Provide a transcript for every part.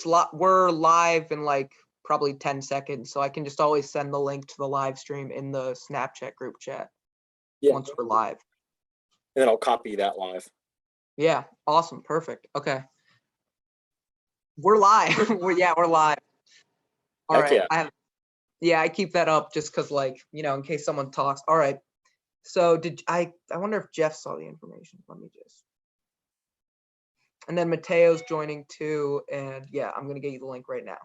we're live in like probably 10 seconds, so I can just always send the link to the live stream in the Snapchat group chat once we're live. And then I'll copy that live. Yeah, awesome, perfect. Okay. We're live. We're live. All right. I keep that up just because, like, in case someone talks. All right. So I wonder if Jeff saw the information. Let me just. And then Mateo's joining too. And yeah, I'm going to get you the link right now.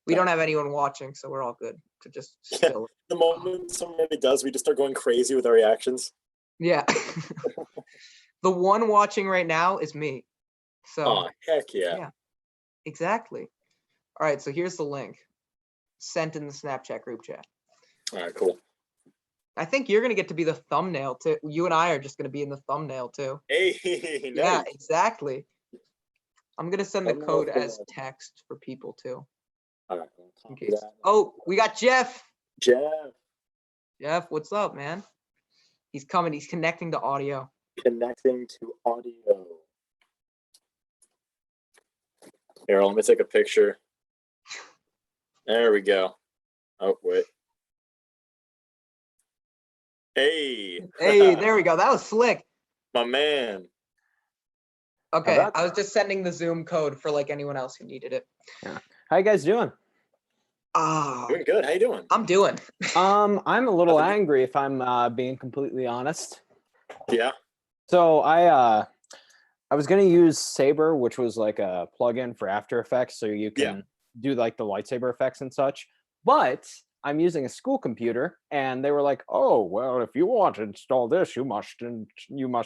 We don't have anyone watching, so we're all good to just still. The moment somebody does, we just start going crazy with our reactions. Yeah. The one watching right now is me. So. Oh, heck yeah. Yeah, exactly. All right, so here's the link. Sent in the Snapchat group chat. All right, cool. I think you're going to get to be the thumbnail too. You and I are just going to be in the thumbnail too. Hey, nice. Yeah, exactly. I'm going to send the code as text for people too. All right. In case. Oh, we got Jeff. Jeff, what's up, man? He's coming. He's connecting to audio. Connecting to audio. Here, let me take a picture. There we go. Oh, wait. Hey, there we go. That was slick. My man. Okay, I was just sending the Zoom code for like anyone else who needed it. Yeah. How you guys doing? Doing good. How you doing? I'm doing. I'm a little angry if I'm being completely honest. Yeah. So I was gonna use Saber, which was like a plugin for After Effects, so you can do like the lightsaber effects and such. But I'm using a school computer, and they were like, "Oh, well, if you want to install this, you must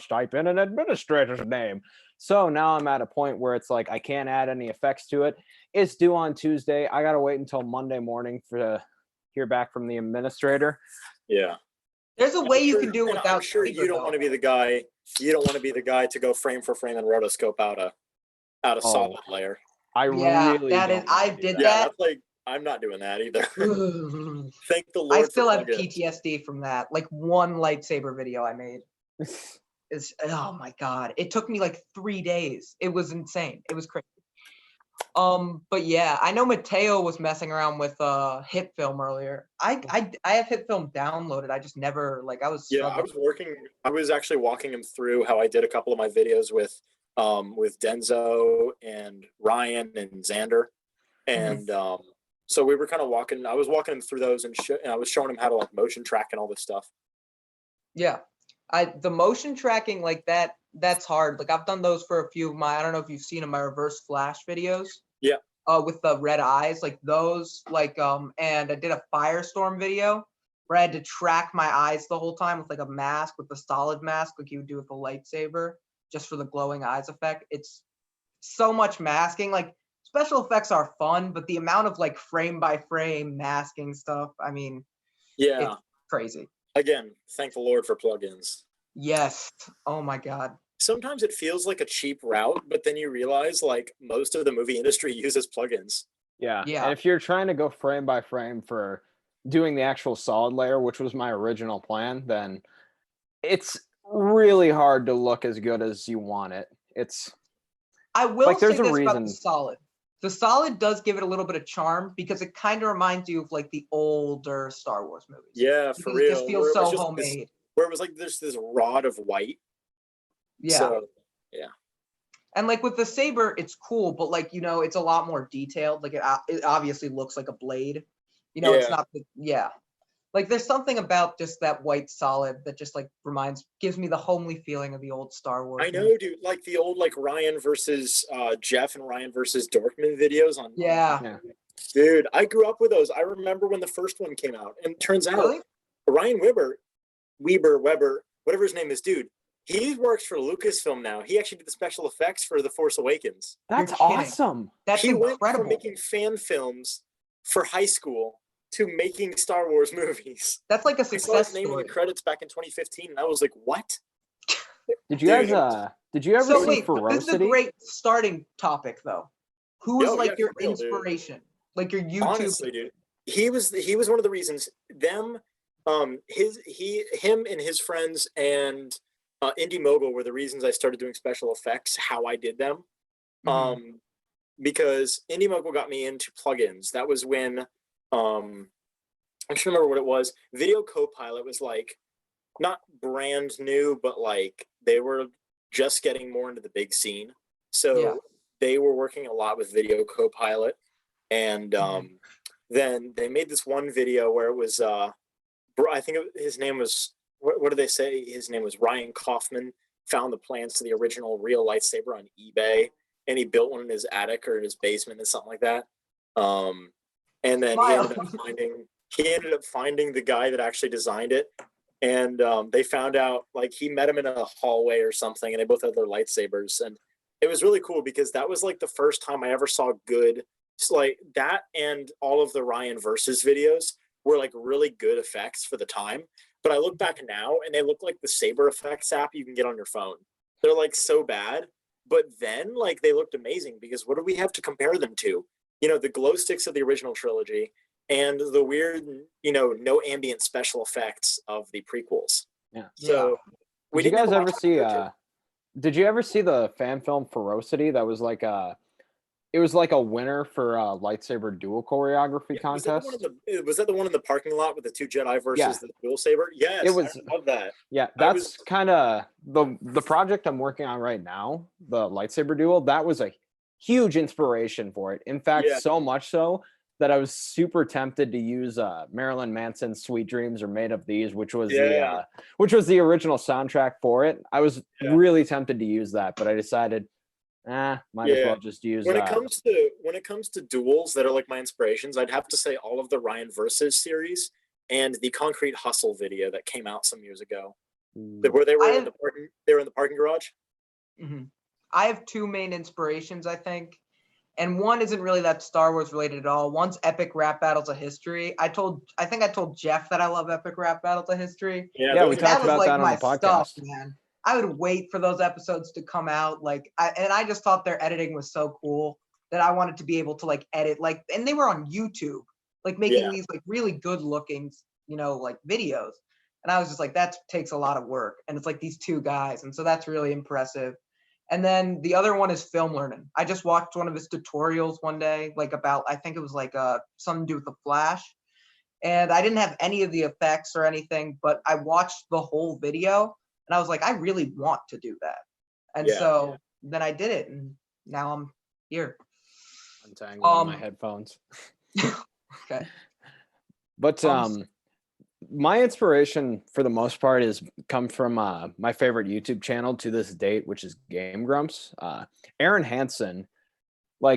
type in an administrator's name." So now I'm at a point where it's like I can't add any effects to it. It's due on Tuesday. I gotta wait until Monday morning to hear back from the administrator. Yeah. There's a way you can do it without. I'm sure you don't want to be the guy. You don't want to be the guy to go frame for frame and rotoscope out a solid layer. I did that. That's like I'm not doing that either. Thank the Lord. I still have PTSD from that. Like one lightsaber video I made. Oh my god! It took me like 3 days. It was insane. It was crazy. But yeah, I know Mateo was messing around with HitFilm earlier. I have HitFilm downloaded. I just never I was struggling. I was actually walking him through how I did a couple of my videos with Denzo and Ryan and Xander, and so we were kind of walking. I was walking him through those and I was showing him how to like motion track and all this stuff. Yeah, the motion tracking like that's hard. Like I've done those for a few of my. I don't know if you've seen my reverse flash videos. Yeah. With the red eyes, like those, and I did a Firestorm video where I had to track my eyes the whole time with like a mask, with the solid mask, like you would do with a lightsaber, just for the glowing eyes effect. It's so much masking. Like special effects are fun, but the amount of like frame by frame masking stuff, I mean, it's crazy. Again, thank the Lord for plugins. Yes. Oh my God. Sometimes it feels like a cheap route, but then you realize like most of the movie industry uses plugins. Yeah. And if you're trying to go frame by frame for doing the actual solid layer, which was my original plan, then it's really hard to look as good as you want it. I will say this about the solid. The solid does give it a little bit of charm because it kind of reminds you of like the older Star Wars movies. Yeah, for real. It just feels so homemade. Where it was like this rod of white. Yeah. So, yeah. And like with the saber, it's cool, but like, it's a lot more detailed. Like it obviously looks like a blade. It's not like there's something about just that white solid that just like gives me the homely feeling of the old Star Wars. I know, dude. Like the old like Ryan versus Jeff and Ryan versus Dorkman videos on. Yeah. Dude, I grew up with those. I remember when the first one came out, and it turns out Ryan Weber, whatever his name is, dude. He works for Lucasfilm now. He actually did the special effects for The Force Awakens. That's awesome. That's incredible. Went from making fan films for high school to making Star Wars movies. That's like a success story. I saw his name in the credits back in 2015, and I was like, "What?" Did you ever see Ferocity? This is a great starting topic, though. Who was your inspiration? Dude. Like your YouTube. Honestly, dude, he was one of the reasons. Him and his friends and Indie Mogul were the reasons I started doing special effects. How I did them. because IndieMogul got me into plugins. That was when I can't remember what it was. Video Copilot was like not brand new, but like they were just getting more into the big scene. So they were working a lot with Video Copilot, and then they made this one video where it was I think his name was what did they say? His name was Ryan Kaufman. Found the plans to the original real lightsaber on eBay, and he built one in his attic or in his basement or something like that. And then he ended up finding the guy that actually designed it, and they found out like he met him in a hallway or something, and they both had their lightsabers, and it was really cool because that was like the first time I ever saw good like that, and all of the Ryan Versus videos were like really good effects for the time. But I look back now and they look like the Saber Effects app you can get on your phone. They're like so bad, but then like they looked amazing because what do we have to compare them to? You know, the glow sticks of the original trilogy and the weird, you know, no ambient special effects of the prequels. Yeah. So did you guys ever see did you ever see the fan film Ferocity? That was like it was like a winner for a lightsaber duel choreography contest. Was that the one in the parking lot with the two Jedi versus the dual saber? Yes, it was. I love that. Yeah, that's kind of the project I'm working on right now. The lightsaber duel. That was a huge inspiration for it. In fact, so much so that I was super tempted to use Marilyn Manson's "Sweet Dreams Are Made of These," which was the original soundtrack for it. I was really tempted to use that, but I decided. Might as well just use when it comes to duels that are like my inspirations, I'd have to say all of the Ryan Versus series and the Concrete Hustle video that came out some years ago. Where they were in the parking garage. I have two main inspirations, I think. And one isn't really that Star Wars related at all. One's Epic Rap Battles of History. I think I told Jeff that I love Epic Rap Battles of History. Yeah, we talked about that on the podcast. Man. I would wait for those episodes to come out. I just thought their editing was so cool that I wanted to be able to like edit and they were on YouTube, like making these like really good looking, you know, like videos. And I was just like, that takes a lot of work. And it's like these two guys. And so that's really impressive. And then the other one is Film Learning. I just watched one of his tutorials one day, like about, I think it was like something to do with the Flash. And I didn't have any of the effects or anything, but I watched the whole video. And I was like, I really want to do that. And so then I did it. And now I'm here. Untangling my headphones. Okay. But my inspiration for the most part is come from my favorite YouTube channel to this date, which is Game Grumps. Aaron Hansen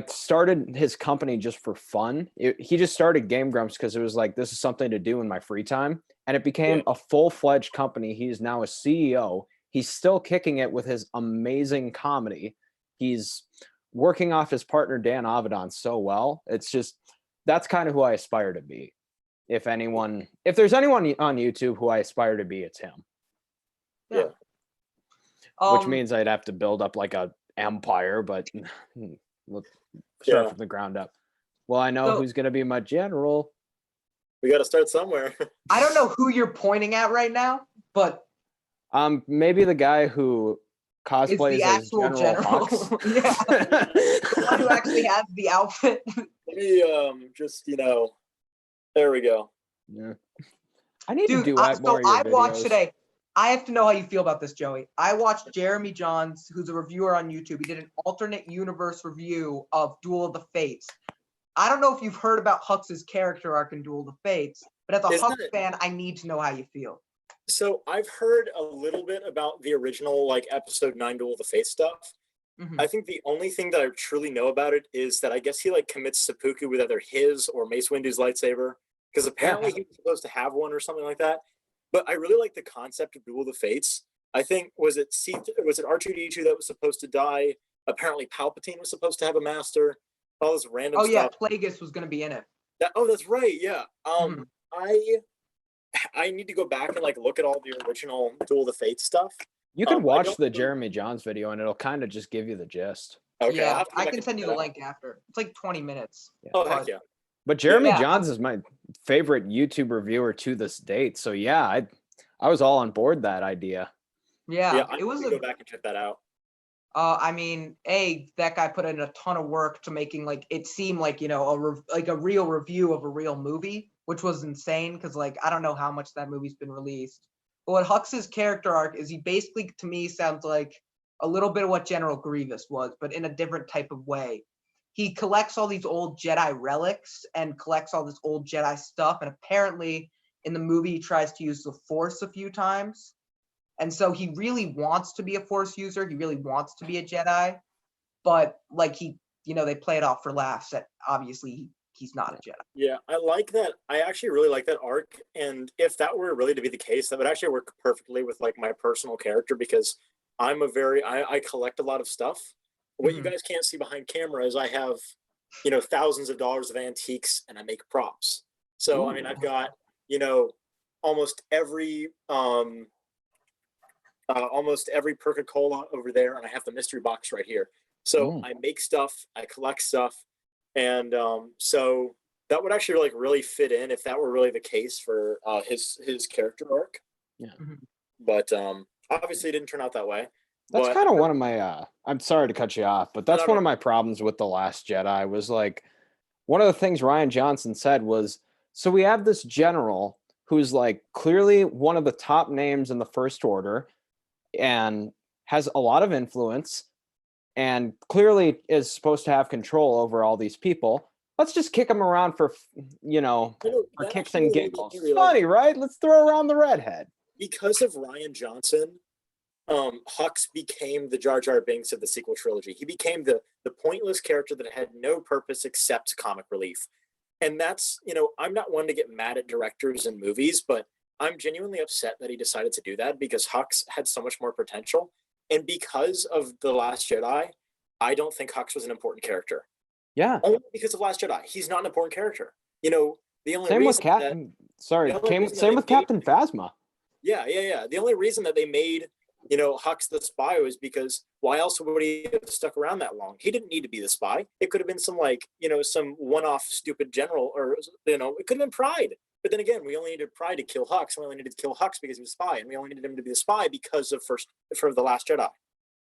started his company just for fun. He just started Game Grumps because it was like, this is something to do in my free time. And it became a full-fledged company. He's now a CEO. He's still kicking it with his amazing comedy. He's working off his partner, Dan Avedon, so well. It's just, that's kind of who I aspire to be. If there's anyone on YouTube who I aspire to be, it's him. Yeah. Which means I'd have to build up like a empire, but we'll start from the ground up. Well, I know who's going to be my general. We got to start somewhere. I don't know who you're pointing at right now, but maybe the guy who cosplays as General Hux. The one who actually has the outfit. Let me there we go. Yeah. I need to do that more. So I watched today. I have to know how you feel about this, Joey. I watched Jeremy Johns, who's a reviewer on YouTube. He did an alternate universe review of Duel of the Fates. I don't know if you've heard about Hux's character arc in Duel of the Fates, but as a Hux fan, I need to know how you feel. So I've heard a little bit about the original episode 9 Duel of the Fates stuff. I think the only thing that I truly know about it is that I guess he commits seppuku with either his or Mace Windu's lightsaber, because apparently he was supposed to have one or something like that. But I really like the concept of Duel of the Fates. I think was it R2-D2 that was supposed to die? Apparently Palpatine was supposed to have a master. All this random stuff. Yeah, Plagueis was going to be in it. That's right. Yeah. I need to go back and look at all the original Duel of the Fates stuff. You can watch the Jeremy Johns video and it'll kind of just give you the gist. Okay, yeah, I can send you the link after. It's like 20 minutes. Yeah. Heck yeah. But Jeremy Johns is my favorite YouTube reviewer to this date. So yeah, I was all on board that idea. Yeah, it was. Go back and check that out. I mean, that guy put in a ton of work to making like it seem like, you know, a real review of a real movie, which was insane because like I don't know how much that movie's been released. But what Hux's character arc is, he basically to me sounds like a little bit of what General Grievous was, but in a different type of way. He collects all these old Jedi relics and collects all this old Jedi stuff, and apparently in the movie he tries to use the Force a few times. And so he really wants to be a Force user. He really wants to be a Jedi, but like they play it off for laughs that obviously he's not a Jedi. Yeah, I like that. I actually really like that arc. And if that were really to be the case, that would actually work perfectly with like my personal character, because I collect a lot of stuff. What you guys can't see behind camera is I have, thousands of dollars of antiques and I make props. So, I mean, I've got, almost every Perca-Cola over there, and I have the mystery box right here. So I make stuff, I collect stuff, and so that would actually like really fit in if that were really the case for his character arc. Yeah. But obviously it didn't turn out that way. That's kind of one of my I'm sorry to cut you off, but that's one of my problems with The Last Jedi was like one of the things Rian Johnson said was, so we have this general who's like clearly one of the top names in the First Order and has a lot of influence and clearly is supposed to have control over all these people. Let's just kick him around for kicks and giggles. It's funny, right? Let's throw around the redhead. Because of Rian Johnson, Hux became the Jar Jar Binks of the sequel trilogy. He became the pointless character that had no purpose except comic relief. And that's, I'm not one to get mad at directors and movies, but I'm genuinely upset that he decided to do that because Hux had so much more potential. And because of The Last Jedi, I don't think Hux was an important character. Yeah. Only because of Last Jedi. He's not an important character. The only same reason with Captain. Same with Captain Phasma. Yeah. The only reason that they made Hux the spy was because why else would he have stuck around that long? He didn't need to be the spy. It could have been some some one-off stupid general, or it could have been Pride. But then again, we only needed Pride to kill Hux. We only needed to kill Hux because he was a spy, and we only needed him to be the spy because of for The Last Jedi.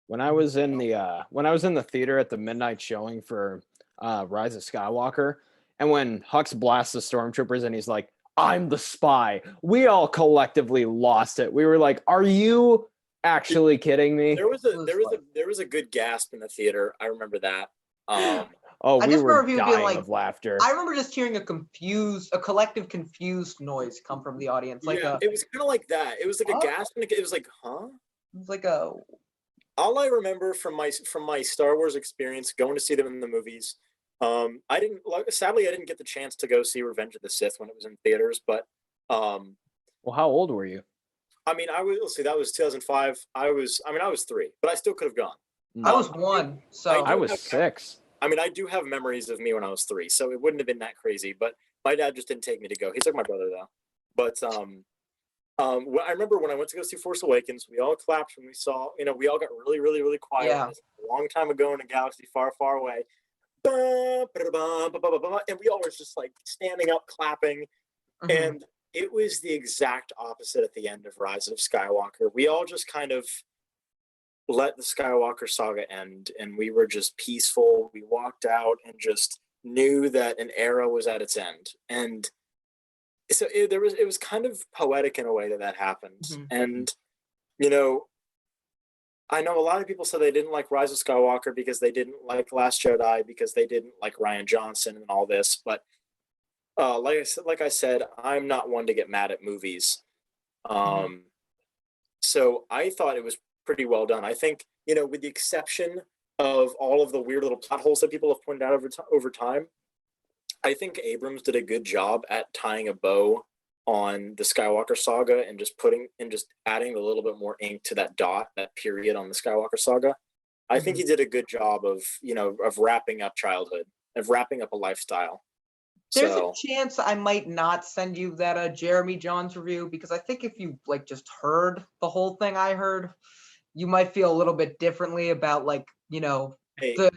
When I was in the theater at the midnight showing for Rise of Skywalker, and when Hux blasts the stormtroopers and he's like, "I'm the spy," we all collectively lost it. We were like, "Are you actually kidding me?" There was a good gasp in the theater. I remember that. We were dying of laughter. I remember just hearing a collective confused noise come from the audience. It was kind of like that. It was like a gasp, and it was like, huh? It was like a. All I remember from my Star Wars experience, going to see them in the movies. Sadly, I didn't get the chance to go see Revenge of the Sith when it was in theaters. But well, how old were you? I mean, that was 2005. I was 3, but I still could have gone. I was 1, so I was 6. I mean, I do have memories of me when I was 3, so it wouldn't have been that crazy. But my dad just didn't take me to go. He took my brother though. But I remember when I went to go see Force Awakens, we all clapped when we saw. We all got really, really, really quiet. Yeah. A long time ago in a galaxy far, far away. And we all were just like standing up, clapping, and it was the exact opposite at the end of Rise of Skywalker. We all just kind of let the Skywalker saga end, and we were just peaceful. We walked out and just knew that an era was at its end. And so it was kind of poetic in a way that happened. And, I know a lot of people said they didn't like Rise of Skywalker because they didn't like Last Jedi, because they didn't like Rian Johnson and all this. But like I said, I'm not one to get mad at movies. So I thought it was pretty well done. I think, with the exception of all of the weird little plot holes that people have pointed out over time, I think Abrams did a good job at tying a bow on the Skywalker saga and just adding a little bit more ink to that period on the Skywalker saga. I think he did a good job of wrapping up childhood, of wrapping up a lifestyle. There's a chance I might not send you that Jeremy Johns review, because I think if you just heard the whole thing I heard, you might feel a little bit differently about the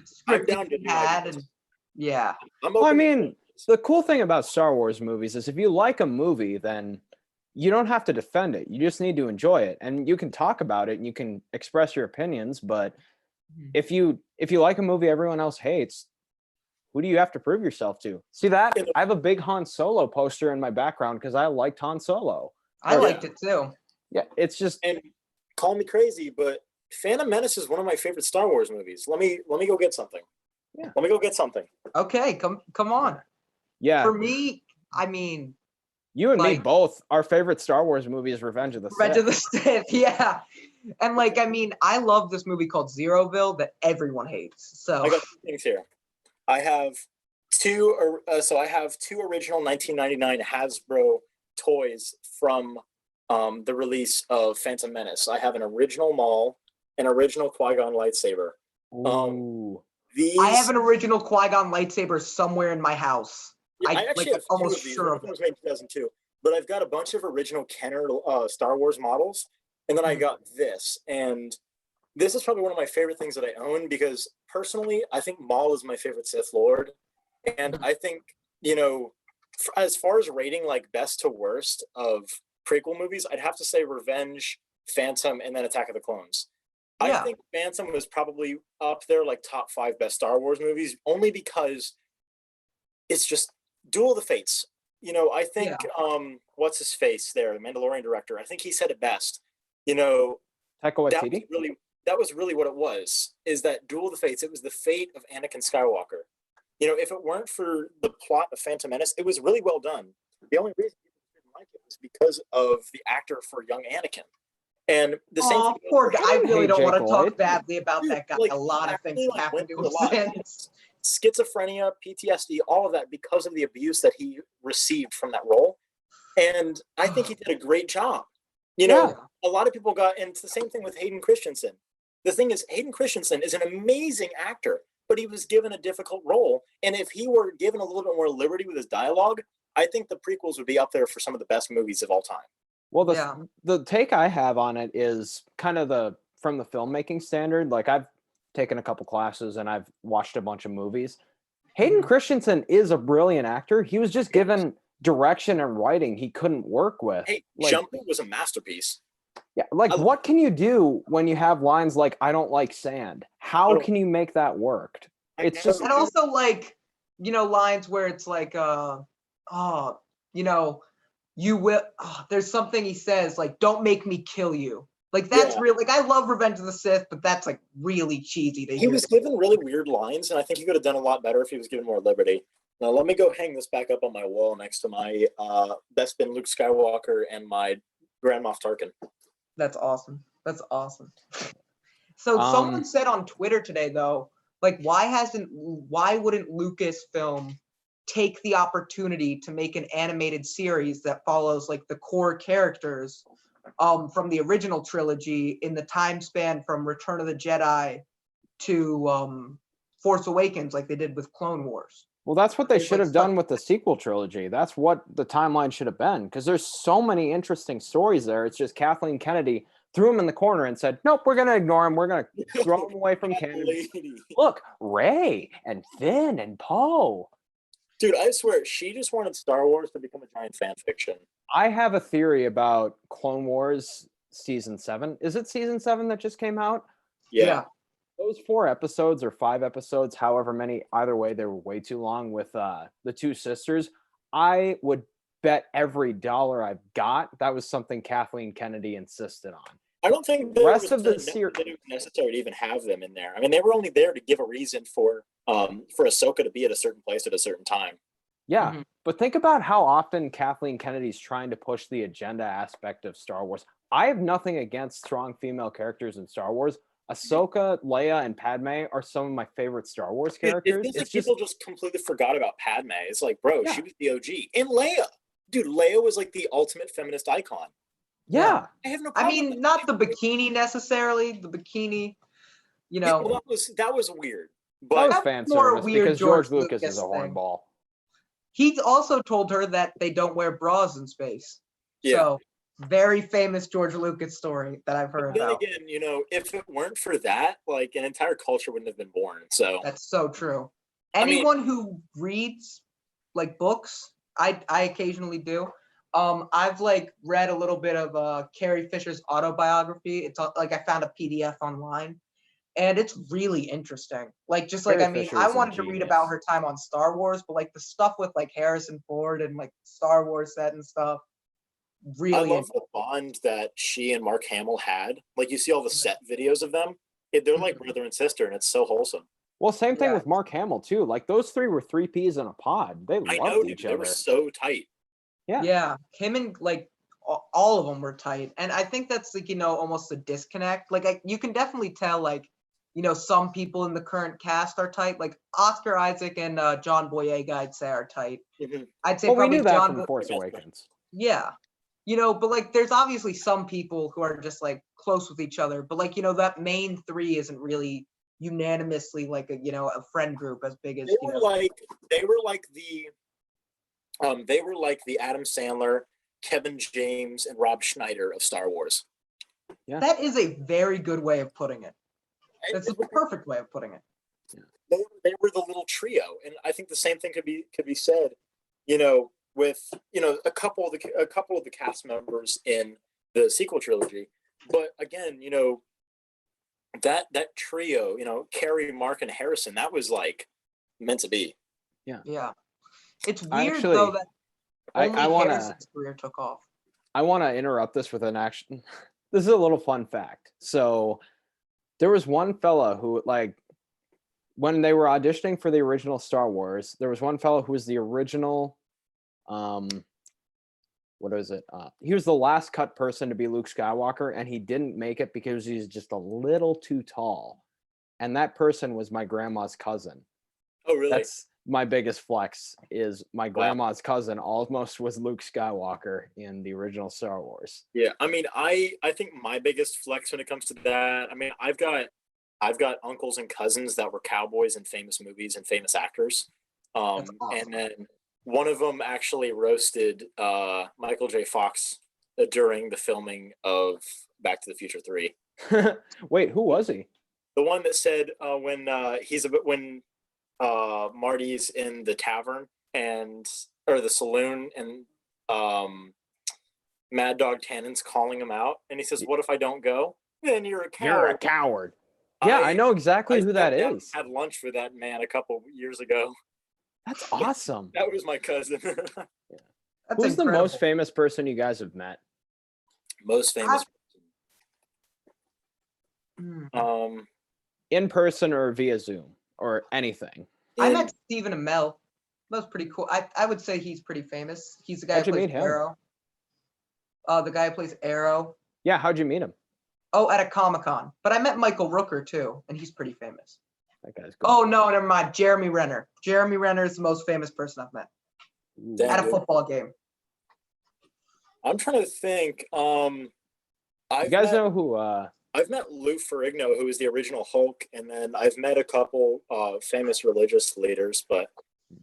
script that you had. And yeah. I mean, the cool thing about Star Wars movies is if you like a movie, then you don't have to defend it. You just need to enjoy it, and you can talk about it and you can express your opinions, but if you like a movie everyone else hates, who do you have to prove yourself to? See that? I have a big Han Solo poster in my background because I liked Han Solo. I liked it too. Yeah, it's just. And call me crazy, but Phantom Menace is one of my favorite Star Wars movies. Let me go get something. Yeah. Let me go get something. Okay, come on. Yeah. For me, I mean, you and me both. Our favorite Star Wars movie is Revenge of the Sith. Revenge of the Sith, yeah. And like, I mean, I love this movie called Zeroville that everyone hates. So I got two things here. I have two original 1999 Hasbro toys from the release of Phantom Menace. I have an original Maul, an original Qui-Gon lightsaber. Ooh. I have an original Qui-Gon lightsaber somewhere in my house. Yeah, I actually have almost sure of it. Was made in 2002, but I've got a bunch of original Kenner Star Wars models, and then I got this, and this is probably one of my favorite things that I own because personally, I think Maul is my favorite Sith Lord, and I think, you know, as far as rating like best to worst of prequel movies, I'd have to say Revenge, Phantom, and then Attack of the Clones. Yeah. I think Phantom was probably up there like top 5 best Star Wars movies, only because it's just Duel of the Fates. You know, I think what's his face there, the Mandalorian director, I think he said it best. You know, Taika Waititi? That was really what it was, is that Duel of the Fates, it was the fate of Anakin Skywalker. You know, if it weren't for the plot of Phantom Menace, it was really well done. The only reason people didn't like it was because of the actor for young Anakin. And the same thing. Poor guy. I really don't want to talk badly about that guy. Like, a lot of things happened to him. Schizophrenia, PTSD, all of that because of the abuse that he received from that role. And I think he did a great job. You know, a lot of people and it's the same thing with Hayden Christensen. The thing is, Hayden Christensen is an amazing actor, but he was given a difficult role. And if he were given a little bit more liberty with his dialogue, I think the prequels would be up there for some of the best movies of all time. Well, the take I have on it is kind of from the filmmaking standard. Like, I've taken a couple classes and I've watched a bunch of movies. Hayden Christensen is a brilliant actor. He was just given direction and writing he couldn't work with. Hey, Jumping was a masterpiece. Yeah, like what can you do when you have lines like "I don't like sand"? How can you make that work? It's just, and also like, you know, lines where it's like, you know, you will. There's something he says like, "Don't make me kill you." Like that's real. Like I love Revenge of the Sith, but that's like really cheesy. He was given really weird lines, and I think he could have done a lot better if he was given more liberty. Now let me go hang this back up on my wall next to my Bespin Luke Skywalker and my Grand Moff Tarkin. That's awesome. That's awesome. So someone said on Twitter today, though, like why wouldn't Lucasfilm take the opportunity to make an animated series that follows like the core characters from the original trilogy in the time span from Return of the Jedi to Force Awakens, like they did with Clone Wars? Well, that's what they should have done with the sequel trilogy. That's what the timeline should have been, because there's so many interesting stories there. It's just Kathleen Kennedy threw him in the corner and said, nope, we're going to ignore him. We're going to throw him away from canon. Look, Rey and Finn and Poe. Dude, I swear, she just wanted Star Wars to become a giant fan fiction. I have a theory about Clone Wars Season 7. Is it Season 7 that just came out? Yeah. Those 4 episodes or 5 episodes, however many, either way, they were way too long with the two sisters. I would bet every dollar I've got that was something Kathleen Kennedy insisted on. I don't think the rest of the series it was necessary to even have them in there. I mean, they were only there to give a reason for Ahsoka to be at a certain place at a certain time. Yeah, but think about how often Kathleen Kennedy's trying to push the agenda aspect of Star Wars. I have nothing against strong female characters in Star Wars. Ahsoka, Leia, and Padme are some of my favorite Star Wars characters. It's like people just completely forgot about Padme. It's like, bro, she was the OG. And Leia. Dude, Leia was like the ultimate feminist icon. Yeah. I have no problem. I mean, not the bikini necessarily. The bikini, you know. Well, that was weird. But that was fan service because George Lucas is a hornball. He also told her that they don't wear bras in space. Yeah. So, very famous George Lucas story that I've heard about. Then again, you know, if it weren't for that, like an entire culture wouldn't have been born. So that's so true. Anyone who reads like books, I occasionally do. I've like read a little bit of Carrie Fisher's autobiography. It's like I found a PDF online, and it's really interesting. Like, just like, Carrie I mean, Fisher I is a wanted to read genius. about her time on Star Wars, but like the stuff with like Harrison Ford and like Star Wars set and stuff, I really love the bond that she and Mark Hamill had. Like you see all the set videos of them. They're like brother and sister, and it's so wholesome. Well, same thing Yeah. with Mark Hamill too. Like those three were three peas in a pod. They I know, loved dude, each they were other. so tight. Yeah. Yeah, him and like all of them were tight, and I think that's like, you know, almost a disconnect. Like you can definitely tell, like, you know, some people in the current cast are tight. Like Oscar Isaac and John Boyega, I'd say are tight. I'd say Well, we probably knew that John. from Force Awakens. Yeah, you know, but like there's obviously some people who are just like close with each other, but like, you know, that main three isn't really unanimously like a, you know, a friend group as big as, They you were know. like they were like the Adam Sandler, Kevin James, and Rob Schneider of Star Wars. Yeah. That is a very good way of putting it. That's the perfect way of putting it. They were the little trio, and I think the same thing could be said, you know, with, you know, a couple of the cast members in the sequel trilogy. But again, you know, that trio, you know, Carrie, Mark, and Harrison, that was like meant to be. Yeah. It's I weird actually- though that only I wanna Harrison's career took off. I want to interrupt this with an action. This is a little fun fact. So there was one fella who, like, when they were auditioning for the original Star Wars, there was one fellow who was the original, what is it? He was the last cut person to be Luke Skywalker, and he didn't make it because he's just a little too tall. And that person was my grandma's cousin. Oh, really? That's my biggest flex, is my grandma's cousin almost was Luke Skywalker in the original Star Wars. Yeah, I mean, I think my biggest flex when it comes to that, I mean, I've got uncles and cousins that were cowboys in famous movies and famous actors. That's awesome. And then one of them actually roasted Michael J. Fox during the filming of Back to the Future 3. Wait, who was he? The one that said when Marty's in the tavern or the saloon, and Mad Dog Tannen's calling him out, and he says, "What if I don't go?" Then you're a coward. You're a coward. Yeah, I know exactly who that is. I had lunch with that man a couple years ago. That's awesome. That was my cousin. That's Who's the incredible. most famous person you guys have met? Most famous. Hmm. In person or via Zoom or anything? I met Stephen Amell. That was pretty cool. I would say he's pretty famous. He's the guy who plays Arrow. The guy who plays Arrow. Yeah, how'd you meet him? Oh, at a Comic-Con. But I met Michael Rooker too, and he's pretty famous. That guy's good. Oh no, never mind. Jeremy Renner. Jeremy Renner is the most famous person I've met at a football game. I'm trying to think. You guys know who? I've met Lou Ferrigno, who is the original Hulk, and then I've met a couple famous religious leaders, but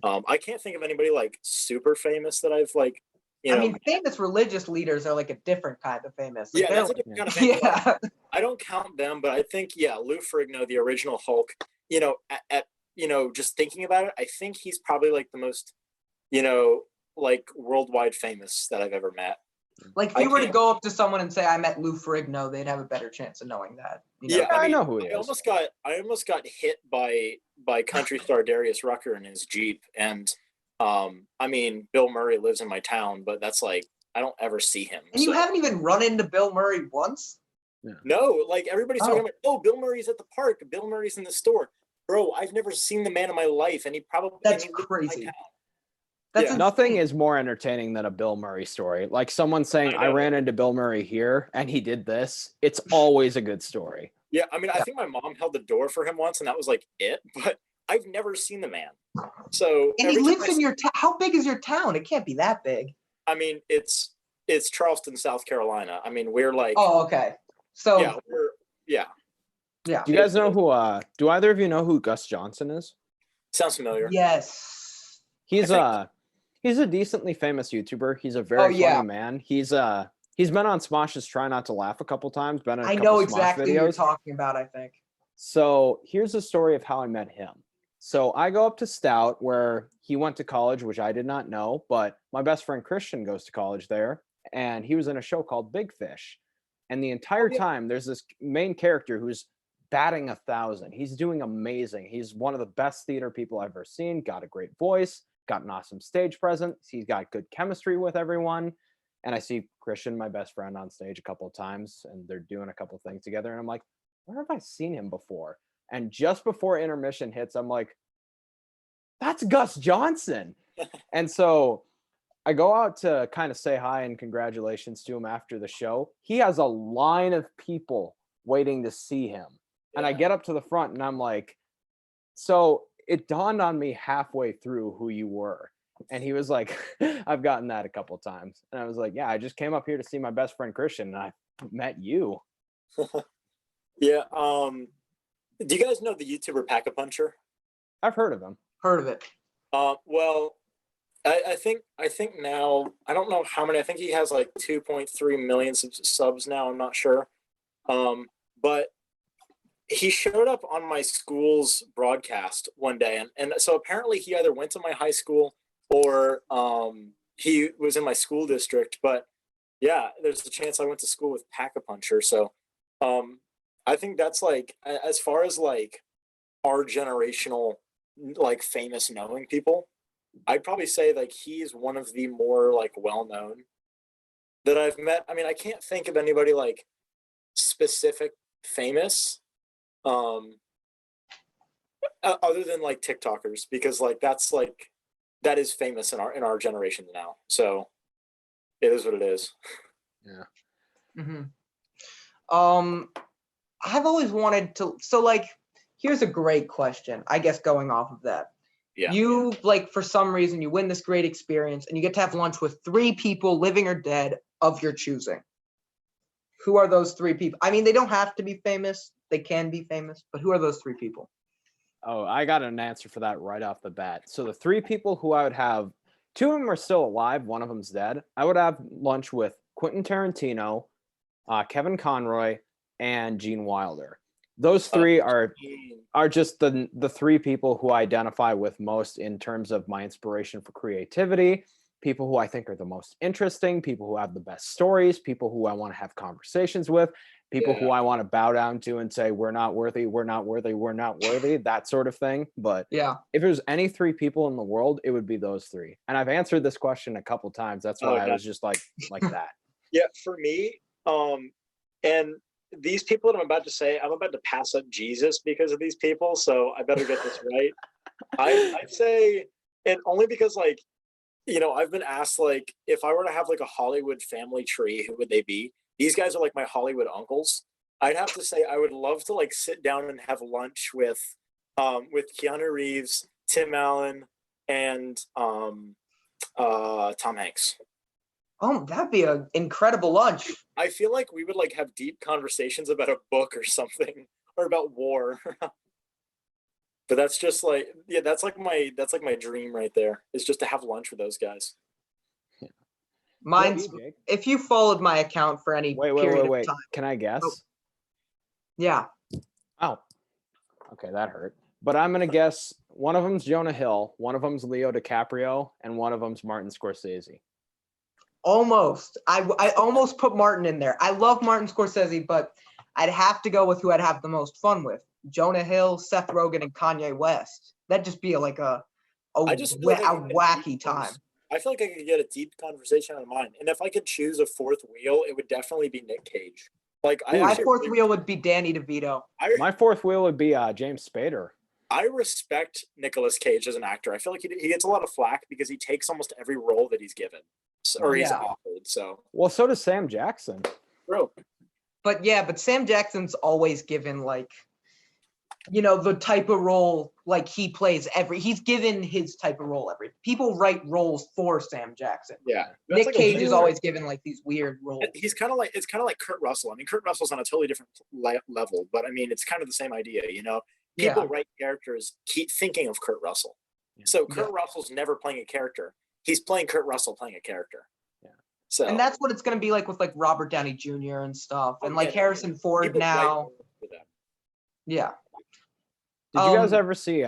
I can't think of anybody like super famous that I've like. I mean, famous religious leaders are like a different kind of famous. Like, Yeah, that's a different kind of famous. Yeah. I don't count them, but I think Lou Ferrigno, the original Hulk. You know, at just thinking about it, I think he's probably like the most, like worldwide famous that I've ever met. Like if you were to go up to someone and say I met Lou Ferrigno, they'd have a better chance of knowing that. Yeah, I know who he is. I almost got hit by country star Darius Rucker in his Jeep, and I mean, Bill Murray lives in my town, but that's like I don't ever see him. And you haven't even run into Bill Murray once? No, like everybody's talking about, oh, Bill Murray's at the park, Bill Murray's in the store. Bro, I've never seen the man in my life, and he probably That's crazy. Nothing is more entertaining than a Bill Murray story. Like someone saying, I ran into Bill Murray here and he did this. It's always a good story. Yeah, I mean, I think my mom held the door for him once, and that was like it. But I've never seen the man. So and he lives in your town. How big is your town? It can't be that big. I mean, it's Charleston, South Carolina. I mean, we're like. Oh, okay. So yeah. Do you guys know who? Do either of you know who Gus Johnson is? Sounds familiar. Yes. He's a decently famous YouTuber. He's a very funny man. He's been on Smosh's Try Not to Laugh a couple times. Been in a I couple know Smosh exactly videos. what you're talking about, I think. So here's the story of how I met him. So I go up to Stout where he went to college, which I did not know, but my best friend Christian goes to college there, and he was in a show called Big Fish. And the entire time there's this main character who's batting 1,000. He's doing amazing. He's one of the best theater people I've ever seen. Got a great voice, got an awesome stage presence. He's got good chemistry with everyone. And I see Christian, my best friend, on stage a couple of times, and they're doing a couple of things together. And I'm like, where have I seen him before? And just before intermission hits, I'm like, that's Gus Johnson. And so I go out to kind of say hi and congratulations to him after the show. He has a line of people waiting to see him. And I get up to the front and I'm like, so it dawned on me halfway through who you were. And he was like, I've gotten that a couple times. And I was like, yeah, I just came up here to see my best friend Christian and I met you. Yeah. Do you guys know the YouTuber Pack-a-Puncher? I've heard of him. Heard of it. Well, I think now, I don't know how many, I think he has like 2.3 million subs now. I'm not sure. But he showed up on my school's broadcast one day. And so apparently he either went to my high school or he was in my school district. But yeah, there's a chance I went to school with Pack-a-Puncher. So I think that's like, as far as like our generational, like famous knowing people, I'd probably say like he's one of the more like well-known that I've met. I mean, I can't think of anybody like specific famous other than like TikTokers, because like that is famous in our generation now. So it is what it is. Yeah. Mm-hmm. I've always wanted to, so like, here's a great question, I guess, going off of that. Yeah. You, like, for some reason, you win this great experience and you get to have lunch with 3 people, living or dead, of your choosing. Who are those 3 people? I mean, they don't have to be famous. They can be famous, but who are those 3 people? Oh, I got an answer for that right off the bat. So the 3 people who I would have, 2 of them are still alive. One of them's dead. I would have lunch with Quentin Tarantino, Kevin Conroy, and Gene Wilder. Those 3 are just the 3 people who I identify with most in terms of my inspiration for creativity, people who I think are the most interesting, people who have the best stories, people who I want to have conversations with, people who I want to bow down to and say, we're not worthy, we're not worthy, we're not worthy, that sort of thing. But yeah, if there's any 3 people in the world, it would be those 3. And I've answered this question a couple times. That's why I was just like that. Yeah, for me, and these people that I'm about to say, I'm about to pass up Jesus because of these people, so I better get this right. I'd say, and only because, like, you know, I've been asked, like, if I were to have like a Hollywood family tree, who would they be? These guys are like my Hollywood uncles. I'd have to say I would love to like sit down and have lunch with Keanu Reeves, Tim Allen, and Tom Hanks. Oh, that'd be an incredible lunch. I feel like we would like have deep conversations about a book or something, or about war. But that's just like, yeah, that's like my dream right there, is just to have lunch with those guys. Mine's, if you followed my account for any period of time. Can I guess? Oh. Yeah. Oh, okay, that hurt. But I'm gonna guess one of them's Jonah Hill, one of them's Leo DiCaprio, and one of them's Martin Scorsese. Almost. I almost put Martin in there. I love Martin Scorsese, but I'd have to go with who I'd have the most fun with. Jonah Hill, Seth Rogen, and Kanye West. That'd just be like a wacky time. I feel like I could get a deep conversation on mine. And if I could choose a 4th wheel, it would definitely be Nick Cage. Like, my 4th wheel would be Danny DeVito. My 4th wheel would be James Spader. I respect Nicolas Cage as an actor. I feel like he gets a lot of flack because he takes almost every role that he's given, or he's offered. So well, so does Sam Jackson. Bro. But Sam Jackson's always given, like, you know, the type of role, like, he plays he's given his type of role people write roles for Sam Jackson. Yeah. Nick Cage is always given like these weird roles. It's kind of like Kurt Russell. I mean, Kurt Russell's on a totally different level, but I mean, it's kind of the same idea, you know? People write characters, keep thinking of Kurt Russell. Yeah. So Kurt Russell's never playing a character. He's playing Kurt Russell playing a character. Yeah. So, and that's what it's going to be like with like Robert Downey Jr. and stuff, and like Harrison Ford now. Yeah. Did you guys ever see?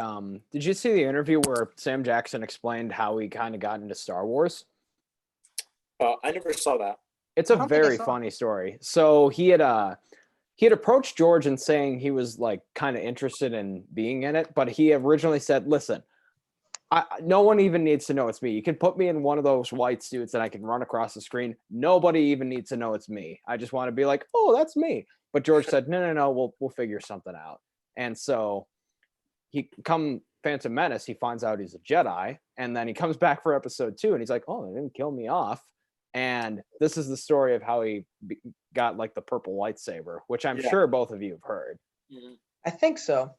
Did you see the interview where Sam Jackson explained how he kind of got into Star Wars? I never saw that. It's a very funny story. So he had he had approached George and saying he was like kind of interested in being in it, but he originally said, "Listen, no one even needs to know it's me. You can put me in one of those white suits and I can run across the screen. Nobody even needs to know it's me. I just want to be like, oh, that's me." But George said, no, we'll figure something out. And so he come Phantom Menace, he finds out he's a Jedi, and then he comes back for episode 2 and he's like, oh, they didn't kill me off. And this is the story of how he got like the purple lightsaber, which I'm sure both of you have heard. I think so.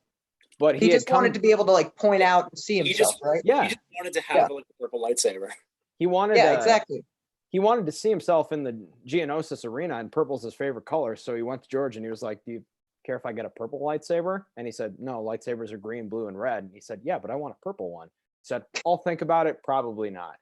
But he just wanted to be able to like point out and see himself, right? Yeah. He just wanted to have like a purple lightsaber. He wanted exactly. He wanted to see himself in the Geonosis arena, and purple's his favorite color. So he went to George and he was like, "Do you care if I get a purple lightsaber?" And he said, "No, lightsabers are green, blue, and red." And he said, "Yeah, but I want a purple one." He said, "I'll think about it. Probably not."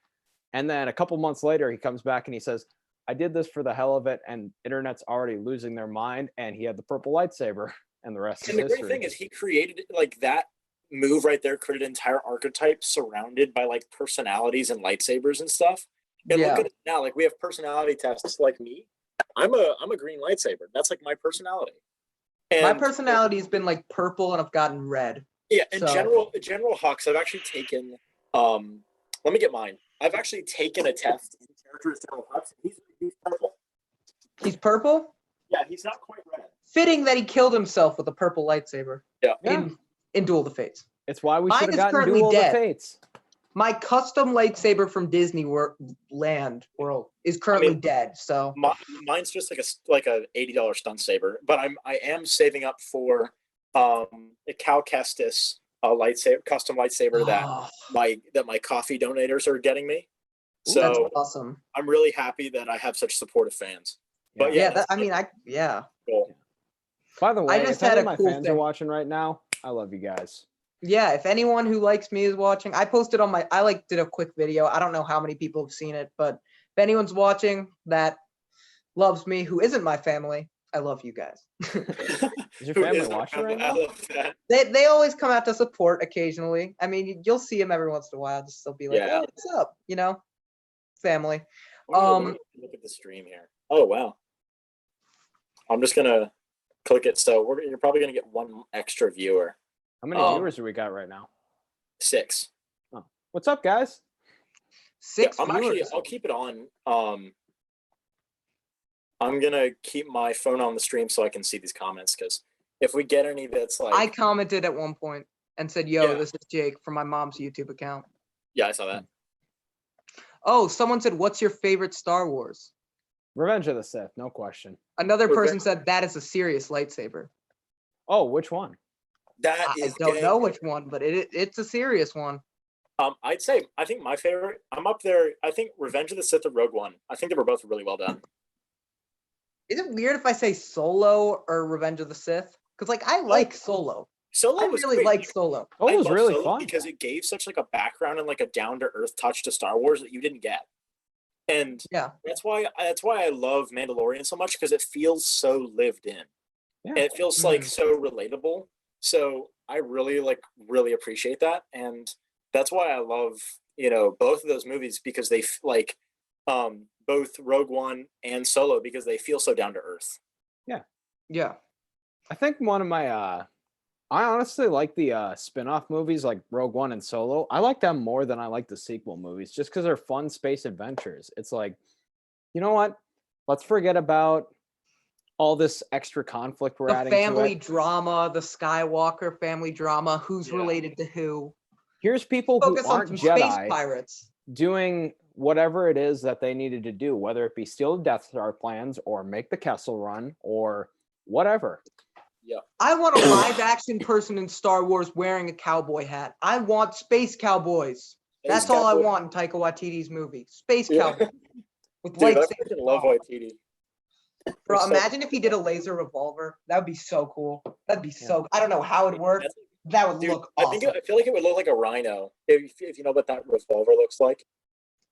And then a couple months later, he comes back and he says, "I did this for the hell of it, and internet's already losing their mind." And he had the purple lightsaber, and the rest is history. And the great thing is he created like that move right there, created an entire archetype surrounded by like personalities and lightsabers and stuff. And look at it now, like we have personality tests like me. I'm a green lightsaber. That's like my personality. And my personality has been like purple and I've gotten red. Yeah, in General Hux, I've actually taken let me get mine. I've actually taken a test in characters General Hux. He's purple. He's purple? Yeah, he's not quite red. Fitting that he killed himself with a purple lightsaber. Yeah. In Duel of the Fates. It's why we should have gotten Duel of the Fates. My custom lightsaber from Disney World is currently dead. So mine's just like a $80 stunt saber, but I am saving up for a Cal Kestis custom lightsaber that my coffee donators are getting me. So that's awesome. I'm really happy that I have such supportive fans. But cool. By the way, I just if any had of my fans are watching right now, I love you guys. Yeah, if anyone who likes me is watching, I posted on I did a quick video. I don't know how many people have seen it, but if anyone's watching that loves me, who isn't my family, I love you guys. Is your family watching right now? They always come out to support occasionally. I mean, you'll see them every once in a while. Just they'll be like, "Oh, what's up?" You know, family. Look at the stream here. Oh wow. I'm just gonna click it. So you're probably gonna get one extra viewer. How many viewers do we got right now? 6. Oh. What's up, guys? 6 viewers. I'll keep it on. I'm gonna keep my phone on the stream so I can see these comments, because if we get any that's like, I commented at one point and said, "Yo, this is Jake from my mom's YouTube account." Yeah, I saw that. Oh, someone said, "What's your favorite Star Wars?" Revenge of the Sith, no question. Another person said that is a serious lightsaber. Oh, which one? I don't know which one, but it's a serious one. I'd say I think my favorite. I'm up there. I think Revenge of the Sith or Rogue One. I think they were both really well done. Is it weird if I say Solo or Revenge of the Sith? Because like I like Solo. Solo was really great. Like Solo. It was really fun because it gave such like a background and like a down to earth touch to Star Wars that you didn't get. And that's why I love Mandalorian so much, because it feels so lived in. Yeah. And it feels like so relatable. So I really appreciate that, and that's why I love both of those movies, because they like both Rogue One and Solo, because they feel so down to earth. Yeah. I think one of my I honestly like the spin-off movies like Rogue One and Solo. I like them more than I like the sequel movies, just because they're fun space adventures. It's like, you know what? Let's forget about all this extra conflict we're adding to it. The family drama, the Skywalker family drama, who's related to who. Here's people who aren't Jedi space pirates doing whatever it is that they needed to do, whether it be steal the Death Star plans or make the Kessel Run or whatever. Yeah. I want a live action person in Star Wars wearing a cowboy hat. I want space cowboys. That's all I want in Taika Waititi's movie. Space cowboys. With lightsabers. I love Waititi. Bro, imagine if he did a laser revolver. That would be so cool. That'd be so. I don't know how it'd work. That would look awesome. I feel like it would look like a rhino. If you know what that revolver looks like.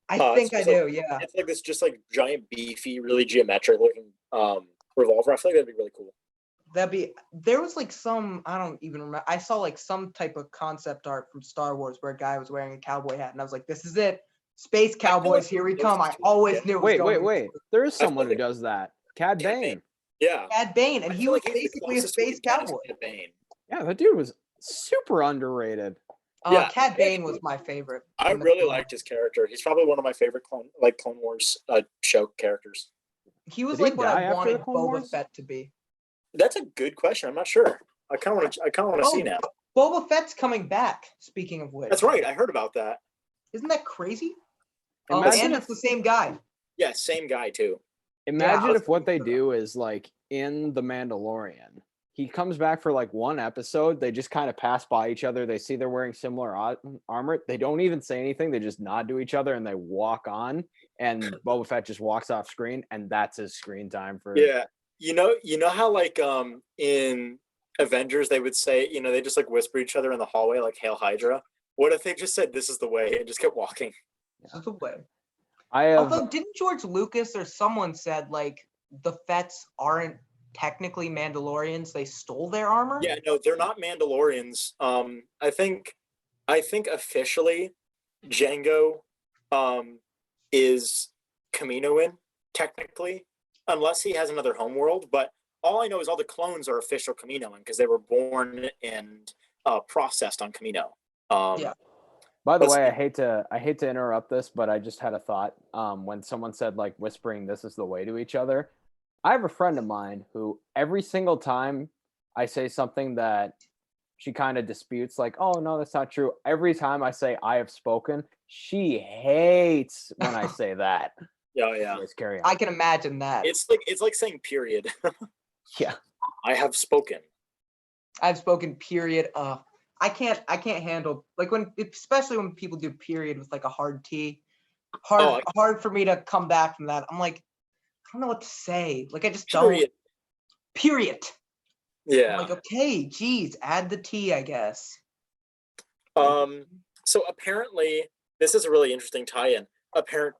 I think I do. Yeah. It's like this just like giant, beefy, really geometric looking revolver. I feel like that'd be really cool. There was like some, I don't even remember. I saw like some type of concept art from Star Wars where a guy was wearing a cowboy hat, and I was like, this is it. Space cowboys, here we come. I always knew. Wait. There is someone who does that. Cad Bane. Yeah. Cad Bane, and I he feel was like he's the basically a closest we space can get to cowboy. Cad Bane. Yeah, that dude was super underrated. Yeah, Cad Bane was my favorite. I in the really Clone liked his character. He's probably one of my favorite Clone Wars show characters. He was Did he like what die I after the wanted Clone Boba Wars? Fett to be. That's a good question. I'm not sure. I kind of want to see now. Boba Fett's coming back. Speaking of which, That's right. I heard about that. Isn't that crazy? Imagine and if it's the same guy. Yeah, same guy too. Imagine if what they do is like in The Mandalorian, he comes back for like one episode. They just kind of pass by each other. They see they're wearing similar armor. They don't even say anything. They just nod to each other and they walk on. And Boba Fett just walks off screen, and that's his screen time for. Yeah, you know how like in Avengers they would say, they just like whisper each other in the hallway like "Hail Hydra." What if they just said "This is the way" and just kept walking? This is the way. Although didn't George Lucas or someone said like the Fetts aren't technically Mandalorians? They stole their armor. Yeah, no, they're not Mandalorians. I think officially Django is Kaminoan technically, unless he has another homeworld. But all I know is all the clones are official Kaminoan because they were born and processed on Kamino. Yeah. By the way, I hate to interrupt this, but I just had a thought. When someone said like whispering "This is the way" to each other, I have a friend of mine who every single time I say something that she kind of disputes, like, "Oh no, that's not true." Every time I say "I have spoken," she hates when I say that. Yeah. Anyways, carry on. I can imagine that. It's like saying period. Yeah. I have spoken. I've spoken. Period. I can't handle like especially when people do period with like a hard T. Hard for me to come back from that. I'm like, I don't know what to say. Like I just Period. don't. Period. Yeah. I'm like, okay, geez, add the T, I guess. So apparently, this is a really interesting tie-in. Apparently,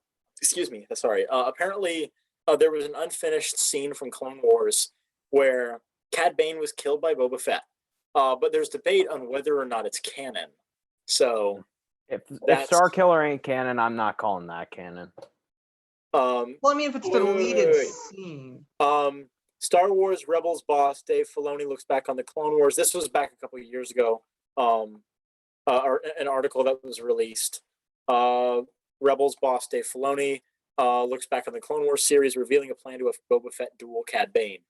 there was an unfinished scene from Clone Wars where Cad Bane was killed by Boba Fett. But there's debate on whether or not it's canon. So if Star Killer ain't canon, I'm not calling that canon. Well, I mean, if it's deleted scene. Star Wars Rebels boss Dave Filoni looks back on the Clone Wars. This was back a couple of years ago. An article that was released. Rebels boss Dave Filoni looks back on the Clone Wars series, revealing a plan to a Boba Fett duel Cad Bane.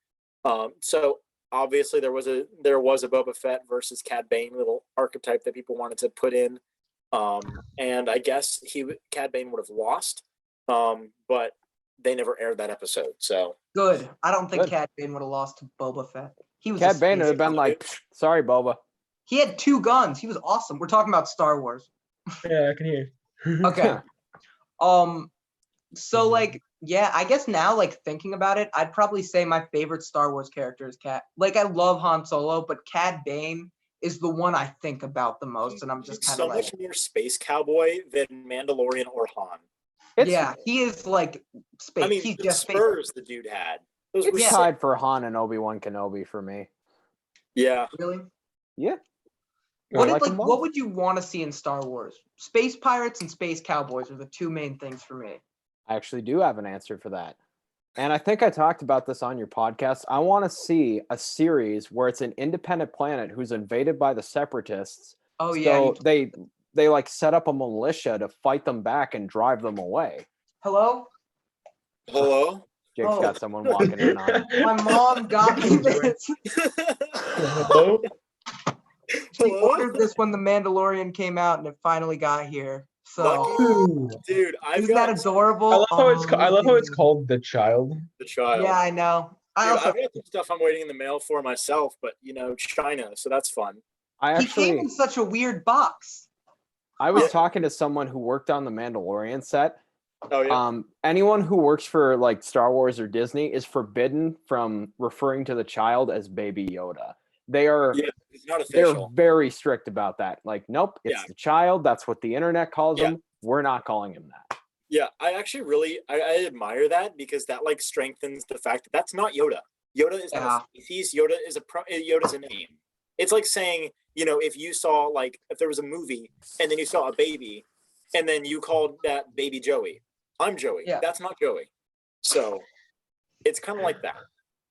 So obviously there was a Boba Fett versus Cad Bane little archetype that people wanted to put in, and I guess Cad Bane would have lost, but they never aired that episode. So good. I don't think Cad Bane would have lost to Boba Fett. He was Cad Bane would have been like, "Sorry, Boba." He had 2 guns. He was awesome. We're talking about Star Wars. Yeah, I can hear. Okay. So like, yeah, I guess now like thinking about it, I'd probably say my favorite Star Wars character is Cad. Like I love Han Solo, but Cad Bane is the one I think about the most, and I'm just kind of like much more space cowboy than Mandalorian or Han. He is like space. I mean, he's the just spurs the dude had. Those were tied for Han and Obi-Wan Kenobi for me. Yeah. Really? Yeah. What would you want to see in Star Wars? Space pirates and space cowboys are the 2 main things for me. I actually do have an answer for that. And I think I talked about this on your podcast. I want to see a series where it's an independent planet who's invaded by the separatists. Oh, yeah. So they like set up a militia to fight them back and drive them away. Hello? Jake's got someone walking in on him. My mom got me this. Hello? She ordered this when The Mandalorian came out, and it finally got here. So, dude, isn't that adorable? I love how it's called The Child. The Child. Yeah, I know. I've got some stuff I'm waiting in the mail for myself, but China, so that's fun. He came in such a weird box. I was talking to someone who worked on the Mandalorian set. Oh yeah. Anyone who works for like Star Wars or Disney is forbidden from referring to the child as Baby Yoda. They are it's not official. They're very strict about that. Like, nope, it's the child. That's what the internet calls him. We're not calling him that. Yeah, I actually really I admire that because that like strengthens the fact that that's not Yoda. Yoda is not a species. Yoda's a name. It's like saying, if you saw if there was a movie and then you saw a baby and then you called that baby Joey. I'm Joey. Yeah. That's not Joey. So it's kind of like that.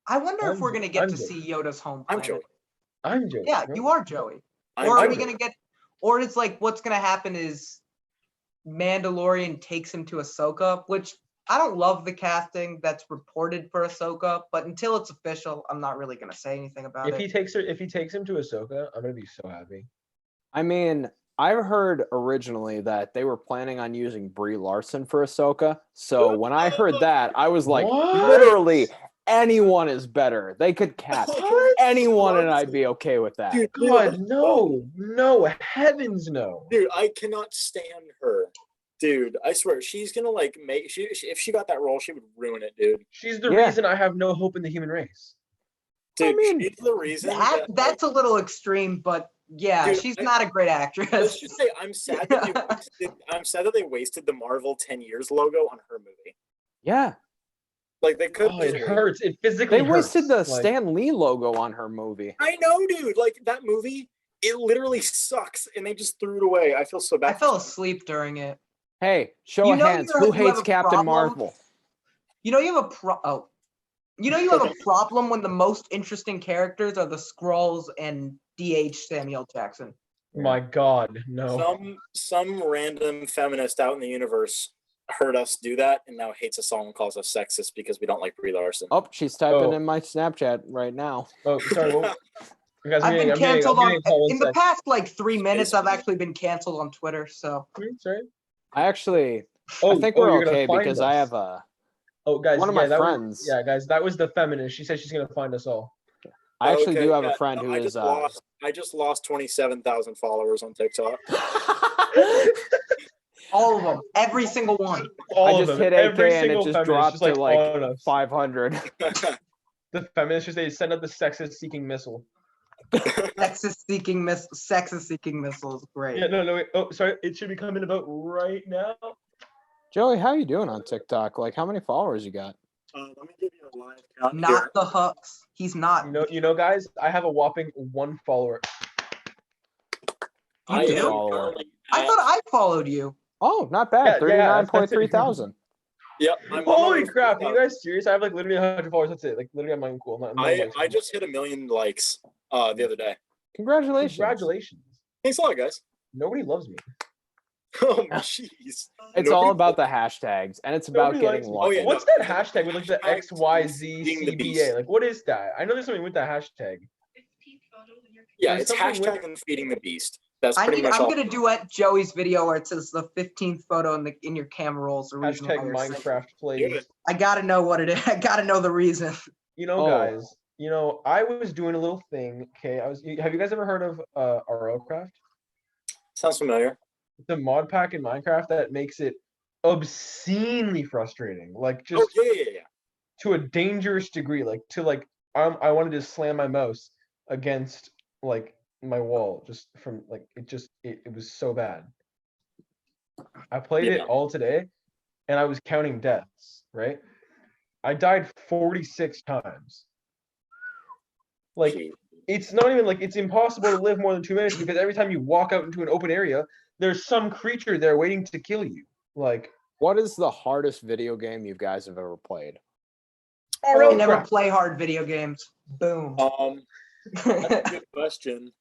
I wonder if I'm we're Jo- gonna get I'm to Joey. see Yoda's home I'm planet. Joey. I'm Joey. Yeah, No? you are Joey. I'm Or are Joey. we gonna get? Or it's like what's gonna happen is Mandalorian takes him to Ahsoka, which I don't love the casting that's reported for Ahsoka, but until it's official, I'm not really gonna say anything about If it. he takes him to Ahsoka, I'm gonna be so happy. I mean, I've heard originally that they were planning on using Brie Larson for Ahsoka. So when I heard that, I was like, What? literally anyone is better. They could cast What? anyone, and I'd be okay with that. Dude, God, no, heavens no. Dude, I cannot stand her. Dude, I swear, she's gonna like make if she got that role, she would ruin it, dude. She's the Yeah. reason I have no hope in the human race. Dude, mean, she's the reason That's a little extreme, but yeah, Dude, she's not a great let's actress. just say I'm sad that they wasted the Marvel 10 years logo on her movie. Yeah. Like they could Oh, it hurts. It physically They wasted hurts. the Stan Lee logo on her movie. I know, dude. Like that movie, it literally sucks, and they just threw it away. I feel so bad. I fell asleep during it. Hey, show You of know hands. you Who have hates a Captain problem? Marvel? You know you have a problem when the most interesting characters are the Skrulls and DH Samuel Jackson. My God, no. Some random feminist out in the universe heard us do that and now hates us all and calls us sexist because we don't like Brie Larson. Oh, she's typing Oh. in my Snapchat right now. Oh, sorry. Well, you guys, I've been canceled I'm getting a call in one the sec. past like 3 minutes. I've actually been canceled on Twitter. So Sorry. I actually, Oh, I think oh, we're you're gonna okay find because us. I have a. Oh, guys, one of my that was- friends- guys, that was the feminist. She said she's gonna find us all. I actually Okay, do have yeah, a friend who I is. just lost 27,000 followers on TikTok. all of them, every single one. All I of just them. hit Every AK and it single just feminist, dropped just to on like us. 500. The feminists just they send up the sexist seeking missile. Sexist seeking missiles. Great. Yeah, no, wait. Oh, sorry. It should be coming about right now. Joey, how you doing on TikTok? Like, how many followers you got? Let me give you a live count here. Not the Hux. He's not. You know, guys, I have a whopping 1 follower. You I do? am Follower. currently I at- thought I followed you. Oh, not bad. Yeah, 39.3 thousand. Yep. I'm Holy almost crap! Are you 4,000. guys serious? I have like literally 100 followers. That's it. Like literally, I'm not even cool. I just hit 1 million likes the other day. Congratulations. Congratulations. Thanks a lot, guys. Nobody loves me. Oh, jeez. It's all about the hashtags, and it's about Nobody getting likes me. lucky. Oh, yeah, What's no. that hashtag with like the Hashtag feeding the beast. XYZCBA? Like, what is that? I know there's something with that hashtag. Yeah, There's it's something with- hashtag and feeding the beast. That's pretty much I'm all. gonna duet Joey's video where it says the 15th photo in your camera rolls. The reason why Hashtag you're saying- Minecraft plays. I gotta know what it is. I gotta know the reason. You know, Oh. guys. You know, I was doing a little thing. Okay, have you guys ever heard of ROcraft? Sounds familiar. It's a mod pack in Minecraft that makes it obscenely frustrating. Like just Oh, yeah. to a dangerous degree. Like to like I wanted to slam my mouse against like my wall just from like it was so bad. I played it Yeah. all today and I was counting deaths, right? I died 46 times. Like Gee. it's not even like it's impossible to live more than 2 minutes because every time you walk out into an open area, there's some creature there waiting to kill you. Like What is the hardest video game you guys have ever played? I never ROcraft. play hard video games. Boom. That's a good question.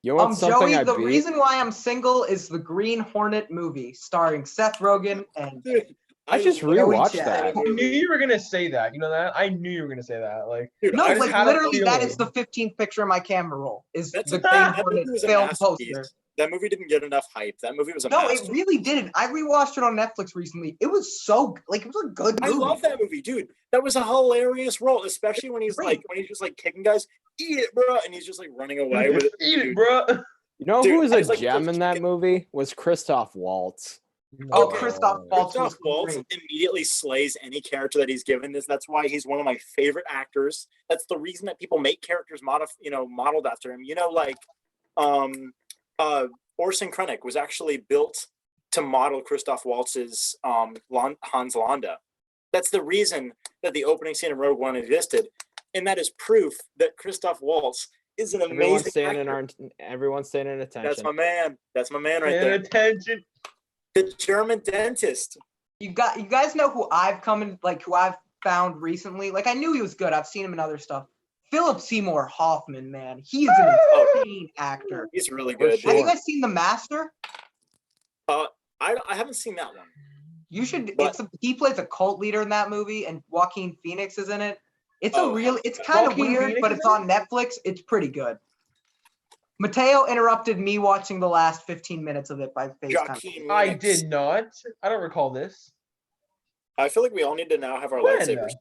You want something Joey, I the beat? reason why I'm single is the Green Hornet movie starring Seth Rogen and Dude, I just love rewatched Chad. that. I knew you were gonna say that. You know that? I knew you were gonna say that. Like Dude, no, I just like had a literally that is feeling. the 15th picture in my camera roll. Is That's the a, Green that Hornet movie was a film masterpiece. poster. That movie didn't get enough hype. That movie was a No, it masterpiece. really didn't. I rewatched it on Netflix recently. It was so like it was a good I movie. love that movie, dude. That was a hilarious role, especially when he's Great. just like kicking guys, eat it, bro, and he's just like running away with it. eat it, Dude. bro. You know Dude, who was I a was like, gem in that chicken- movie? Was Christoph Waltz. Oh, Okay. Christoph Waltz was Christoph Waltz great. immediately slays any character that he's given. That's why he's one of my favorite actors. That's the reason that people make characters modeled after him. You know, like Orson Krennic was actually built to model Christoph Waltz's Hans Landa. That's the reason that the opening scene of Rogue One existed, and that is proof that Christoph Waltz is an Everyone's amazing staying actor. everyone's staying in attention. That's my man. That's my man right Pay there. attention. The German dentist. You guys know who I've found recently, like I knew he was good. I've seen him in other stuff. Philip Seymour Hoffman, man, he is an insane actor. He's really For good. sure. Have you guys seen The Master? I haven't seen that one. You should. But- He plays a cult leader in that movie, and Joaquin Phoenix is in it. It's Oh, it's kind of Joaquin weird, Phoenix but is it's in on Netflix. It's pretty good. Mateo interrupted me watching the last 15 minutes of it by FaceTime. Joaquin I Phoenix. did not. I don't recall this. I feel like we all need to now have our When? lightsabers.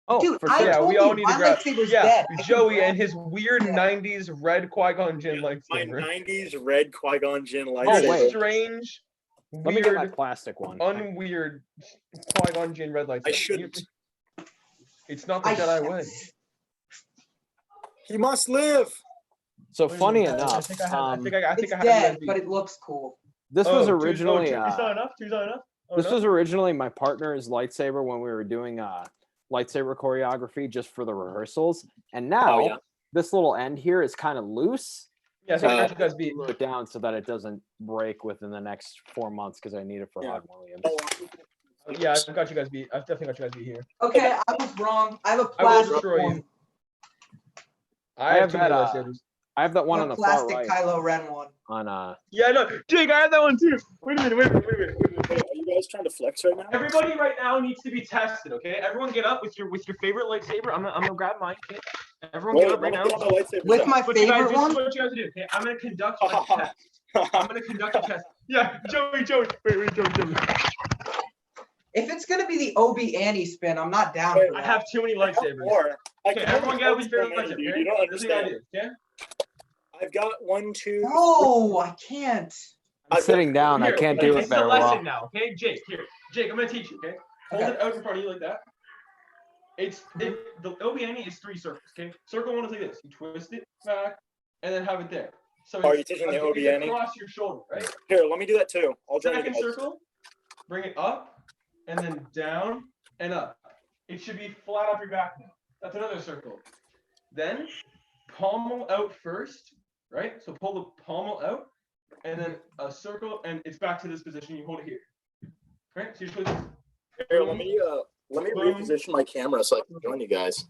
Oh, Dude, for I sure. Yeah, told we all you, need to my grab. lightsaber's Yeah, dead. I can Joey grab and his weird Yeah. '90s red Qui-Gon Jinn My lightsaber. 90s red Qui-Gon Jinn Oh, lightsaber. wait. Strange, Let me get my weird, plastic one. unweird Qui-Gon Jinn red lightsaber. I shouldn't. It's not the I- Jedi way. He must live. So Wait a funny minute, enough, I think I It's have dead, USB. but it looks cool. this was Oh, originally two's not enough. Two's not enough. Oh, this no? was originally my partner's lightsaber when we were doing lightsaber choreography just for the rehearsals. And now yeah. this little end here is kind of loose. Yeah, so I Uh, got you guys beat. Glue it down so that it doesn't break within the next 4 months because I need it for Yeah. Hod Williams. Yeah, I've got you guys beat. I've definitely got you guys beat here. Okay, I was wrong. I have a I will plastic destroy one. you. I have have too many that, lightsabers. I have that one A on the far plastic right Kylo Ren one. on Yeah, no, Jake, I have that one too. Wait a minute. Wait, are you guys trying to flex right now? Everybody right now needs to be tested, okay? Everyone get up with your favorite lightsaber. I'm gonna grab mine. Okay? Everyone Wait, get up right let now. me get my lightsabers With out. my What you guys, favorite this is one? what you guys do. Okay, I'm gonna conduct a test. I'm gonna conduct a test. Yeah, Joey. Wait, Joey. If it's gonna be the Obi Annie spin, I'm not down Wait, for I that. have too many I have lightsabers. more. I Okay, can everyone only get up with hold your so favorite many, lightsaber. dude. Okay? You don't This is what I understand. do. Okay. I've got 1, 2. No, I can't. I'm sitting down. I Here, can't okay, do this it is a very lesson well. now, okay? Jake, I'm gonna teach you, okay? Hold Okay. it out in front of you like that. The Obi Annie is 3 circles, okay? Circle 1 is like this. You twist it back, and then have it there. So Are it's- you taking the it's Obi Annie? across your shoulder, right? Here, let me do that too. I'll join you Second guys. circle, bring it up, and then down and up. It should be flat up your back now. That's another circle. Then pommel out first, right? So pull the pommel out, and then a circle, and it's back to this position. You hold it here. Right? So you just go Here, let me reposition my camera so I can join you guys.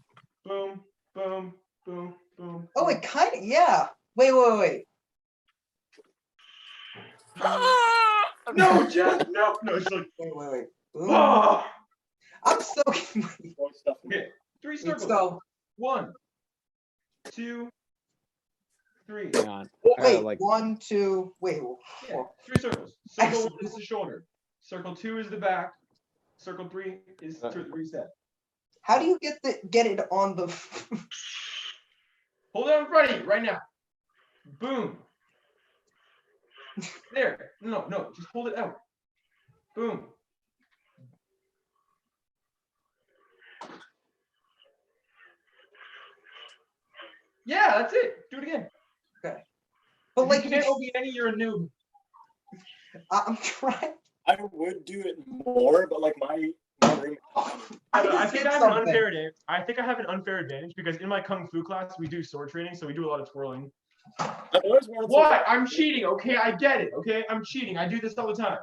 boom, boom, boom, boom. Oh, it kind of, yeah. Wait. No, Jeff, no, it's like, Wait. Ooh. oh. I'm so. Okay, 3 circles. So 1, 2, 3. Hang on. wait, like 1, 2. Wait. Yeah, 3 circles. Circle Excellent. 1 is the shoulder. Circle 2 is the back. Circle 3 is to reset. How do you get it on the? Hold it in front of you right now. Boom. There. No, just hold it out. Boom. Yeah, that's it. Do it again. But If like, you can't Obi Annie, you're a noob. I'm trying. I would do it more, but like my room. I I just think hit I have an something. unfair advantage. I think I have an unfair advantage because in my kung fu class we do sword training, so we do a lot of twirling. I've always wanted to. What? I'm cheating. Okay, I get it. Okay, I'm cheating. I do this all the time.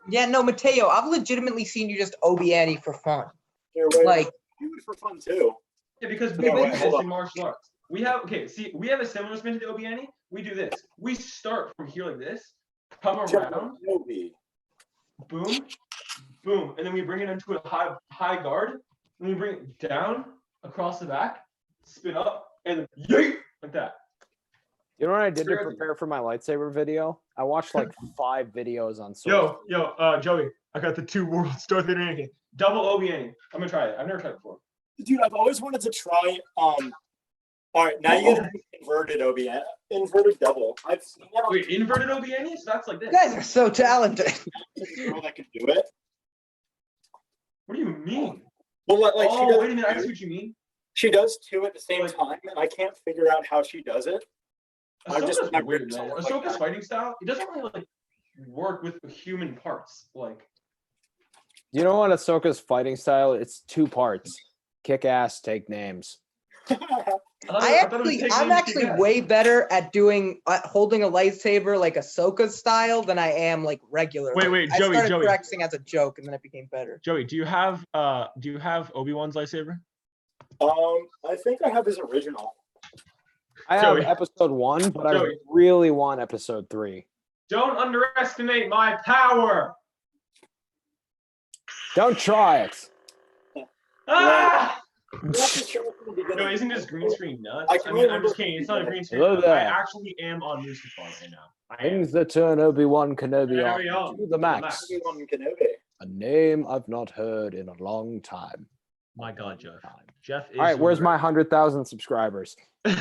Yeah, no, Mateo, I've legitimately seen you just Obi Annie for fun. Here, wait, Like, do it for fun too. Yeah, because we No, do wait, this hold in on. martial arts. We have we have a similar spin to the Obi Annie. We do this. We start from here like this, come around, Obi. boom, boom, and then we bring it into a high guard. And we bring it down across the back, spin up, and then yeet, like that. You know what I did to Crazy. prepare for my lightsaber video? I watched like 5 videos on sword. Joey, I got the 2 worlds Darth Vader Anakin. Double Obi Annie. I'm gonna try it. I've never tried it before. Dude, I've always wanted to try. All right, now you get an inverted Obi. Inverted double. I've seen that on Wait, inverted Obi Annie? So that's like this. you guys are so talented. a girl that can do it. What do you mean? Well, like Oh, she does. wait a minute. I see what you mean. She does 2 at the same Like- time, and I can't figure out how she does it. I've just Ahsoka's never weird, done man. it like Ahsoka's that. fighting style, it doesn't really like work with human parts. Like, You know what Ahsoka's fighting style? It's 2 parts. Kick ass, take names. I'm actually way better at doing holding a lightsaber like Ahsoka style than I am like regular. Wait, I Joey, started practicing as a joke and then it became better. Joey, do you have Obi-Wan's lightsaber? I think I have his original. I have Joey. episode 1, but I Joey. really want episode 3. Don't underestimate my power. Don't try it. Ah! No, No, isn't this green screen nuts? I I mean, I'm just kidding. It's not a green screen. Hello there. I actually am on Mustafar right now. I am. Things that turn Obi-Wan Kenobi Very on on. to the max. Obi-Wan Kenobi. A name I've not heard in a long time. My God, Jeff. Jeff is. All right, where's my 100,000 subscribers? But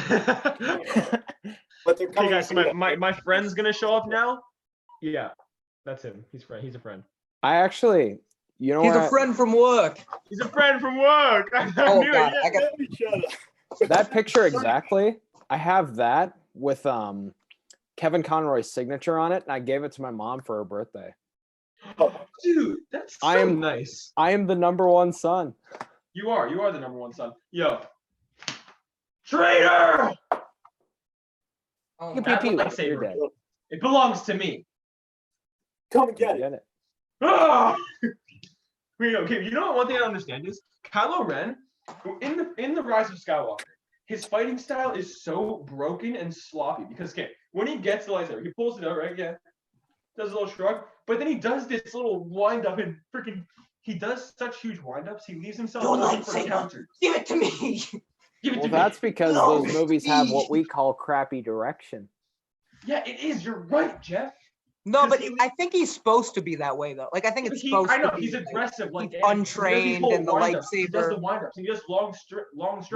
they're Okay, coming guys, so my friend's gonna show up now. Yeah, that's him. He's a friend. I actually, you know He's what? a friend from work. He's a friend from work. I Oh knew God, it. I got That picture exactly. I have that with Kevin Conroy's signature on it, and I gave it to my mom for her birthday. Dude, that's so I am- nice. I am the #1 son. You are the #1 son. Yo, traitor! Oh, Pew, That pew, pew. lightsaber. You're dead. It belongs to me. Come and get it. Get it. Ah! Wait, okay, you know what? One thing I don't understand is Kylo Ren in the Rise of Skywalker. His fighting style is so broken and sloppy because when he gets the lightsaber, he pulls it out, right? Yeah, does a little shrug, but then he does this little wind up and freaking. He does such huge wind ups. He leaves himself Your open for lightsaber. counter. Give it to me. Give it Well, to that's me. because No, those movies have what Steve. we call crappy direction. Yeah, it is. You're right, Jeff. No, but Because I think he's supposed to be that way though. Like I think it's supposed I know to be. he's like, aggressive, like he's Anakin. untrained He does these and the whole wind-ups. He does the lightsaber. wind-ups. He does long strip,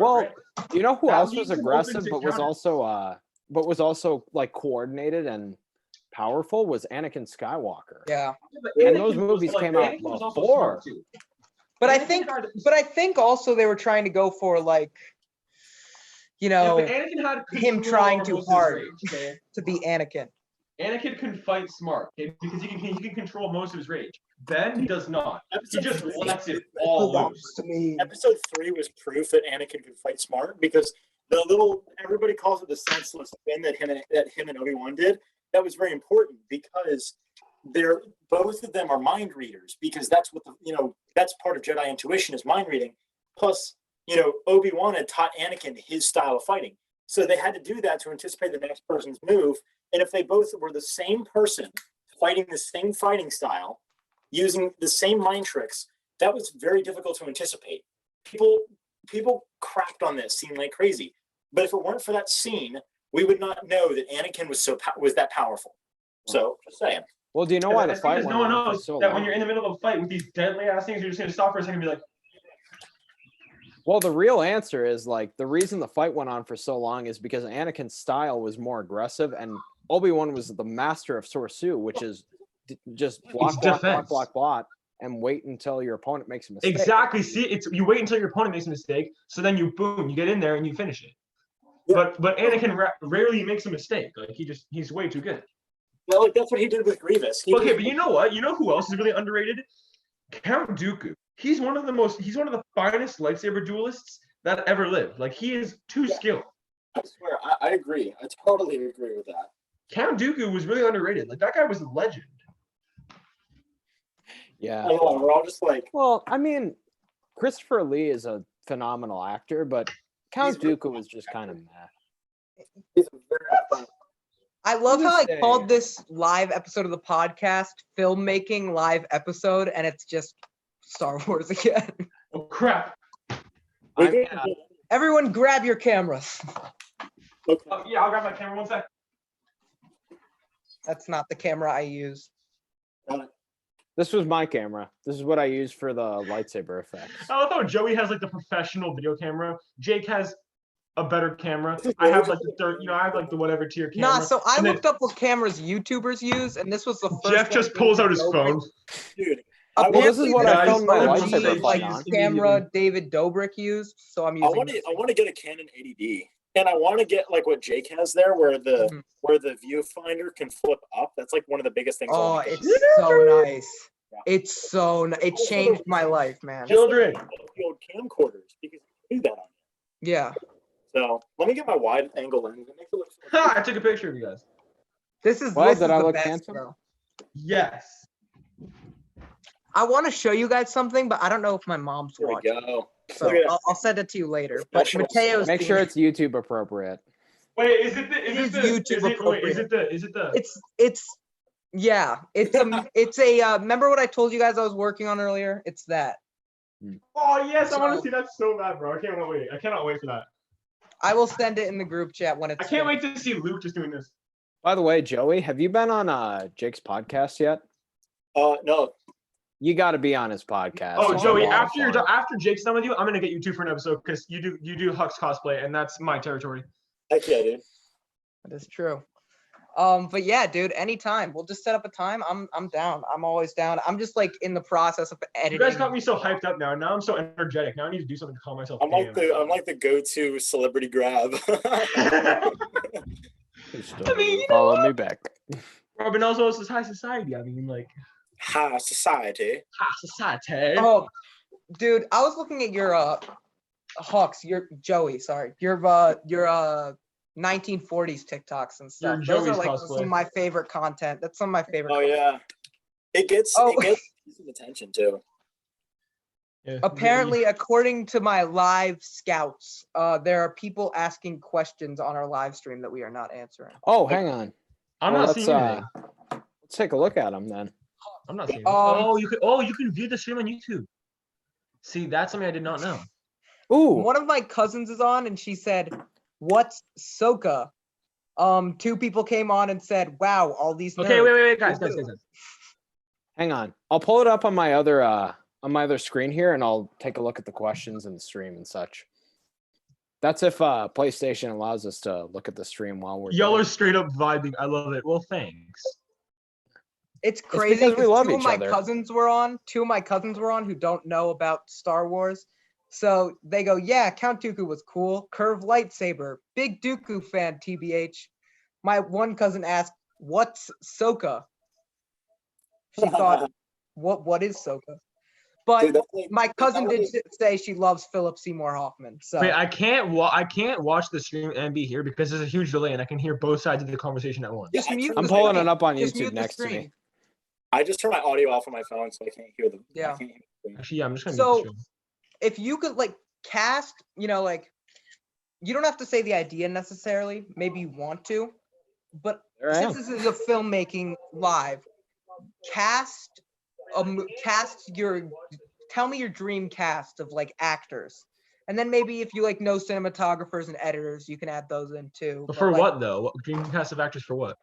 Well, right? you know who That else leaves was him open aggressive to but was counter. also like coordinated and powerful was Anakin Skywalker. Yeah, And those movies came out Anakin was also before. smart, too. but I Anakin think, tried to- but I think also they were trying to go for like, you Yeah, know, but Anakin had him control trying over too most of his hard. rage, okay? to be Anakin. Anakin can fight smart, okay? Because he can control most of his rage. Ben, he does not. He just lets it all loose. To me. Episode 3 was proof that Anakin could fight smart because the little everybody calls it the senseless spin that him and Obi-Wan did. That was very important because they're both of them are mind readers because that's what that's part of Jedi intuition is mind reading. Plus, Obi-Wan had taught Anakin his style of fighting. So they had to do that to anticipate the next person's move. And if they both were the same person fighting the same fighting style, using the same mind tricks, that was very difficult to anticipate. People cracked on this scene like crazy. But if it weren't for that scene, we would not know that Anakin was that powerful. So just saying. Well, do you know why the That's fight because went no one on for knows so that long? when you're in the middle of a fight with these deadly ass things, you're just gonna stop for a second and be like, Well, the real answer is like the reason the fight went on for so long is because Anakin's style was more aggressive and Obi-Wan was the master of Sorsu, which is just block, defense. and wait until your opponent makes a mistake. exactly. See, you wait until your opponent makes a mistake, so then you get in there and you finish it. Yeah. But Anakin rarely makes a mistake. Like he's way too good. Well, like that's what he did with Grievous. Okay, but you know what? You know who else is really underrated? Count Dooku. He's one of the finest lightsaber duelists that ever lived. Like he is too skilled. I swear, I agree. I totally agree with that. Count Dooku was really underrated. Like that guy was a legend. Yeah. I know, we're all just like, Well, I mean, Christopher Lee is a phenomenal actor, but Count He's- Dooku was just kind of meh. he's a very fun. I love how I Say- called this live episode of the podcast filmmaking live episode, and it's just Star Wars again. Oh crap. I mean, Everyone grab your cameras. Okay. Yeah, I'll grab my camera 1 sec. That's not the camera I use. this was my camera. This is what I use for the lightsaber effects. I love how Joey has like the professional video camera. Jake has a better camera. I have like the third, I have like the whatever tier camera. Nah, so I And then looked up what cameras YouTubers use, and this was the first. Jeff one just David pulls out his Dobrik- phone. Dude, Well, this is Apparently what the I filmed my OG, lightsaber like, fight on. camera David Dobrik used, so I'm I using. want to get a Canon 80D, and I want to get like what Jake has there, where the Mhm. viewfinder can flip up. That's like one of the biggest things. I Oh, wanna get. it's so nice. Yeah. It's so. It changed my life, man. Just like Children. the old camcorders because you can do that on. Yeah. So let me get my wide angle lens. It makes it look so Ha! I took a picture of you guys. This is Why this did is I the look best, handsome? bro. Yes. I want to show you guys something, but I don't know if my mom's There we watching. go. So Look at that. I'll send it to you later. But Professional Mateo's Make sure it's YouTube appropriate. Wait, is it the? It Is is it the? YouTube Is it? Wait, is appropriate. it the? Is it the? it's yeah. It's a remember what I told you guys I was working on earlier? It's that. Oh yes, I want So- to see that so bad, bro. I can't wait. I cannot wait for that. I will send it in the group chat when it's I can't finished. wait to see Luke just doing this. By the way, Joey, have you been on Jake's podcast yet? No. You got to be on his podcast. Oh, It's a Joey, lot of after you're fun. done, after Jake's done with you, I'm gonna get you two for an episode because you do Hux cosplay, and that's my territory. Heck yeah, dude. That is true. But yeah, dude, anytime. We'll just set up a time. I'm down. I'm always down. I'm just like in the process of You editing. guys got me so hyped up now. Now I'm so energetic. Now I need to do something to calm myself I'm down. like the go-to celebrity grab. Just, mean, you know follow me back. Robin also this is high society. I mean, like High society. high society. Oh, dude, I was looking at your Hawks, your Joey, sorry. Your 1940s TikToks and stuff. Those are Joey's like cosplay. some of my favorite content. That's some of my favorite. Oh yeah. It gets Oh. some attention too. Yeah. Apparently, according to my live scouts, there are people asking questions on our live stream that we are not answering. Oh, hang on. I'm Well, not let's, seeing anything. Let's take a look at them then. I'm not seeing. It. um, You can view the stream on YouTube. See, that's something I did not know. Ooh, One of my cousins is on, and she said, "What's Soka?" Two people came on and said, "Wow, all these." Okay, nerds." wait, guys. hang on. I'll pull it up on my other screen here, and I'll take a look at the questions in the stream and such. That's if PlayStation allows us to look at the stream while we're. Y'all doing are it. straight up vibing. I love it. Well, thanks. It's crazy because we because love two of each my other. cousins were on. Two of my cousins were on who don't know about Star Wars. So they go, "Yeah, Count Dooku was cool. Curved lightsaber. Big Dooku fan, TBH." My one cousin asked, "What's Soka?" She thought, "What is Soka?" But Dude, that's like- my cousin did like- say she loves Philip Seymour Hoffman. So Wait, I can't watch the stream and be here because there's a huge delay and I can hear both sides of the conversation at once. just I mute turned I'm the pulling screen. it up on Just YouTube mute the next to me. screen. I just turned my audio off on my phone, so I can't hear the. Yeah. I can't hear the- Actually, yeah, I'm just gonna So- mute the stream. If you could like cast, like you don't have to say the idea necessarily. Maybe you want to, but There I am. since this is a filmmaking live, cast tell me your dream cast of like actors, and then maybe if you like know cinematographers and editors, you can add those in too. But But, for like, what though? What dream cast of actors for what?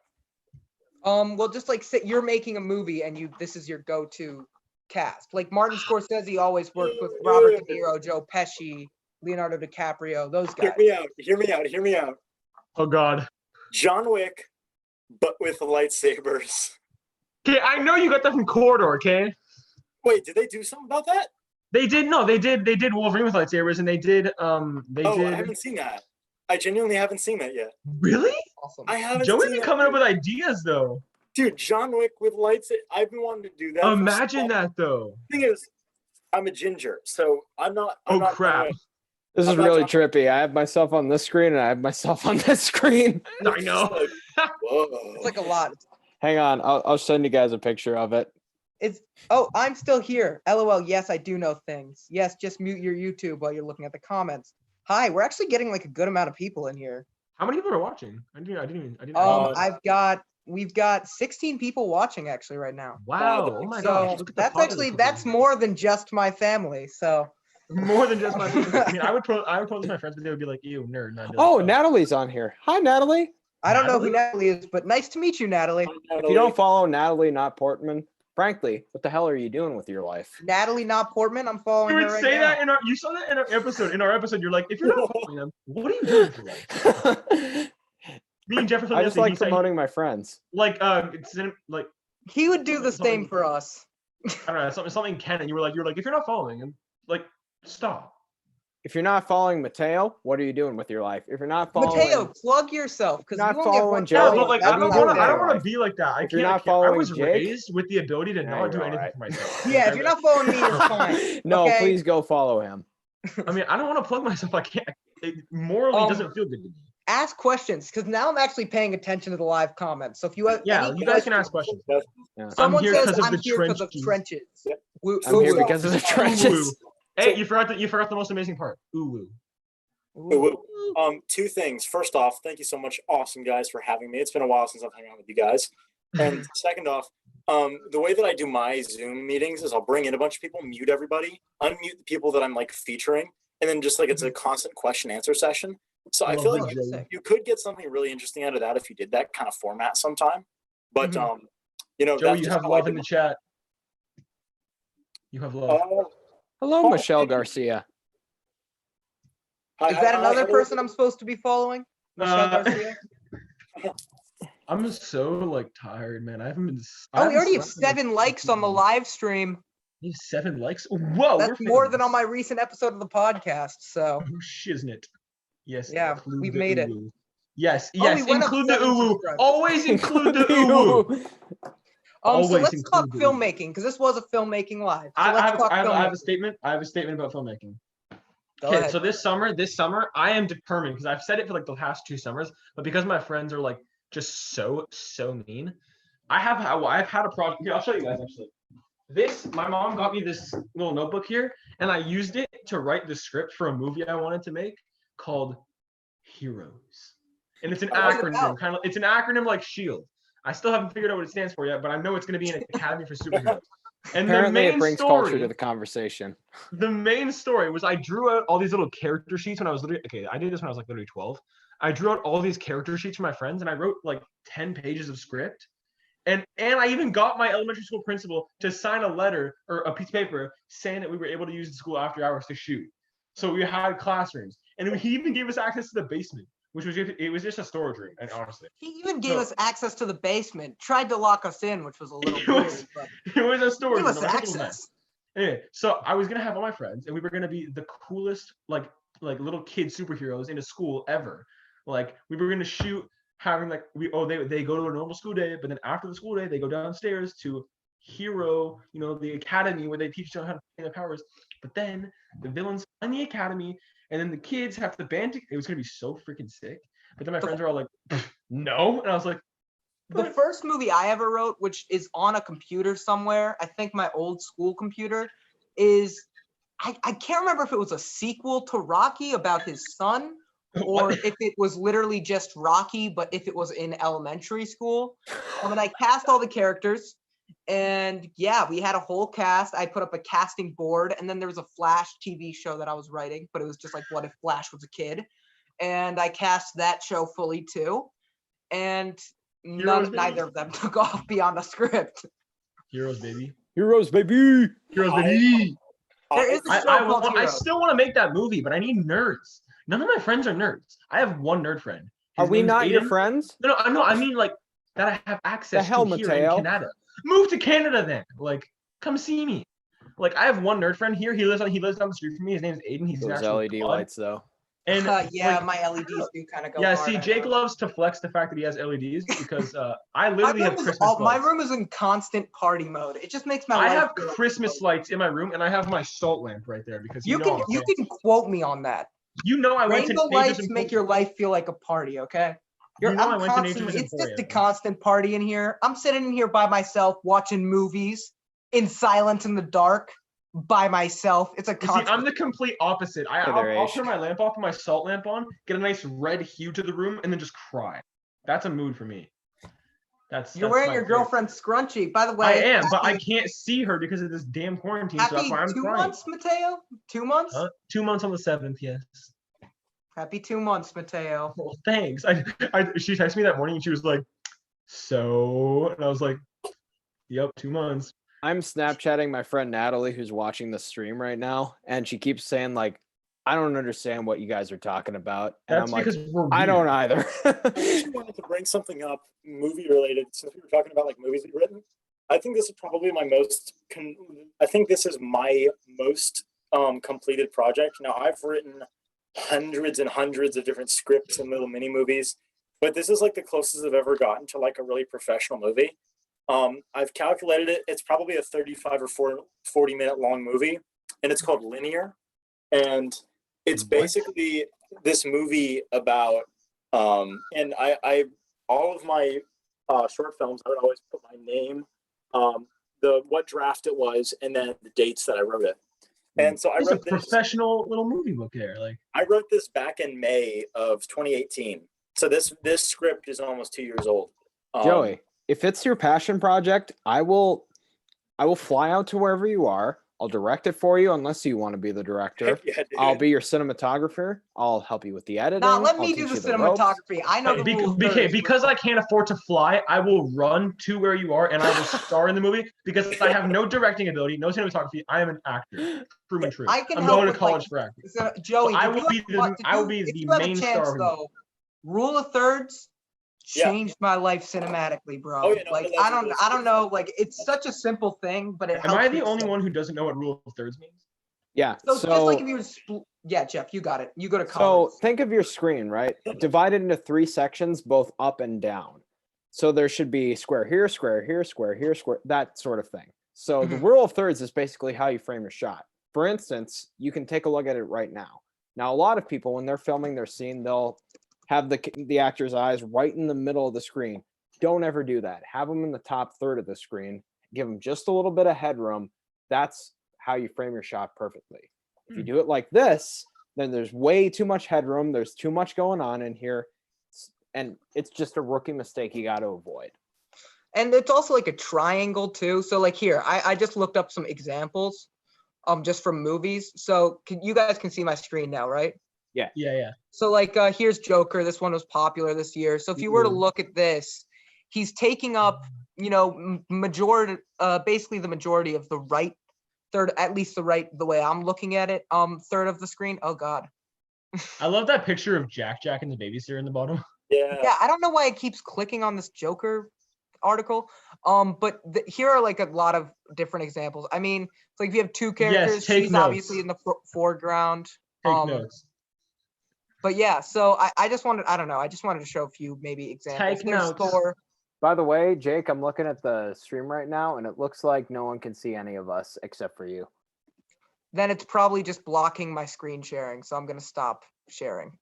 Well, just like you're making a movie and this is your go-to cast. Like Martin Scorsese always worked with Robert De Niro, Joe Pesci, Leonardo DiCaprio, those guys. Hear me out. Oh God. John Wick, but with lightsabers. Okay, I know you got that from Corridor. Okay. Wait, did they do something about that? They did Wolverine with lightsabers, and they did. I haven't seen that. I genuinely haven't seen that yet. Really? Awesome. I haven't. Joey seen be that, coming up dude. with ideas though. Dude, John Wick with lightsabers. I've been wanting to do that. for so Imagine long. that though. Thing is, I'm a ginger, so I'm not. Oh, I'm not crap. This is I'm not really talking- trippy. I have myself on this screen and I have myself on this screen. I know. Whoa. It's like a lot. Hang on, I'll send you guys a picture of it. Oh, I'm still here. LOL. Yes, I do know things. Yes, just mute your YouTube while you're looking at the comments. Hi, we're actually getting like a good amount of people in here. How many people are watching? I didn't. We've got 16 people watching actually right now. Wow. Wow, Oh my So gosh. Look at the positive that's people. more than just my family. So More than just my. I mean, I would post to my friends, but they would be like, "Ew, nerd." And I'd be like, Oh, Natalie's on here. Hi, Natalie. I don't know who Natalie is, but nice to meet you, Natalie. If you don't follow Natalie, not Portman, frankly, what the hell are you doing with your life? Natalie, not Portman. I'm following You her would right say now. that in our. You saw that in our episode. In our episode, you're like, if you're not following them, what are you doing with your life? Me and Jefferson. I just like promoting my friends. it's like He would do the same Something- for us. I don't know something Ken, and you were like, if you're not following him, like stop. If you're not following Mateo, what are you doing with your life? If you're not following, Mateo, plug yourself because Not you only have following one Joey. Yeah, follower. but like What I are don't you doing want with to. I your don't want to life? be like that. I If you're can't. not I following was Jake- raised with the ability to Yeah, not do you're anything alright. for myself. Yeah, if you're not following me, you're fine. no, okay? please go follow him. I mean, I don't want to plug myself. I can't. it morally Um, doesn't feel good to me. Ask questions, because now I'm actually paying attention to the live comments. So if you have Yeah, any you guys can ask questions. someone here says 'cause of I'm the here because of trenches." trenches. Yeah. I'm here Ooh, because of the Ooh, woo. trenches. Hey, you forgot the most amazing part. Ooh, woo. ooh. Two things. First off, thank you so much, awesome guys, for having me. It's been a while since I've hung out with you guys. And second off, the way that I do my Zoom meetings is I'll bring in a bunch of people, mute everybody, unmute the people that I'm like featuring, and then just like it's a constant question answer session. So I feel Lovely, like Joey. you could get something really interesting out of that if you did that kind of format sometime. But you know, Joey, that's you just have how I love do in the my- chat. You have love. Hello, Oh, Michelle thank you. Garcia. Is that another person I'm supposed to be following? Michelle Garcia? I'm just so like tired, man. I haven't been. Oh, we already have 7 likes on the live stream. You have 7 likes. Whoa, That's we're more famous. than on my recent episode of the podcast. So Oh, shiznit. Yes. Yeah, include we've the made it. uwu. Yes, Oh, yes. we went up Include the 7 uwu. subscribers. Always include the uwu. so Always let's talk include the uwu. filmmaking, because this was a filmmaking live. So I let's have, talk I, have, I have filmmaking. a statement. I have a statement about filmmaking. Go Okay, ahead. so this summer, I am determined because I've said it for like the past 2 summers, but because my friends are like just so mean, I've had a project. Here, I'll show you guys actually. My mom got me this little notebook here, and I used it to write the script for a movie I wanted to make called Heroes. And it's an What's it acronym, about? it's an acronym like SHIELD. I still haven't figured out what it stands for yet, but I know it's going to be an Academy for Superheroes. And Apparently, the it main brings story, culture to the conversation. the main story was I drew out all these little character sheets when I was I did this when I was like literally 12. I drew out all these character sheets for my friends, and I wrote like 10 pages of script. And I even got my elementary school principal to sign a letter or a piece of paper saying that we were able to use the school after hours to shoot. So we had classrooms, and he even gave us access to the basement, which was just a storage room. And honestly, He even gave us access to the basement. Tried to lock us in, which was a little weird. But it was a storage give room. us I took a little mess. access. Anyway, so I was gonna have all my friends, and we were gonna be the coolest like little kid superheroes in a school ever. Like we were gonna shoot having like they go to a normal school day, but then after the school day they go downstairs to Hero, the academy where they teach them how to play their powers. But then the villains find the academy, and then the kids have to band. It was gonna be so freaking sick. But then my friends are all like, "No," and I was like, The first movie I ever wrote, which is on a computer somewhere, I think my old school computer, is I can't remember if it was a sequel to Rocky about his son, or if it was literally just Rocky, but if it was in elementary school. And then I cast all the characters, and yeah, we had a whole cast. I put up a casting board, and then there was a Flash TV show that I was writing, but it was just like, what if Flash was a kid? And I cast that show fully too. And neither of them took off beyond the script. Heroes, baby. Heroes, baby. Heroes, baby. There is a show called I Heroes. still want to make that movie, but I need nerds. None of my friends are nerds. I have one nerd friend. Are His we name's not your Aiden. friends? No, I mean like that I have access hell, to here Mateo? in Canada. Move to Canada then. Like, come see me. Like, I have one nerd friend here. He lives down the street from me. His name's Aiden. He's an Those actual LED god. lights, though. And Yeah, like, my LEDs do kind of go. yeah, hard, see, I Jake know. loves to flex the fact that he has LEDs because I My literally have room, is Christmas lights. my room is in constant party mode. It just makes my I life have feel like Christmas a- lights in my room, and I have my salt lamp right there because You can quote me on that. I went to Rainbow Nature's lights make your life feel like a party, okay? I I'm went to Nature's constantly, it's just a Emporium. constant party in here. I'm sitting in here by myself watching movies in silence in the dark by myself. It's a You see, constant. I'm the complete opposite. For their I'll age. turn my lamp off and my salt lamp on, get a nice red hue to the room, and then just cry. That's a mood for me. You're wearing my your favorite. girlfriend's scrunchie. By the way, I am, but I can't see her because of this damn quarantine, so that's happy why I'm 2 crying. months, Mateo? 2 months? 2 months on the 7th, yes. Happy 2 months, Mateo. Well, thanks. She texted me that morning and she was like, so, and I was like, yep, 2 months. I'm Snapchatting my friend Natalie, who's watching the stream right now, and she keeps saying like, "I don't understand what you guys are talking about," and That's I'm like, because we're "I don't weird. either." I actually wanted to bring something up movie related since we were talking about like movies we've written. I think this is probably my most completed project. Now I've written hundreds and hundreds of different scripts and little mini movies, but this is like the closest I've ever gotten to like a really professional movie. I've calculated it. It's probably a 35 or 40 minute long movie, and it's called Linear. And It's What? basically this movie about, and I all of my short films, I would always put my name, what draft it was, and then the dates that I wrote it. And so It's a professional little movie book there. Like, I wrote this back in May of 2018. So this script is almost 2 years old. Joey, if it's your passion project, I will fly out to wherever you are. I'll direct it for you unless you want to be the director. Yeah, dude. I'll be your cinematographer. I'll help you with the editing. Nah, let I'll me do teach the you ropes. cinematography. I know the rules. because I can't afford to fly, I will run to where you are and I will star in the movie because I have no directing ability, no cinematography. I am an actor. True and true. I can I'm help going to with, college like, for acting. So, Joey, So I if will you be have- the- if I will you- be if the you have a main chance, star of the movie. though, rule of thirds Yeah. changed my life cinematically, bro. Oh, yeah, no, like that's I don't know, like it's such a simple thing, but it Am I helps the me only so- one who doesn't know what rule of thirds means? Yeah. So, just like if you were yeah, Jeff, you got it. You go to So college. think of your screen, right? Divided into 3 sections, both up and down. So there should be square here, square here, square here, square, that sort of thing. So the Mhm. rule of thirds is basically how you frame your shot. For instance, you can take a look at it right now. Now, a lot of people, when they're filming their scene, they'll have the actor's eyes right in the middle of the screen. Don't ever do that. Have them in the top third of the screen. Give them just a little bit of headroom. That's how you frame your shot perfectly. If you do it like this, then there's way too much headroom. There's too much going on in here. And it's just a rookie mistake you got to avoid. And it's also like a triangle too. So like here, I just looked up some examples, just from movies. So you guys can see my screen now, right? Yeah. So like here's Joker. This one was popular this year. So if you were to look at this, he's taking up, majority, basically the majority of the right third, at least the way I'm looking at it, third of the screen. Oh God. I love that picture of Jack and the babysitter in the bottom. Yeah, I don't know why it keeps clicking on this Joker article. But here are like a lot of different examples. I mean, it's like if you have two characters, take she's notes. obviously in the foreground. Take notes. But yeah, so I just wanted to show a few maybe examples. Take There's notes. Thor. By the way, Jake, I'm looking at the stream right now, and it looks like no one can see any of us except for you. Then it's probably just blocking my screen sharing, so I'm gonna stop sharing.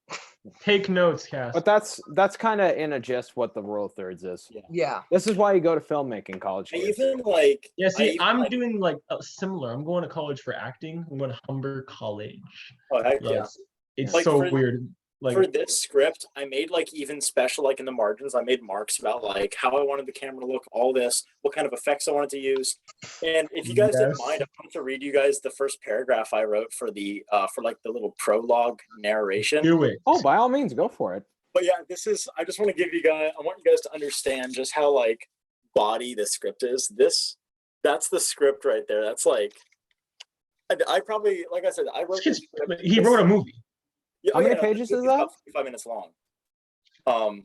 Take notes, Cass. But that's kind of in a gist what the rule of thirds is. Yeah. This is why you go to filmmaking college. I kids. even like. Yeah, see, I I'm even, doing like similar. I'm going to college for acting. I'm going to Humber College. Oh, heck yeah. It's Like, so for- weird. Like, For this script, I made like even special, like in the margins, I made marks about like how I wanted the camera to look, all this, what kind of effects I wanted to use. And if you guys didn't Yes. mind, I wanted to read you guys the first paragraph I wrote for the for like the little prologue narration. do it. Oh, by all means, go for it. But yeah, I just want to give you guys, I want you guys to understand just how like body the script is. That's the script right there. That's like, I probably, like I said, I wrote this script. He wrote a movie. Yeah, How many no, pages the is movie's that? about 45 minutes long.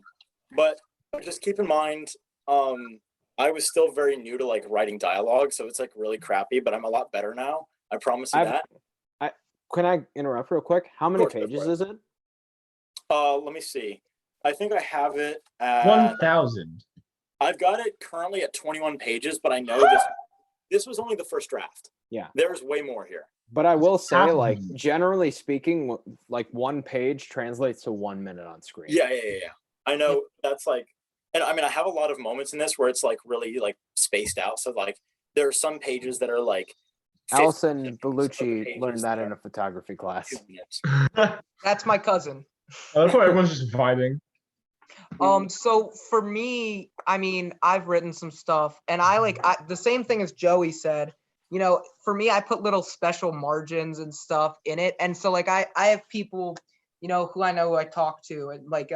But just keep in mind, I was still very new to like writing dialogue, so it's like really crappy, but I'm a lot better now. I promise you that. Can I interrupt real quick? How many course, go pages for it. is it? Let me see. I think I have it at 1,000. I've got it currently at 21 pages, but I know this was only the first draft. Yeah. There's way more here. But I will say, Half of like, them. generally speaking, like 1 page translates to 1 minute on screen. Yeah. I know that's like, and I mean, I have a lot of moments in this where it's like really like spaced out. So like, there are some pages that are like. 50 Allison seconds, Bellucci other pages learned that are in a photography class. 2 minutes. That's my cousin. That's why everyone's just vibing. So for me, I mean, I've written some stuff and the same thing as Joey said, for me, I put little special margins and stuff in it. And so like, I have people, who I know who I talk to and like,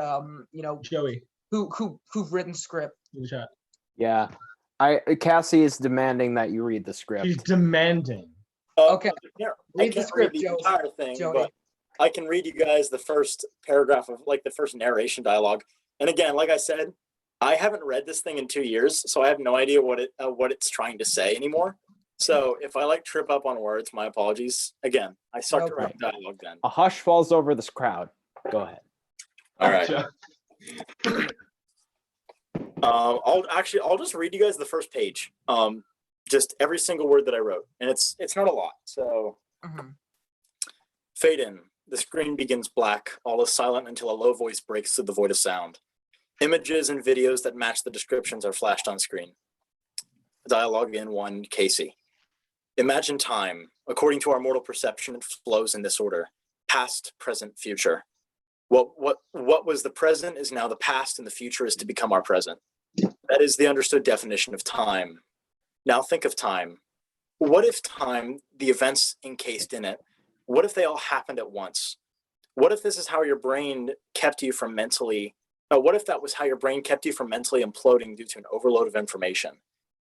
Joey, who've written script. in the chat. Yeah. Cassie is demanding that you read the script. She's demanding. Okay. I Read the can't script, read the Joey. entire thing, Joey. but I can read you guys the first paragraph of like the first narration dialogue. And again, like I said, I haven't read this thing in 2 years, so I have no idea what it's trying to say anymore. So if I like trip up on words, my apologies. Again, I suck No at writing dialogue then. A hush falls over this crowd. Go ahead. All right. I'll just read you guys the first page. Just every single word that I wrote, and it's not a lot. So Mhm. fade in. the screen begins black. All is silent until a low voice breaks through the void of sound. Images and videos that match the descriptions are flashed on screen. Dialogue in 1, Casey. Imagine time. According to our mortal perception, it flows in this order: past, present, future. What was the present is now the past, and the future is to become our present. That is the understood definition of time. Now think of time. What if time, the events encased in it, what if they all happened at once? What if this is how your brain kept you from mentally, what if that was how your brain kept you from mentally imploding due to an overload of information?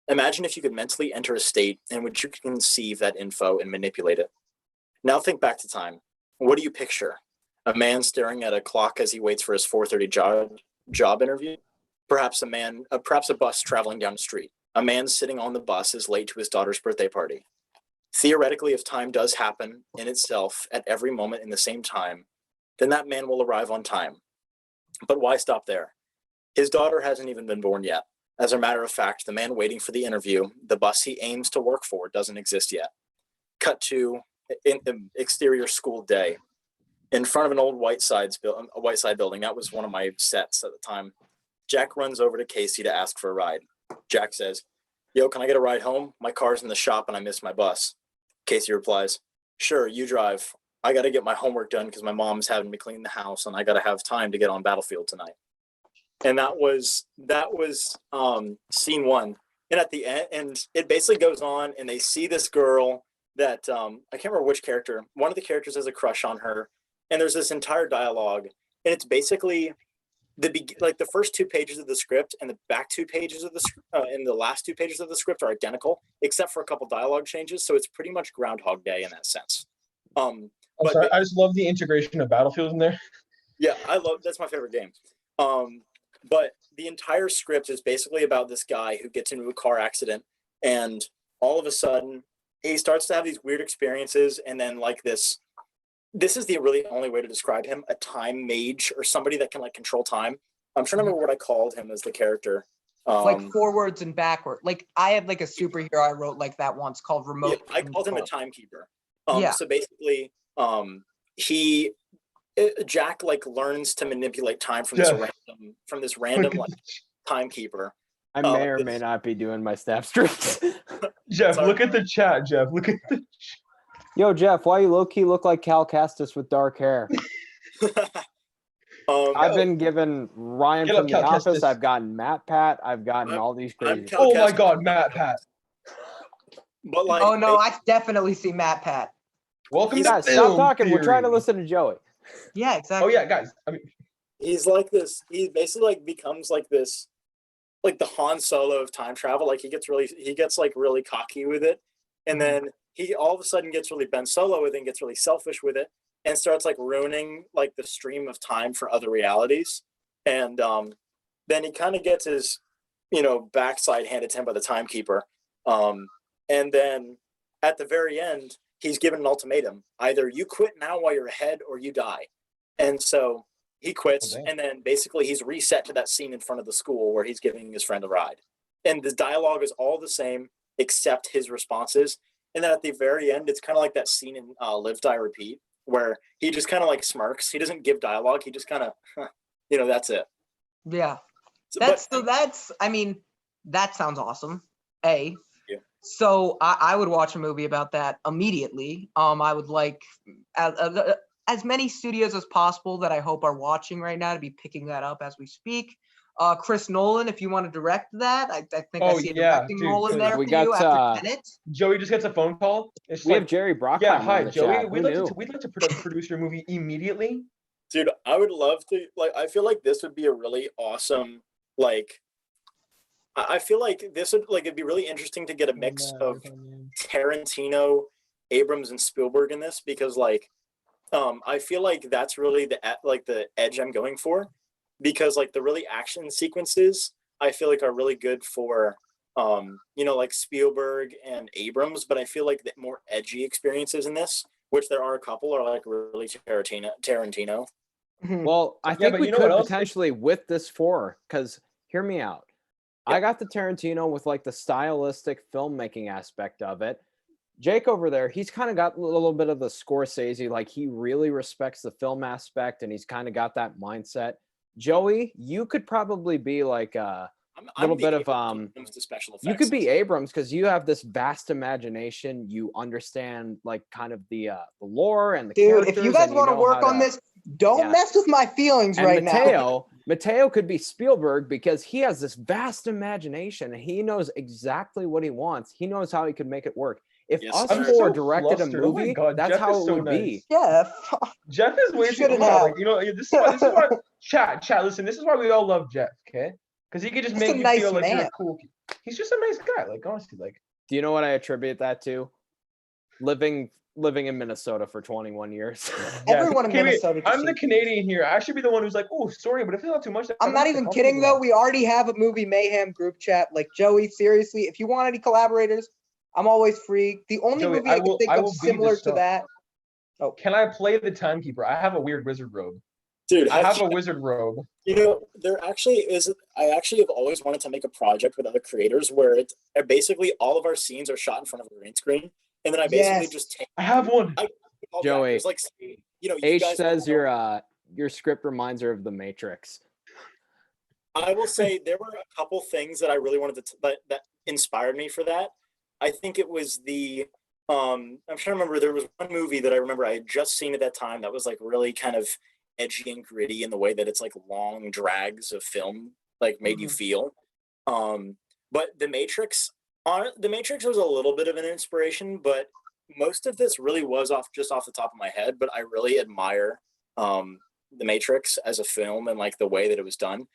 Imagine if you could mentally enter a state in which you could conceive that info and manipulate it. Now think back to time. What do you picture? A man staring at a clock as he waits for his 4:30 job interview? Perhaps a bus traveling down the street. A man sitting on the bus is late to his daughter's birthday party. Theoretically, if time does happen in itself at every moment in the same time, then that man will arrive on time. But why stop there? His daughter hasn't even been born yet. As a matter of fact, the man waiting for the interview, the bus he aims to work for, doesn't exist yet. Cut to exterior school day. In front of an old Whiteside building, that was one of my sets at the time. Jack runs over to Casey to ask for a ride. Jack says, "Yo, can I get a ride home? My car's in the shop and I missed my bus." Casey replies, "Sure, you drive. I got to get my homework done because my mom's having me clean the house and I got to have time to get on Battlefield tonight." And that was scene 1. And at the end, and it basically goes on, and they see this girl that I can't remember which character. One of the characters has a crush on her, and there's this entire dialogue, and it's basically the first 2 pages of the script and the back 2 pages of the and the last 2 pages of the script are identical, except for a couple dialogue changes. So it's pretty much Groundhog Day in that sense. I just love the integration of Battlefield in there. Yeah, that's my favorite game. But the entire script is basically about this guy who gets into a car accident, and all of a sudden he starts to have these weird experiences, and then like this is the really only way to describe him: a time mage, or somebody that can like control time. I'm trying to remember what I called him as the character. Like forwards and backward. Like I had like a superhero I wrote like that once called Remote. Yeah, I called him a timekeeper. Yeah. So basically, Jack like learns to manipulate time from this random like timekeeper. I may or may not be doing my snap streaks. Jeff, look at the chat. Jeff, look at the. Yo, Jeff, why you low-key look like Cal Kestis with dark hair? I've been given Ryan from The Office. Kestis. I've gotten Matt Pat. I've gotten all these crazy. Oh my God, Matt Pat. But like, oh no, I definitely see Matt Pat. Welcome to Guys, stop Film talking. We're trying to Theory. listen to Joey. Yeah, exactly. Oh yeah, guys. I mean, he's like this. He basically like becomes like this, like the Han Solo of time travel. Like he gets like really cocky with it, and then he all of a sudden gets really Ben Solo with it and gets really selfish with it, and starts like ruining like the stream of time for other realities. And then he kind of gets his backside handed to him by the timekeeper. And then at the very end, he's given an ultimatum: either you quit now while you're ahead, or you die. And so he quits, and then basically he's reset to that scene in front of the school where he's giving his friend a ride. And the dialogue is all the same except his responses. And then at the very end, it's kind of like that scene in Live, Die, Repeat, where he just kind of like smirks. He doesn't give dialogue. He just kind of, that's it. Yeah. So, I mean, that sounds awesome. A. Yeah. So I would watch a movie about that immediately. I would like as many studios as possible that I hope are watching right now to be picking that up as we speak. Chris Nolan, if you want to direct that, I think I see a directing role in there we for got, you after Tenet. Joey just gets a phone call. It's We like, have Jerry Brockheim. yeah, in hi, the Joey. chat. We'd Who like knew? to produce your movie immediately. dude, I would love to, like, I feel like this would be a really awesome, like, I feel like this would, like, it'd be really interesting to get a mix of Tarantino, Abrams, and Spielberg in this, because, like, I feel like that's really the edge I'm going for, because like the really action sequences I feel like are really good for like Spielberg and Abrams, but I feel like the more edgy experiences in this, which there are a couple, are like really Tarantino. Well, I Yeah, think but we you know could what else? potentially with this because hear me out. Yeah. I got the Tarantino with like the stylistic filmmaking aspect of it. Jake over there, he's kind of got a little bit of the Scorsese, like he really respects the film aspect and he's kind of got that mindset. Joey, you could probably be like a little bit of special effects. You could be Abrams because you have this vast imagination. You understand like kind of the lore and the Dude, characters. if you guys want to work on this, don't mess with my feelings right now. Mateo could be Spielberg because he has this vast imagination and he knows exactly what he wants. He knows how he could make it work. If us four directed a movie, that's how it would be. Jeff is way too like, you know, this is why chat, listen, this is why we all love Jeff, okay? Because he could just make you feel like you're cool. He's just a nice guy, like honestly, like. Do you know what I attribute that to? Living in Minnesota for 21 years. Everyone in Minnesota. I'm the Canadian here. I should be the one who's like, oh, sorry, but if it's not too much. I'm not even kidding though. We already have a movie mayhem group chat. Like Joey, seriously, if you want any collaborators, I'm always free. The only movie I can think of similar to that. Oh, can I play the timekeeper? I have a weird wizard robe. Dude, I have a wizard robe. You know, there actually is. I actually have always wanted to make a project with other creators where it's basically all of our scenes are shot in front of a green screen, and then I basically just take. I have one. Joey, like, you know, H says your script reminds her of The Matrix. I will say there were a couple things that I really wanted to that inspired me for that. I think it was I'm trying to remember. There was one movie that I remember I had just seen at that time that was like really kind of edgy and gritty in the way that it's like long drags of film like made you feel. But The Matrix was a little bit of an inspiration, but most of this really was just off the top of my head. But I really admire The Matrix as a film and like the way that it was done.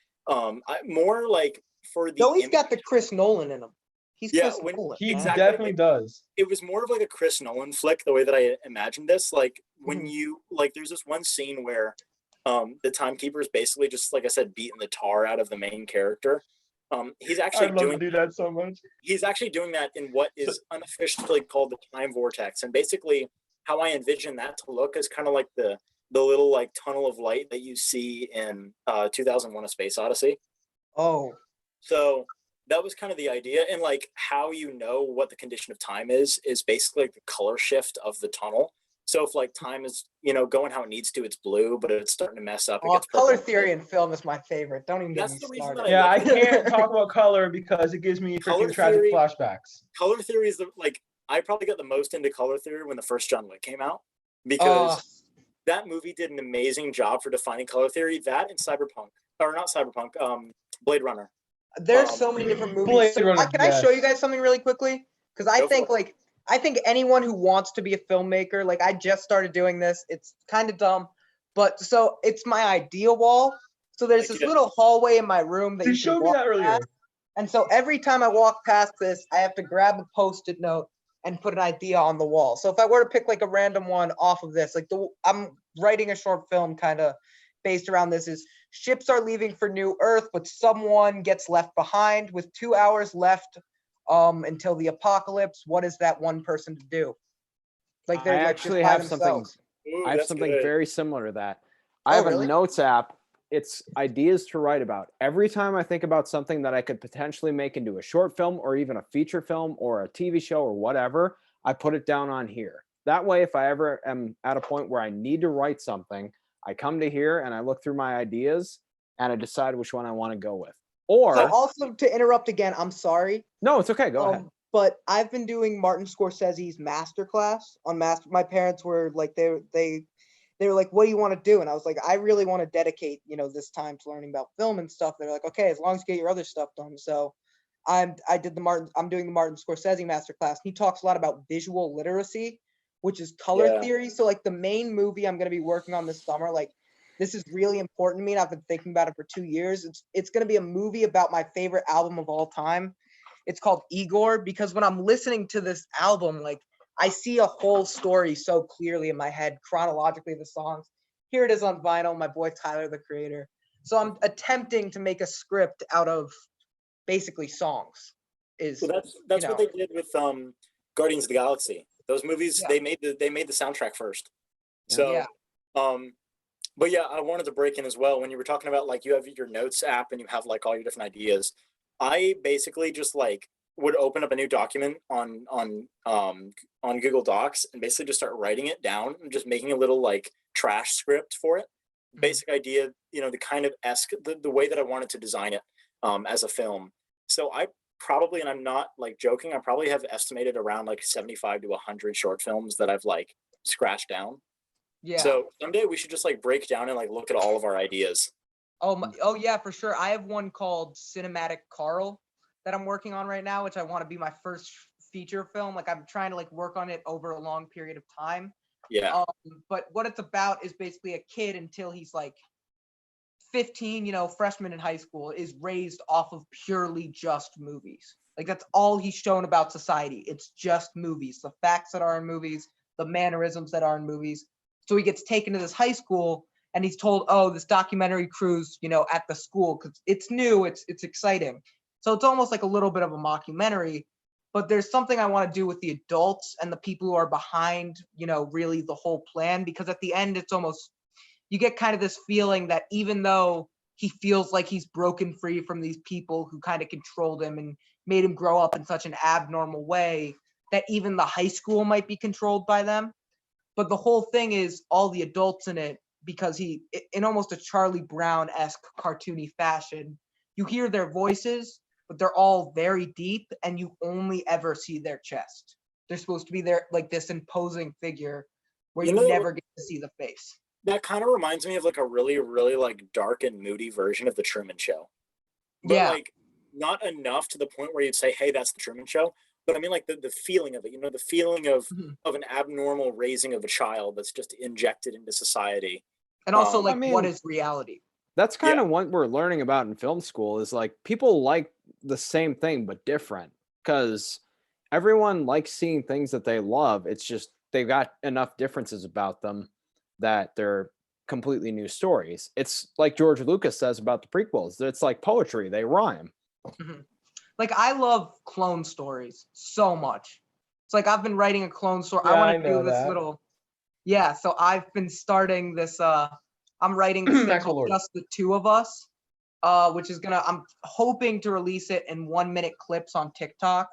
More like for the. Joey's got the Chris Nolan in him. He's Chris Nolan. He definitely does. It was more of like a Chris Nolan flick, the way that I imagined this. Like when you like, there's this one scene where the timekeeper is basically just, like I said, beating the tar out of the main character. He's actually do that so much. He's actually doing that in what is unofficially called the time vortex, and basically how I envision that to look is kind of like the little like tunnel of light that you see in 2001: A Space Odyssey. Oh, so that was kind of the idea, and like how you know what the condition of time is basically like the color shift of the tunnel. So if like time is, you know, going how it needs to, it's blue, but it's starting to mess up. Color theory in film is my favorite. Don't even get me started. Yeah, I can't talk about color because it gives me freaking tragic flashbacks. Color theory is I probably got the most into color theory when the first John Wick came out, because that movie did an amazing job for defining color theory. That and Blade Runner. There's so many different movies. Can I show you guys something really quickly? Because I think anyone who wants to be a filmmaker, like I just started doing this. It's kind of dumb, but so it's my idea wall. So there's this little hallway in my room that you showed me that earlier. And so every time I walk past this, I have to grab a Post-it note and put an idea on the wall. So if I were to pick like a random one off of this, like I'm writing a short film kind of based around this is ships are leaving for New Earth, but someone gets left behind with 2 hours left until the apocalypse. What is that one person to do? Like I actually have something. I have something very similar to that. I have a notes app. It's ideas to write about. Every time I think about something that I could potentially make into a short film or even a feature film or a TV show or whatever, I put it down on here. That way, if I ever am at a point where I need to write something, I come to here and I look through my ideas and I decide which one I want to go with. Or so also to interrupt again, I'm sorry. No, it's okay. Go ahead. But I've been doing Martin Scorsese's masterclass on My parents were like, they were like, what do you want to do? And I was like, I really want to dedicate, you know, this time to learning about film and stuff. They're like, okay, as long as you get your other stuff done. So I'm doing the Martin Scorsese masterclass. He talks a lot about visual literacy, which is color theory. So like the main movie I'm going to be working on this summer, like this is really important to me, and I've been thinking about it for 2 years. It's going to be a movie about my favorite album of all time. It's called Igor, because when I'm listening to this album, like I see a whole story so clearly in my head, chronologically, the songs. Here it is on vinyl, my boy Tyler, the Creator. So I'm attempting to make a script out of basically songs. So that's what they did with Guardians of the Galaxy. Those movies, they made the soundtrack first. So but yeah, I wanted to break in as well. When you were talking about like you have your notes app and you have like all your different ideas, I basically just like would open up a new document on Google Docs and basically just start writing it down and just making a little like trash script for it. Basic idea, the kind of the way that I wanted to design it as a film. So I probably, and I'm not like joking, I probably have estimated around like 75 to 100 short films that I've like scratched down. Yeah. So someday we should just like break down and like look at all of our ideas. Oh yeah, for sure. I have one called Cinematic Carl that I'm working on right now, which I want to be my first feature film. Like I'm trying to like work on it over a long period of time. Yeah. But what it's about is basically a kid until he's like 15, freshman in high school, is raised off of purely just movies. Like that's all he's shown about society. It's just movies, the facts that are in movies, the mannerisms that are in movies. So he gets taken to this high school and he's told, oh, this documentary crew's, at the school because it's new, it's exciting. So it's almost like a little bit of a mockumentary, but there's something I want to do with the adults and the people who are behind, really the whole plan, because at the end, it's almost, you get kind of this feeling that even though he feels like he's broken free from these people who kind of controlled him and made him grow up in such an abnormal way, that even the high school might be controlled by them. But the whole thing is all the adults in it, because he, in almost a Charlie Brown-esque cartoony fashion, you hear their voices, but they're all very deep and you only ever see their chest. They're supposed to be there like this imposing figure where you never get to see the face. That kind of reminds me of like a really, really like dark and moody version of the Truman Show. But Yeah. like not enough to the point where you'd say, hey, that's the Truman Show. But I mean like the feeling of it, the feeling of an abnormal raising of a child that's just injected into society. And also I what mean, is reality? That's kind of what we're learning about in film school is like people like the same thing but different, because everyone likes seeing things that they love. It's just they've got enough differences about them that they're completely new stories. It's like George Lucas says about the prequels. It's like poetry. They rhyme. Like I love clone stories so much. It's like I've been writing a clone story. Yeah, I want I to do know this that. little. Yeah, so I've been starting this. I'm writing this thing Maxwell called Lord. Just the Two of Us, which is I'm hoping to release it in 1-minute clips on TikTok,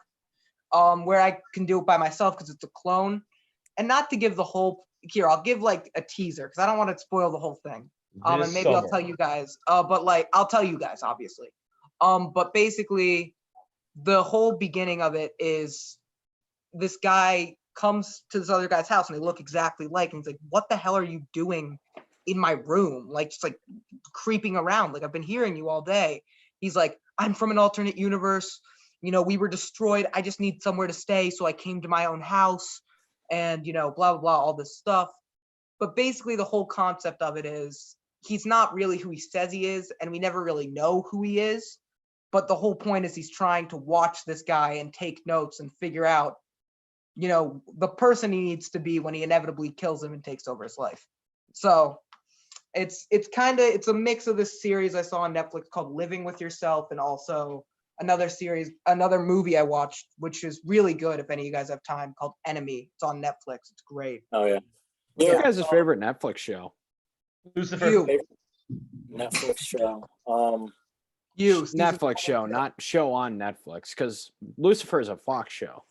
where I can do it by myself because it's a clone, and not to give the whole. Here, I'll give like a teaser because I don't want to spoil the whole thing. And This maybe I'll summer. tell you guys. But like I'll tell you guys obviously. But basically, the whole beginning of it is this guy comes to this other guy's house and they look exactly like, and he's like, what the hell are you doing in my room? Like, just like creeping around. Like, I've been hearing you all day. He's like, I'm from an alternate universe. We were destroyed. I just need somewhere to stay. So I came to my own house and, blah, blah, blah, all this stuff. But basically the whole concept of it is he's not really who he says he is. And we never really know who he is. But the whole point is he's trying to watch this guy and take notes and figure out, the person he needs to be when he inevitably kills him and takes over his life. So it's a mix of this series I saw on Netflix called Living with Yourself, and also another movie I watched, which is really good if any of you guys have time, called Enemy. It's on Netflix. It's great. Oh yeah. What's your guys' favorite Netflix show? Lucifer. You. Netflix show. Netflix show, not show on Netflix, because Lucifer is a Fox show.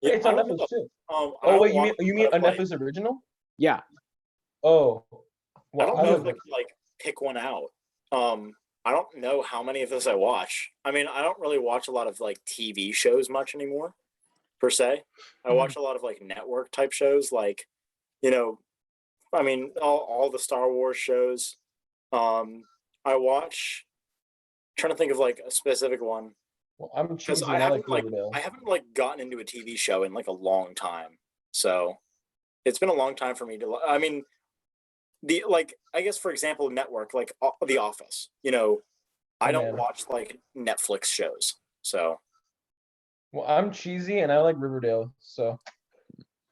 Yeah, It's on I don't Netflix know. too. I Oh don't wait, watch you mean a a lot of, Netflix original? Yeah. Oh. I Well, don't I know if don't I could like pick one out. I don't know how many of those I watch. I mean, I don't really watch a lot of like TV shows much anymore, per se. I watch a lot of like network type shows, like, I mean, all the Star Wars shows. I watch. Trying to think of like a specific one. Well, I'm Because choosing. I I like haven't like Riverdale. I haven't like gotten into a TV show in like a long time. So it's been a long time for me to. I mean, I guess for example, network like The Office. I don't man. watch like Netflix shows. So Well, I'm cheesy and I like Riverdale. So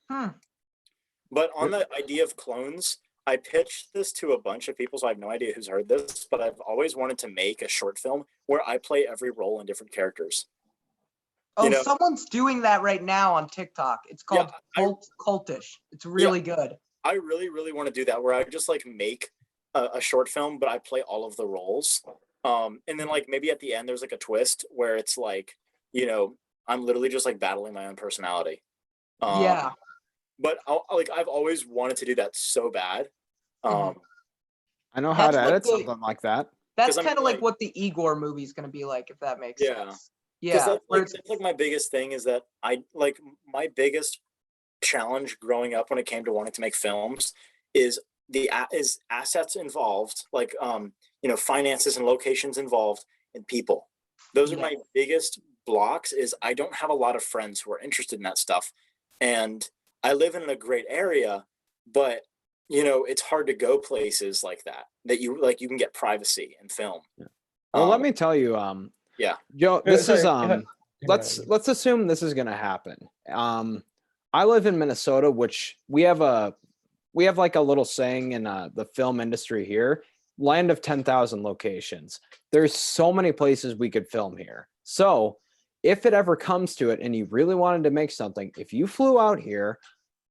but on the idea of clones, I pitched this to a bunch of people, so I have no idea who's heard this, but I've always wanted to make a short film where I play every role in different characters. Oh, someone's doing that right now on TikTok. It's called Cultish. It's really good. I really, really want to do that, where I just like make a short film, but I play all of the roles. And then like maybe at the end there's like a twist where it's like, you know, I'm literally just like battling my own personality. Yeah. But I've always wanted to do that so bad. Mhm. I know how That's to what edit the- something like that. That's 'Cause I kind of mean, like what the Igor movie is going to be like, if that makes Yeah. sense. Because Yeah. where it's- that's like my biggest thing is that my biggest challenge growing up when it came to wanting to make films is is assets involved, like you know, finances and locations involved, and people. Those are Yeah. my biggest blocks. Is I don't have a lot of friends who are interested in that stuff, and I live in a great area, but you know, it's hard to go places like that you can get privacy and film. Well, let Um, me tell you, Yeah. Joe, Yeah, this is sorry, yeah. let's assume this is gonna happen. I live in Minnesota, which we have like a little saying in the film industry here, land of 10,000 locations. There's so many places we could film here. So if it ever comes to it and you really wanted to make something, if you flew out here,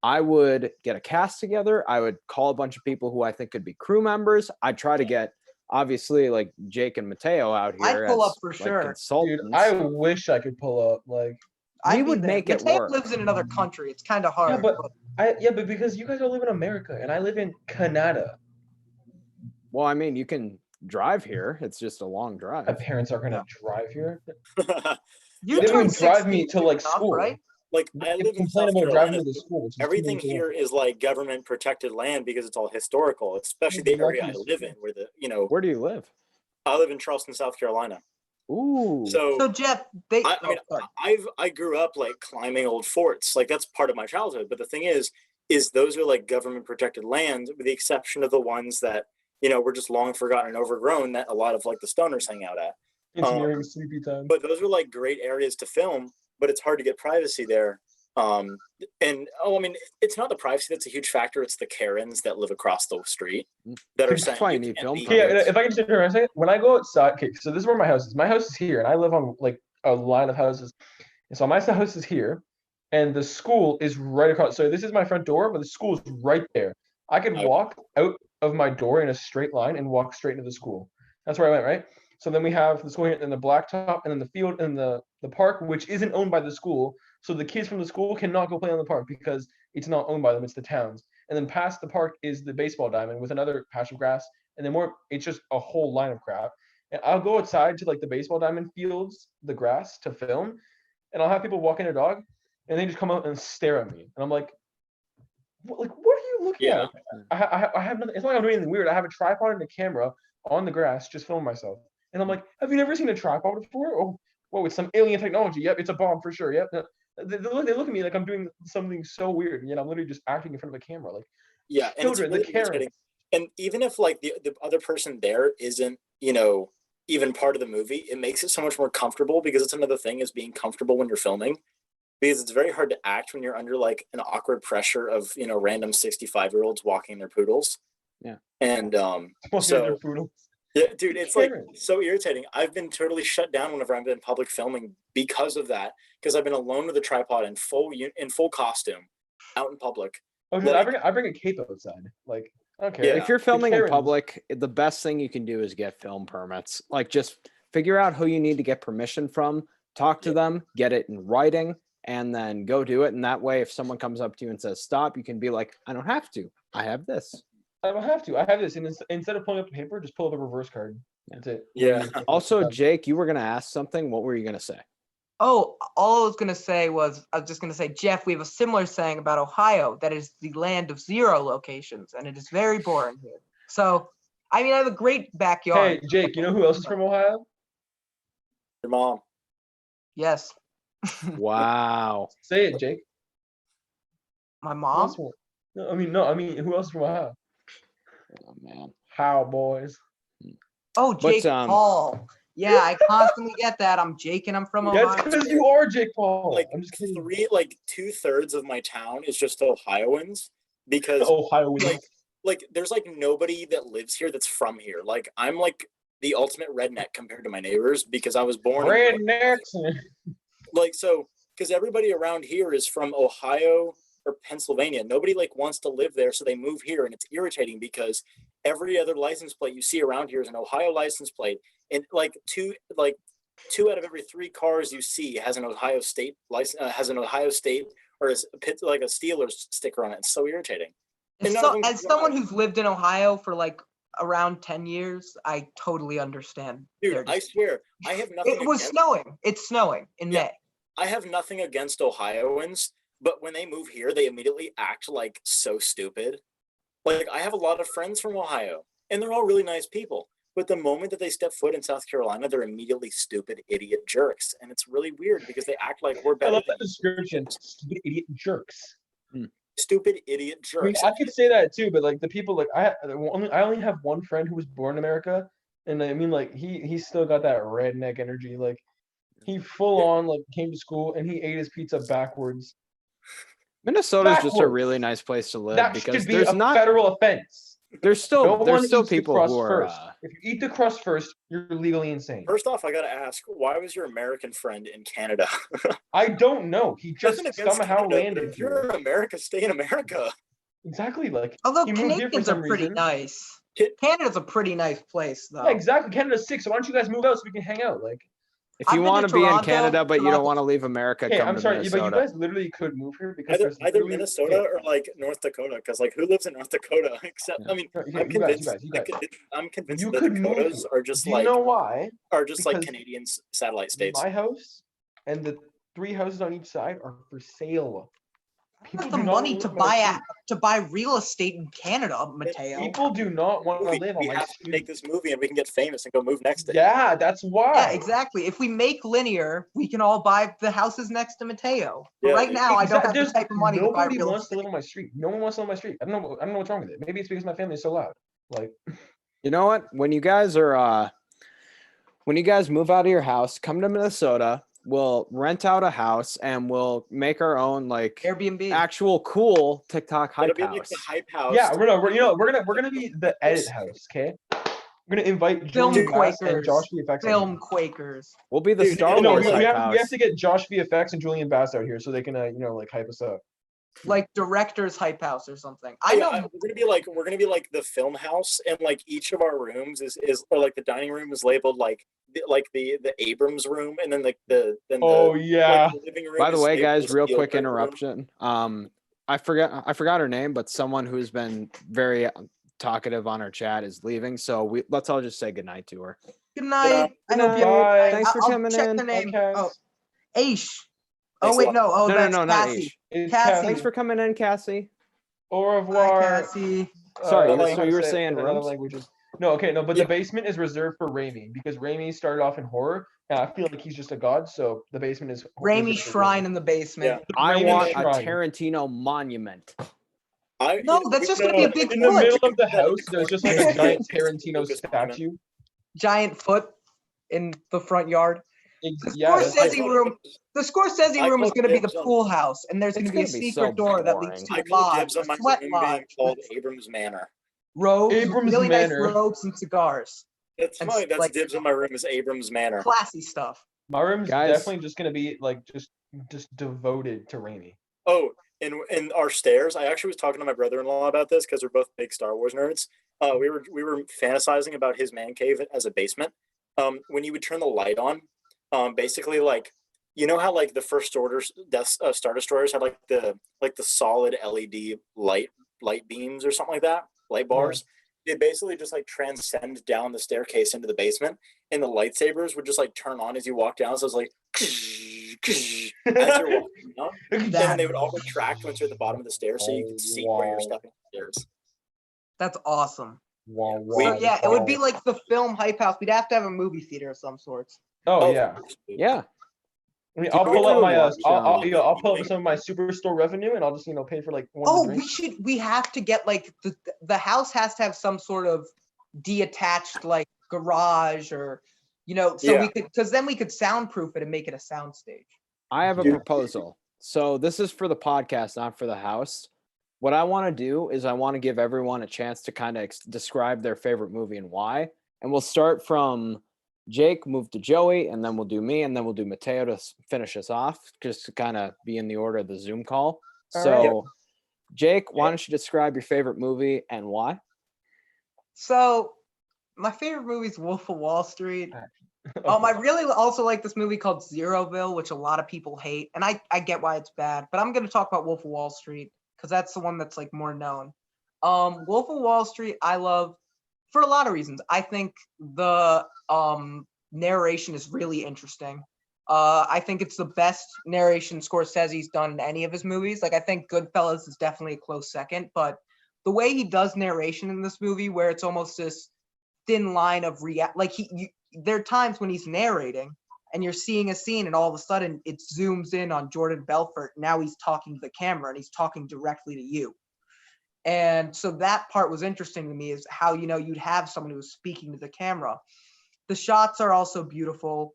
I would get a cast together. I would call a bunch of people who I think could be crew members. I'd try to get obviously like Jake and Mateo out I'd here pull as up for like sure. Dude, consultants. I wish I could pull up. Like, We I'd be would there. make it Mateo work. lives in another country. It's kind of hard. but because you guys all live in America and I live in Canada. Well, I mean, you can drive here. It's just a long My drive. parents are gonna drive here. You They don't even turned drive me 16 to like enough, school. right? Like They I live in complain South about driving Carolina. to the school. which is 2 Everything minutes away. here is like government protected land because it's all historical, especially the area I live in, where Where do you live? I live in Charleston, South Carolina. Ooh. So So Jeff, I mean, I grew up like climbing old forts. Like that's part of my childhood. But the thing is those are like government protected land, with the exception of the ones that, you know, were just long forgotten and overgrown that a lot of like the stoners hang out at. It's nearing sleepy time. But those are like great areas to film, but it's hard to get privacy there. And I mean, it's not the privacy that's a huge factor. It's the Karens that live across the street that are That's saying why you you need can't film be Okay, here. if I can just interrupt a second, when I go outside, okay, so this is where my house is. My house is here, and I live on like a line of houses. And so my house is here, and the school is right across. So this is my front door, but the school is right there. I could Okay. walk out of my door in a straight line and walk straight into the school. That's where I went, right? So then we have the school here, and the blacktop, and then the field, and the park, which isn't owned by the school. So the kids from the school cannot go play on the park because it's not owned by them; it's the town's. And then past the park is the baseball diamond with another patch of grass, and then more. It's just a whole line of crap. And I'll go outside to like the baseball diamond fields, the grass to film, and I'll have people walking their dog, and they just come out and stare at me, and I'm like, what are you looking Yeah. at? I have nothing. It's not like I'm doing anything weird. I have a tripod and a camera on the grass, just filming myself. And I'm like, have you never seen a tripod before? Oh, whoa, it's some alien technology. Yep, it's a bomb for sure. Yep. They look at me like I'm doing something so weird, and yet I'm literally just acting in front of a camera. Like, Yeah, and it's children, really the Karens. irritating. And even if like the other person there isn't, you know, even part of the movie, it makes it so much more comfortable, because it's another thing, is being comfortable when you're filming, because it's very hard to act when you're under like an awkward pressure of, you know, random 65-year-olds walking their poodles. Yeah. And Walking so their poodle. yeah, dude, it's like Karens. so irritating. I've been totally shut down whenever I'm in public filming because of that, because I've been alone with a tripod in full costume out in public. Oh, dude, Like- I bring a cape outside. Like, I don't care. Yeah. If you're filming in Karens. public, the best thing you can do is get film permits. Like just figure out who you need to get permission from, talk to Yeah. them, get it in writing, and then go do it. And that way, if someone comes up to you and says stop, you can be like, I don't have to. I have this. I don't have to. I have this, and instead of pulling up the paper, just pull up a reverse card. That's it. Yeah. Also, Jake, you were gonna ask something. What were you gonna say? Oh, all I was gonna say was, I was just gonna say, Jeff, we have a similar saying about Ohio, that is the land of 0 locations, and it is very boring here. So, I mean, I have a great backyard. Hey, Jake, you know who else is from Ohio? Your mom. Yes, Wow. Say it, Jake. my Who mom. else from- No, I mean, who else is from Ohio? Oh, man. How, boys? Oh, But, Jake Paul. Yeah, I constantly get that. I'm Jake and I'm from Yeah, it's Ohio. because you are Jake Paul. Like I'm just kidding. 2/3 of my town is just Ohioans, because Ohio. like there's like nobody that lives here that's from here. Like I'm like the ultimate redneck compared to my neighbors, because I was born in, Rednecks. like, so because everybody around here is from Ohio or Pennsylvania. Nobody like wants to live there, so they move here, and it's irritating because every other license plate you see around here is an Ohio license plate, and like 2 out of every 3 cars you see has an Ohio State license, has an Ohio State or like a Steelers sticker on it. It's so irritating. And none of them As someone who's lived in Ohio for like around 10 years, I totally understand. Dude, I swear, I have nothing. It was snowing. It's snowing in May. I have nothing against Ohioans, but when they move here, they immediately act like so stupid. Like, I have a lot of friends from Ohio, and they're all really nice people. But the moment that they step foot in South Carolina, they're immediately stupid idiot jerks. And it's really weirard because they act like we're I better love than that description. Stupid idiot jerks. stupid idiot I mean, jerks. I could say that too, but like the people like I only have one friend who was born in America, and I mean like he's still got that redneck energy. Like he full on like came to school and he ate his pizza backwards. Minnesota's just a really nice place to live That because should be there's a not federal offense. there's No still one eats the people crust who are first. If you eat the crust first, you're legally insane. First off, I got to ask, why was your American friend in Canada? I don't know. He just Nothing against somehow Canada, but landed if you're here. in America, stay in America. Exactly. Like Although he moved here for Canadians are some pretty reason. nice. Ca- Canada's a pretty nice place, though. Yeah, exactly. Canada's sick. So why don't you guys move out so we can hang out? Like, if I've you been to want to be in Toronto, Canada but you don't Toronto's- want to leave America, okay, come I'm to sorry, but you Minnesota. guys literally could move here because Either there's literally- Minnesota okay, or like North Dakota, because like who lives in North Dakota? Except, Yeah. I mean, okay, I'm you convinced. guys. I'm convinced You that could move Dakotas here. are just Do you like know why? like Because Canadian satellite states. My house and the 3 houses on each side are for sale. Got do the not money wanna to live on my buy street. to buy real estate in Canada, Mateo. People do not want to Movie. live on We my have to make street. this movie and we can get famous and go move next day. Yeah, that's why. Yeah, exactly. If we make linear, we can all buy the houses next to Mateo. But Yeah, right now, I don't have the There's type of money to buy nobody real wants to estate. live on my street. No one wants to live on my street. I don't know what's wrong with it. Maybe it's because my family is so loud. Like, You know what? When you guys move out of your house, come to Minnesota. We'll rent out a house and we'll make our own like Airbnb. actual cool TikTok It'll hype be like house. the hype house. yeah, we're gonna be the edit house. Okay, we're gonna invite Film Julian Bass and Quakers. Josh VFX. Film Quakers. We'll be the Dude, Star no, Wars we hype have house. to get Josh VFX and Julian Bass out here so they can like hype us up. Like director's hype house or something. I I know know. we're gonna be like the film house, and like each of our rooms is or like the dining room is labeled like the Abrams room, and then the Yeah. like, the living room. By the is way, labeled guys, the real quick Spielberg room. interruption. I forgot her name, but someone who's been very talkative on our chat is leaving. So let's all just say goodnight to her. Good night. I hope you. Bye. Thanks for I'll coming check in. the name. Okay. Oh, Aish. Thanks Oh a wait, lot. no. Oh, No, that's not Cassie. Ish. It's Cassie. Thanks for coming in, Cassie. Au Bye, revoir. Cassie. Sorry, I don't know so how to you were say it saying in other rooms? languages. No, okay, no, but Yeah. the basement is reserved for Raimi because Raimi started off in horror, and I feel like he's just a god, so the basement is Raimi reserved for Shrine in the basement. Yeah. I Raimi want a Shrine. Tarantino monument. No, that's just gonna be a big In the foot. middle of the house, there's just like a giant Tarantino Lucas monument. statue. Giant foot in the front yard. Yeah, that's Scorsese like- room. The Scorsese I room is call going to be the dibs on- pool house, and there's going It's to be a gonna be secret so door that boring. leads to I a call lodge, dibs on a my sweat room being lodge, called with Abrams Manor. robes, Abrams really Manor. nice robes and cigars, That's And fine. That's like- dibs on my room is Abrams Manor. classy stuff. My room's Guys. definitely just gonna be like just devoted to Raimi. Oh, in our stairs, I actually was talking to my brother-in-law about this because we're both big Star Wars nerds. We were fantasizing about his man cave as a basement. When you would turn the light on, basically like you know how like the first order Star Destroyers had like the solid LED light beams or something like that, light bars. They basically just like transcend down the staircase into the basement, and the lightsabers would just like turn on as you walk down. So it's like as you're walking down, and then they would all retract once you're at the bottom of the stairs, so you can see where you're stepping stairs. That's awesome. Wow, So, yeah, it would be like the film hype house. We'd have to have a movie theater of some sorts. Oh yeah. Yeah. I mean, I'll People pull up do my watch, I'll pull up some of my Superstore revenue, and I'll just pay for like one. Oh, of the drinks. we have to get like the house has to have some sort of detached like garage or so Yeah. we could because then we could soundproof it and make it a sound stage. I have a Dude. proposal. So this is for the podcast, not for the house. What I want to do is I want to give everyone a chance to kind of describe their favorite movie and why. And we'll start from Jake, move to Joey, and then we'll do me, and then we'll do Mateo to finish us off, just to kind of be in the order of the Zoom call. All So, right. Jake, why don't you describe your favorite movie and why? So my favorite movie is Wolf of Wall Street. I really also like this movie called Zeroville, which a lot of people hate, and I get why it's bad. But I'm going to talk about Wolf of Wall Street because that's the one that's like more known. Wolf of Wall Street, I love for a lot of reasons. I think the narration is really interesting. I think it's the best narration Scorsese's done in any of his movies. Like I think Goodfellas is definitely a close second, but the way he does narration in this movie, where it's almost this thin line of like there are times when he's narrating and you're seeing a scene and all of a sudden it zooms in on Jordan Belfort. Now he's talking to the camera and he's talking directly to you. And so that part was interesting to me, is how, you'd have someone who's speaking to the camera. The shots are also beautiful.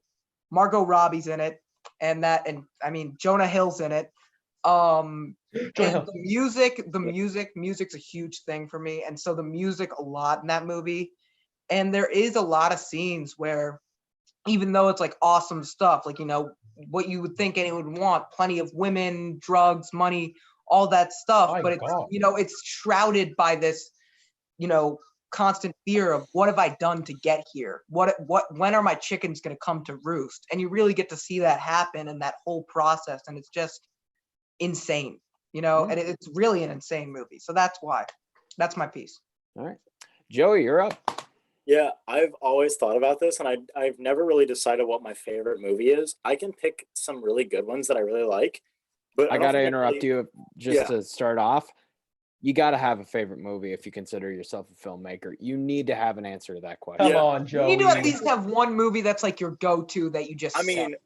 Margot Robbie's in it, and Jonah Hill's in it. And the music's a huge thing for me. And so the music a lot in that movie. And there is a lot of scenes where, even though it's like awesome stuff, like, what you would think anyone would want, plenty of women, drugs, money, all that stuff. But it's shrouded by this, constant fear of, what have I done to get here? When are my chickens going to come to roost? And you really get to see that happen and that whole process. And it's just insane, and it's really an insane movie. So that's my piece. All right. Joey, you're up. Yeah, I've always thought about this, and I've never really decided what my favorite movie is. I can pick some really good ones that I really like, but I got to interrupt you just to start off. You got to have a favorite movie if you consider yourself a filmmaker. You need to have an answer to that question. Come on, Joey. You need to at least have one movie that's like your go-to that you just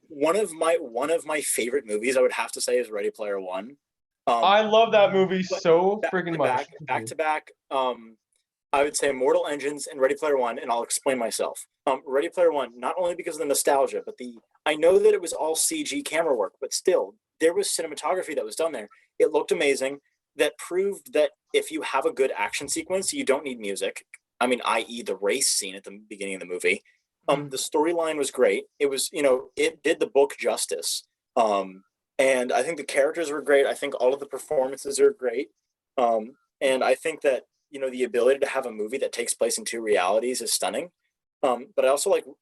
one of my favorite movies I would have to say is Ready Player One. I love that movie so freaking much. Back to back. I would say Mortal Engines and Ready Player One, and I'll explain myself. Ready Player One, not only because of the nostalgia, but I know that it was all CG camera work, but still, there was cinematography that was done there. It looked amazing. That proved that if you have a good action sequence, you don't need music. I.e. the race scene at the beginning of the movie. The storyline was great. It was, it did the book justice. And I think the characters were great. I think all of the performances are great. And I think that, the ability to have a movie that takes place in two realities is stunning. But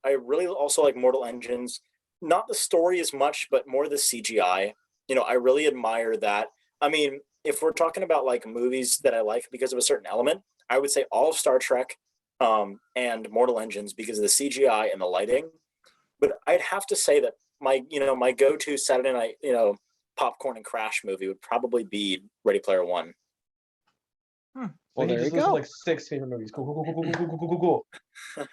I really also like Mortal Engines, not the story as much, but more the CGI. I really admire that. If we're talking about like movies that I like because of a certain element, I would say all of Star Trek and Mortal Engines because of the CGI and the lighting. But I'd have to say that my go-to Saturday night, popcorn and crash movie would probably be Ready Player One. Well, there you go. Like 6 favorite movies. Cool. All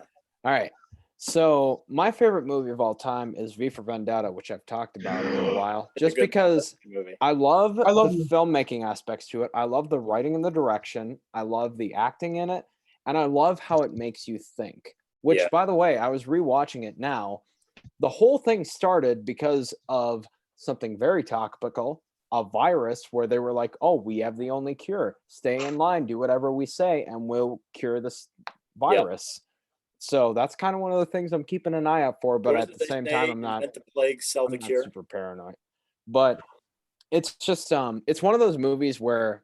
right. So my favorite movie of all time is V for Vendetta, which I've talked about in a while, just because I love the filmmaking aspects to it. I love the writing and the direction. I love the acting in it. And I love how it makes you think, which, by the way, I was rewatching it now. The whole thing started because of something very topical, a virus, where they were like, oh, we have the only cure. Stay in line, do whatever we say, and we'll cure this virus. So that's kind of one of the things I'm keeping an eye out for, but at the same time, I'm not the plague, sell the cure. Super paranoid. But it's just it's one of those movies where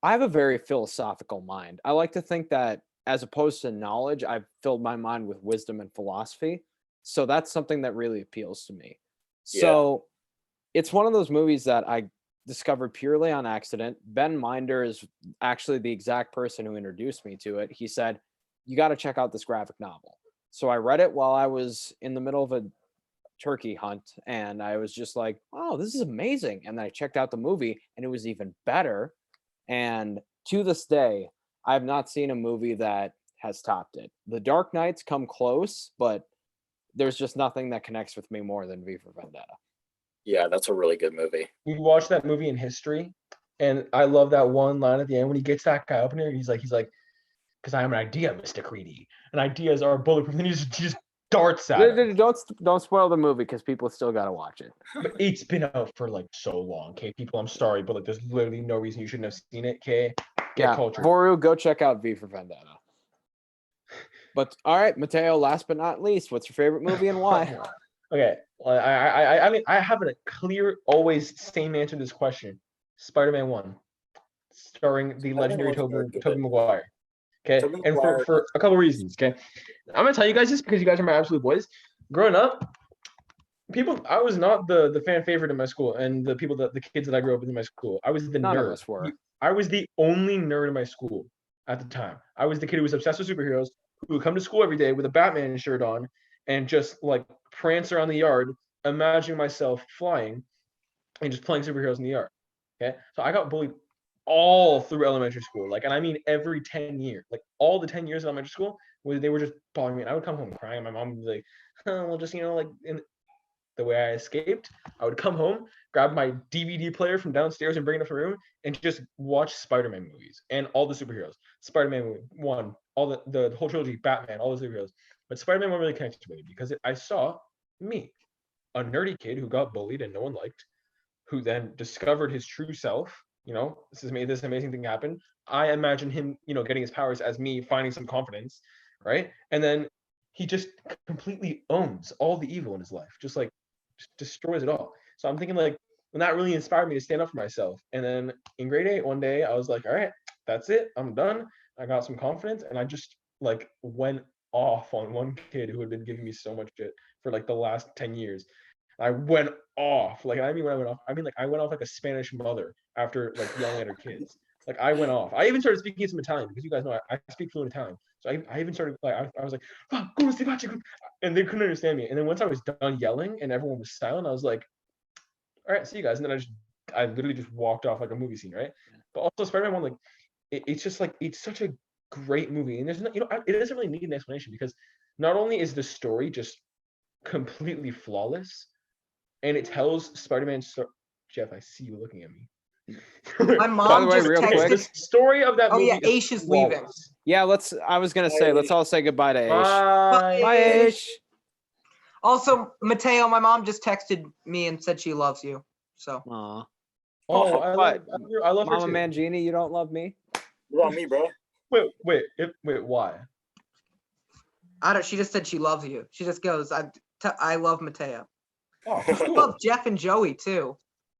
I have a very philosophical mind. I like to think that as opposed to knowledge, I've filled my mind with wisdom and philosophy. So that's something that really appeals to me. So it's one of those movies that I discovered purely on accident. Ben Minder is actually the exact person who introduced me to it. He said, you got to check out this graphic novel. So I read it while I was in the middle of a turkey hunt, and I was just like, oh, this is amazing. And then I checked out the movie, and it was even better. And to this day, I have not seen a movie that has topped it. The Dark Knights come close, but there's just nothing that connects with me more than V for Vendetta. Yeah, that's a really good movie. We watched that movie in history, and I love that one line at the end when he gets that guy up in here. He's like, because I am an idea, Mr. Creedy, and ideas are bulletproof. And he just darts at him. Don't spoil the movie because people still got to watch it. But it's been out for like so long, okay? People, I'm sorry, but like there's literally no reason you shouldn't have seen it, okay? Get cultured. Voru, go check out V for Vendetta. But all right, Mateo, last but not least, what's your favorite movie and why? Okay, well, I mean, I have a clear, always same answer to this question. Spider-Man 1, starring the legendary Tobey Maguire. Okay, and for a couple of reasons. Okay, I'm gonna tell you guys this because you guys are my absolute boys. growing up, I was not the fan favorite in my school, and the kids that I grew up with in my school, I was the None of nerd. us were. I was the only nerd in my school at the time. I was the kid who was obsessed with superheroes, who would come to school every day with a Batman shirt on and just like prance around the yard, imagining myself flying and just playing superheroes in the yard. Okay, so I got bullied all through elementary school, like, and I mean every 10 years, like all the 10 years of elementary school, where they were just bothering me. And I would come home crying. My mom would be like, oh, well, just like in the way I escaped, I would come home, grab my DVD player from downstairs and bring it up to my room and just watch Spider-Man movies and all the superheroes. Spider-Man movie 1, all the whole trilogy, Batman, all the superheroes. But Spider-Man 1 really connected with me because I saw me, a nerdy kid who got bullied and no one liked, who then discovered his true self. This has made this amazing thing happen. I imagine him, getting his powers as me, finding some confidence, right? And then he just completely owns all the evil in his life, just destroys it all. So I'm thinking and that really inspired me to stand up for myself. And then in grade 8, one day I was like, all right, that's it, I'm done. I got some confidence, and I just went off on one kid who had been giving me so much shit for the last 10 years. I went off. When I went off, I went off like a Spanish mother after yelling at her kids. I went off. I even started speaking some Italian because you guys know I speak fluent Italian. So I even started I was like, oh, and they couldn't understand me. And then once I was done yelling and everyone was silent, I was like, all right, see you guys. And then I literally just walked off like a movie scene, right? But also Spider-Man 1, it's just it's such a great movie, and there's no, it doesn't really need an explanation because not only is the story just completely flawless, and it tells Spider-Man's story. Jeff, I see you looking at me. My mom By the way, just real texted. quick. The story of that Oh movie yeah, Aish is leaving. flawless. Yeah, I was gonna say, let's all say goodbye to Aish. Bye. Bye, Aish. Also, Mateo, my mom just texted me and said she loves you. So Aw. Oh, What? I love her Mama too. Mangini, you don't love me? What about me, bro? Wait, why? I don't. She just said she loves you. She just goes, I love Mateo. Oh, I cool. love Jeff and Joey too.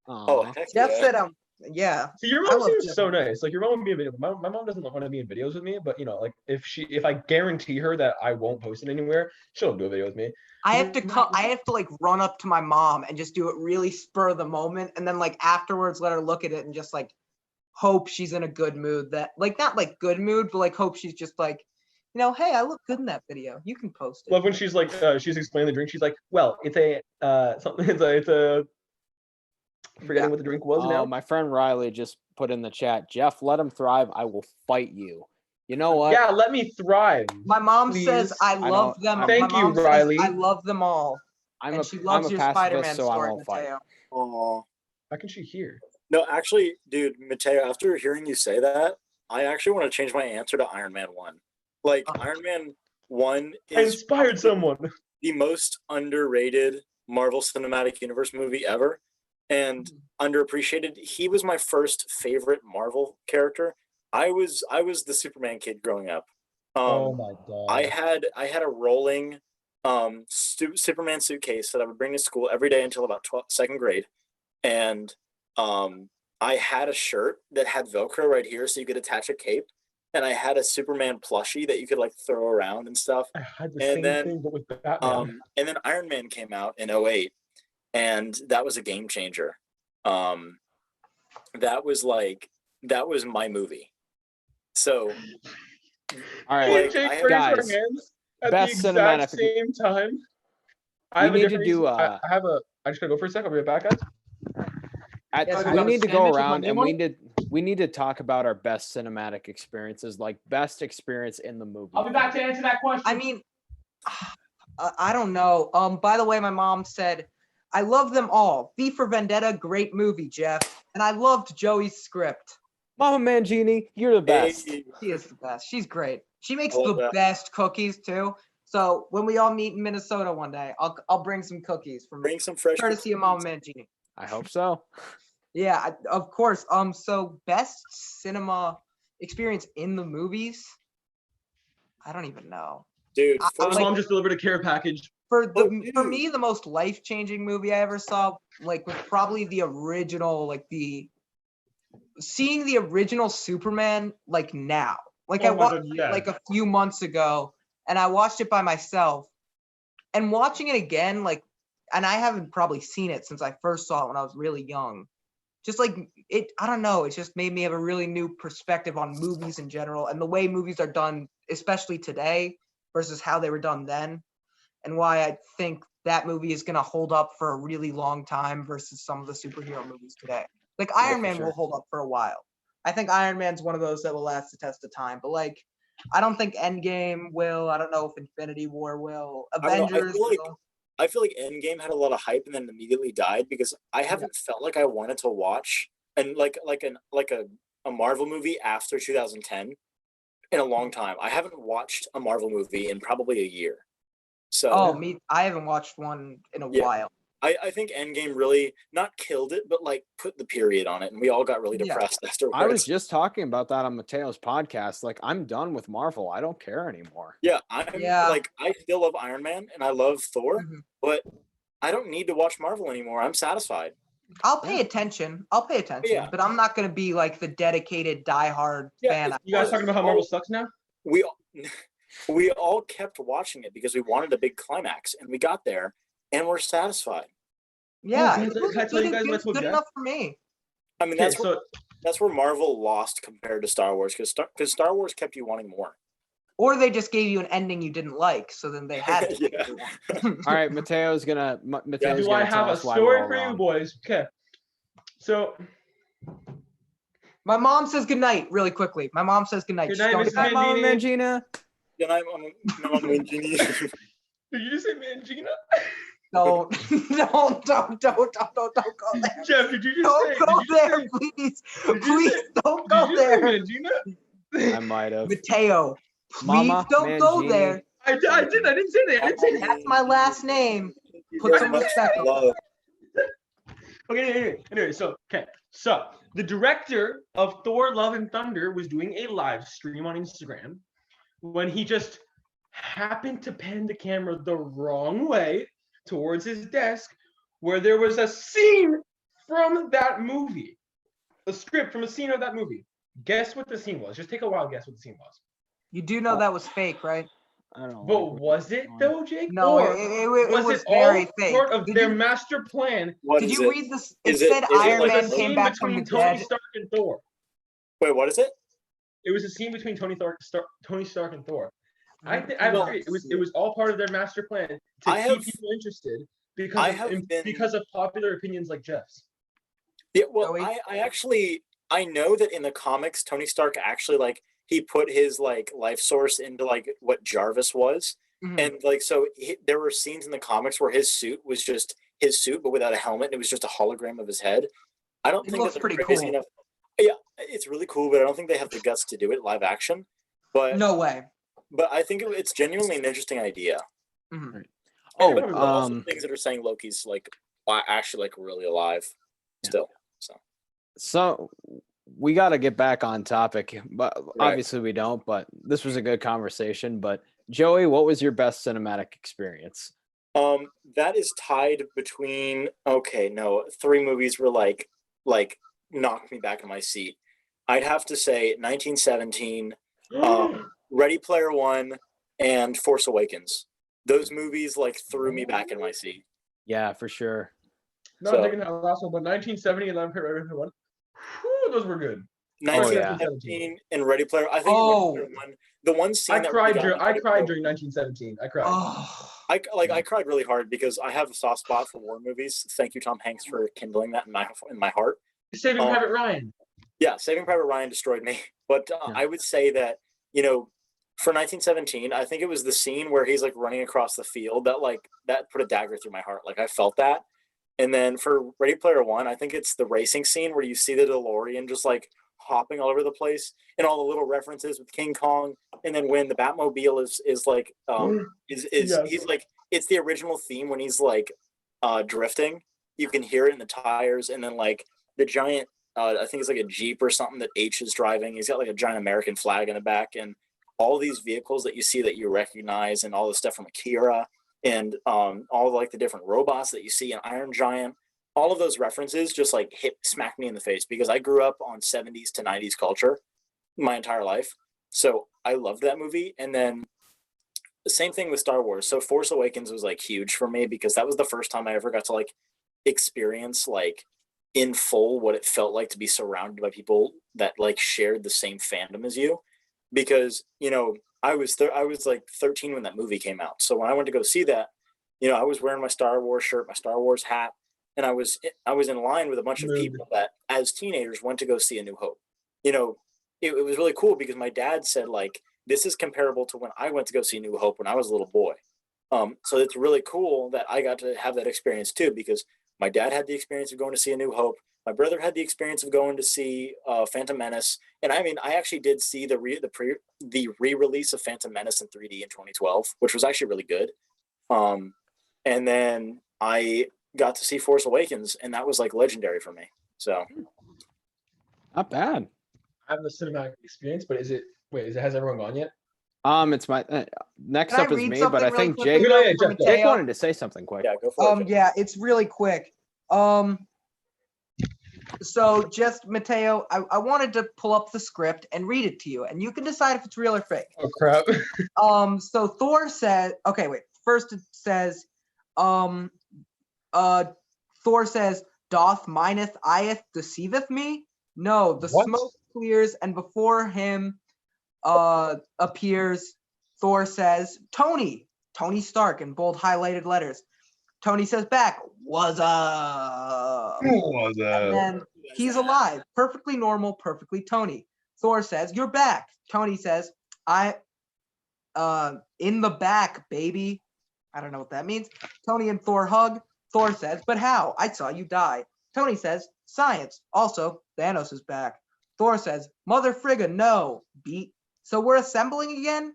Oh, Aw. heck Jeff yeah. said, yeah. See, your I mom love seems Jeff. so nice. Your mom would be in video. My mom doesn't want to be in videos with me, but if I guarantee her that I won't post it anywhere, she'll do a video with me. I have to run up to my mom and just do it really spur of the moment, and then afterwards let her look at it and just hope she's in a good mood. That not good mood, but hope she's just hey, I look good in that video. You can post it. Love when she's she's explaining the drink. She's like, well, it's a something. It's a forgetting what the drink was now. My friend Riley just put in the chat, Jeff, let him thrive. I will fight you. You know what? Yeah, let me thrive. My mom Please. says I love them. Thank My you, mom says, Riley. I love them all. And she loves your Spider-Man so I story, won't fight. Mateo. Aw. How can she hear? No, actually, dude, Mateo, after hearing you say that, I actually want to change my answer to Iron Man 1. Iron Man 1 I is inspired someone. the most underrated Marvel Cinematic Universe movie ever, and underappreciated. He was my first favorite Marvel character. I was the Superman kid growing up. Oh my god. I had a rolling Superman suitcase that I would bring to school every day until about 2nd grade, and I had a shirt that had Velcro right here, so you could attach a cape, and I had a Superman plushie that you could like throw around and stuff. I had the And same then, thing, but with Batman. And then Iron Man came out in 2008, and that was a game changer. That was my movie. So, All right, like, Jake, I have- raise your guys, hands at best the exact cinematic- same time. We need to do, I just gotta go for a second. I'll be right back, guys. Yes, we we need to got go a sandwich with around my and name we need to talk about our best cinematic experiences, like best experience in the movie. I'll be back to answer that question. I mean, I don't know. By the way, my mom said, I love them all. V for Vendetta, great movie, Jeff. And I loved Joey's script. Mama Mangini, you're the best. Hey, She is the best. She's great. She makes I love the that. best cookies too. So when we all meet in Minnesota one day, I'll bring some cookies from bring some fresh courtesy of Mama Mangini. I hope so. Yeah, of course. So best cinema experience in the movies? I don't even know. dude. I- My First, mom just delivered a care package. For Oh, me, the most life-changing movie I ever saw, was probably the original, seeing the original Superman now. I Oh my watched God, yeah. it a few months ago, and I watched it by myself. And watching it again, like, and I haven't probably seen it since I first saw it when I was really young. Just like it, I don't know, it just made me have a really new perspective on movies in general and the way movies are done, especially today versus how they were done then. And why I think that movie is going to hold up for a really long time versus some of the superhero movies today. Like Iron for Man sure. will hold up for a while. I think Iron Man's one of those that will last the test of time. But like, I don't think Endgame will. I don't know if Infinity War will. I don't know, Avengers will. I feel like Endgame had a lot of hype and then immediately died because I haven't felt like I wanted to watch and like a Marvel movie after 2010 in a long time. I haven't watched a Marvel movie in probably a year. So Oh, I haven't watched one in a while. I think Endgame really not killed it, but like put the period on it, and we all got really depressed afterwards. I was just talking about that on Mateo's podcast. Like, I'm done with Marvel. I don't care anymore. Yeah, like I still love Iron Man and I love Thor, but I don't need to watch Marvel anymore. I'm satisfied. I'll pay attention. But I'm not going to be like the dedicated diehard fan. You guys talking about how Marvel sucks now? We all kept watching it because we wanted a big climax, and we got there, and we're satisfied. Yeah, can I tell you guys it's what's good enough for me. I mean, that's where Marvel lost compared to Star Wars, because Star Wars kept you wanting more. Or they just gave you an ending you didn't like, so then they had it. All right, Mateo's gonna. Do I have a story for you boys? Okay, so my mom says goodnight really quickly. My mom says goodnight. Good night, Mrs. Hi, Mama Mangini. Mangina. Then I'm Mangini. Did you say Mangina? Don't go there. Jeff, did you just Don't say? go there, please. Please don't go there. Mangina? I might have. Mateo, please Mama don't go Mangini. I there. didn't say that. I didn't say that. That's my last name. Put some respect on it. Okay, anyway, so the director of Thor: Love and Thunder was doing a live stream on Instagram when he just happened to pan the camera the wrong way towards his desk, where there was a scene from that movie, a script from a scene of that movie. Guess what the scene was? Just take a wild guess what the scene was. You do know that was fake, right? I don't know. But was it though, Jake? No, or it was all very fake. part of their master plan? Did you read this? It Is it- said is it Iron like a Man The came scene back from between the Tony dead. Stark and Thor. Wait, what is it? It was a scene between Tony Stark and Thor. I Well, agree. It was all part of their master plan to I keep have- people interested because of popular opinions like Jeff's. Yeah, well, Joey? I know that in the comics, Tony Stark actually like he put his like life source into like what Jarvis was, and like so there were scenes in the comics where his suit was just his suit but without a helmet. And it was just a hologram of his head. I don't It think looks that's pretty crazy cool. enough. Yeah, it's really cool, but I don't think they have the guts to do it live action. But No way. but I think it's genuinely an interesting idea. Mhm. Oh, There are also things that are saying Loki's like actually like really alive still. So we got to get back on topic, but Right. obviously we don't. But this was a good conversation. But Joey, what was your best cinematic experience? That is tied between three movies were like knocked me back in my seat. I'd have to say 1917, Ready Player One, and Force Awakens. Those movies like threw me back in my seat. Yeah, for sure. Not So- taking that last one, but 1970 and Ready Player One. Whew, those were good. 1917 and Ready Player. I think Oh. Ready Player One, the one scene I that cried. really got me- I cried during 1917. I cried. Oh, I cried really hard because I have a soft spot for war movies. Thank you, Tom Hanks, for kindling that in my heart. Saving Oh. Private Ryan. Yeah, Saving Private Ryan destroyed me. But Yeah. I would say that, for 1917, I think it was the scene where he's like running across the field that put a dagger through my heart. Like I felt that. And then for Ready Player One, I think it's the racing scene where you see the DeLorean just like hopping all over the place and all the little references with King Kong. And then when the Batmobile is like Yes. he's like it's the original theme when he's like drifting. You can hear it in the tires, and then like the giant I think it's like a Jeep or something that H is driving. He's got like a giant American flag in the back, and all these vehicles that you see that you recognize, and all the stuff from Akira, and all like the different robots that you see in Iron Giant. All of those references just like smack me in the face because I grew up on 70s to 90s culture my entire life. So I loved that movie. And then the same thing with Star Wars. So Force Awakens was like huge for me because that was the first time I ever got to like experience like in full what it felt like to be surrounded by people that like shared the same fandom as you. Because, you know, I was like 13 when that movie came out. So when I went to go see that, you know, I was wearing my Star Wars shirt, my Star Wars hat, and I was in line with a bunch of people that as teenagers went to go see A New Hope. You know, it was really cool because my dad said like, this is comparable to when I went to go see New Hope when I was a little boy. So it's really cool that I got to have that experience too, because my dad had the experience of going to see A New Hope. My brother had the experience of going to see Phantom Menace, and I mean, I actually did see the re-release of Phantom Menace in 3D in 2012, which was actually really good. And then I got to see Force Awakens, and that was like legendary for me. So Not bad. I have the cinematic experience, but has everyone gone yet? It's my next Can I up is read me, but something I really think quickly, Jake, though, Yeah, from Jeff, go. Jake Mateo? wanted to say something quick. yeah, go for it. Jeff. Yeah, it's really quick. So just Mateo, I wanted to pull up the script and read it to you, and you can decide if it's real or fake. Oh crap! So Thor said, okay, wait. First it says, Thor says, "Doth mineth Ieth deceiveth me? No, the What? smoke clears, and before him, appears." Thor says, "Tony Stark," in bold highlighted letters. Tony says back, "Was up?" And then he's alive, perfectly normal, perfectly Tony. Thor says, "You're back." Tony says, "I, in the back, baby." I don't know what that means. Tony and Thor hug. Thor says, "But how? I saw you die." Tony says, "Science." Also, Thanos is back. Thor says, "Mother frigga, no." Beat. "So we're assembling again?"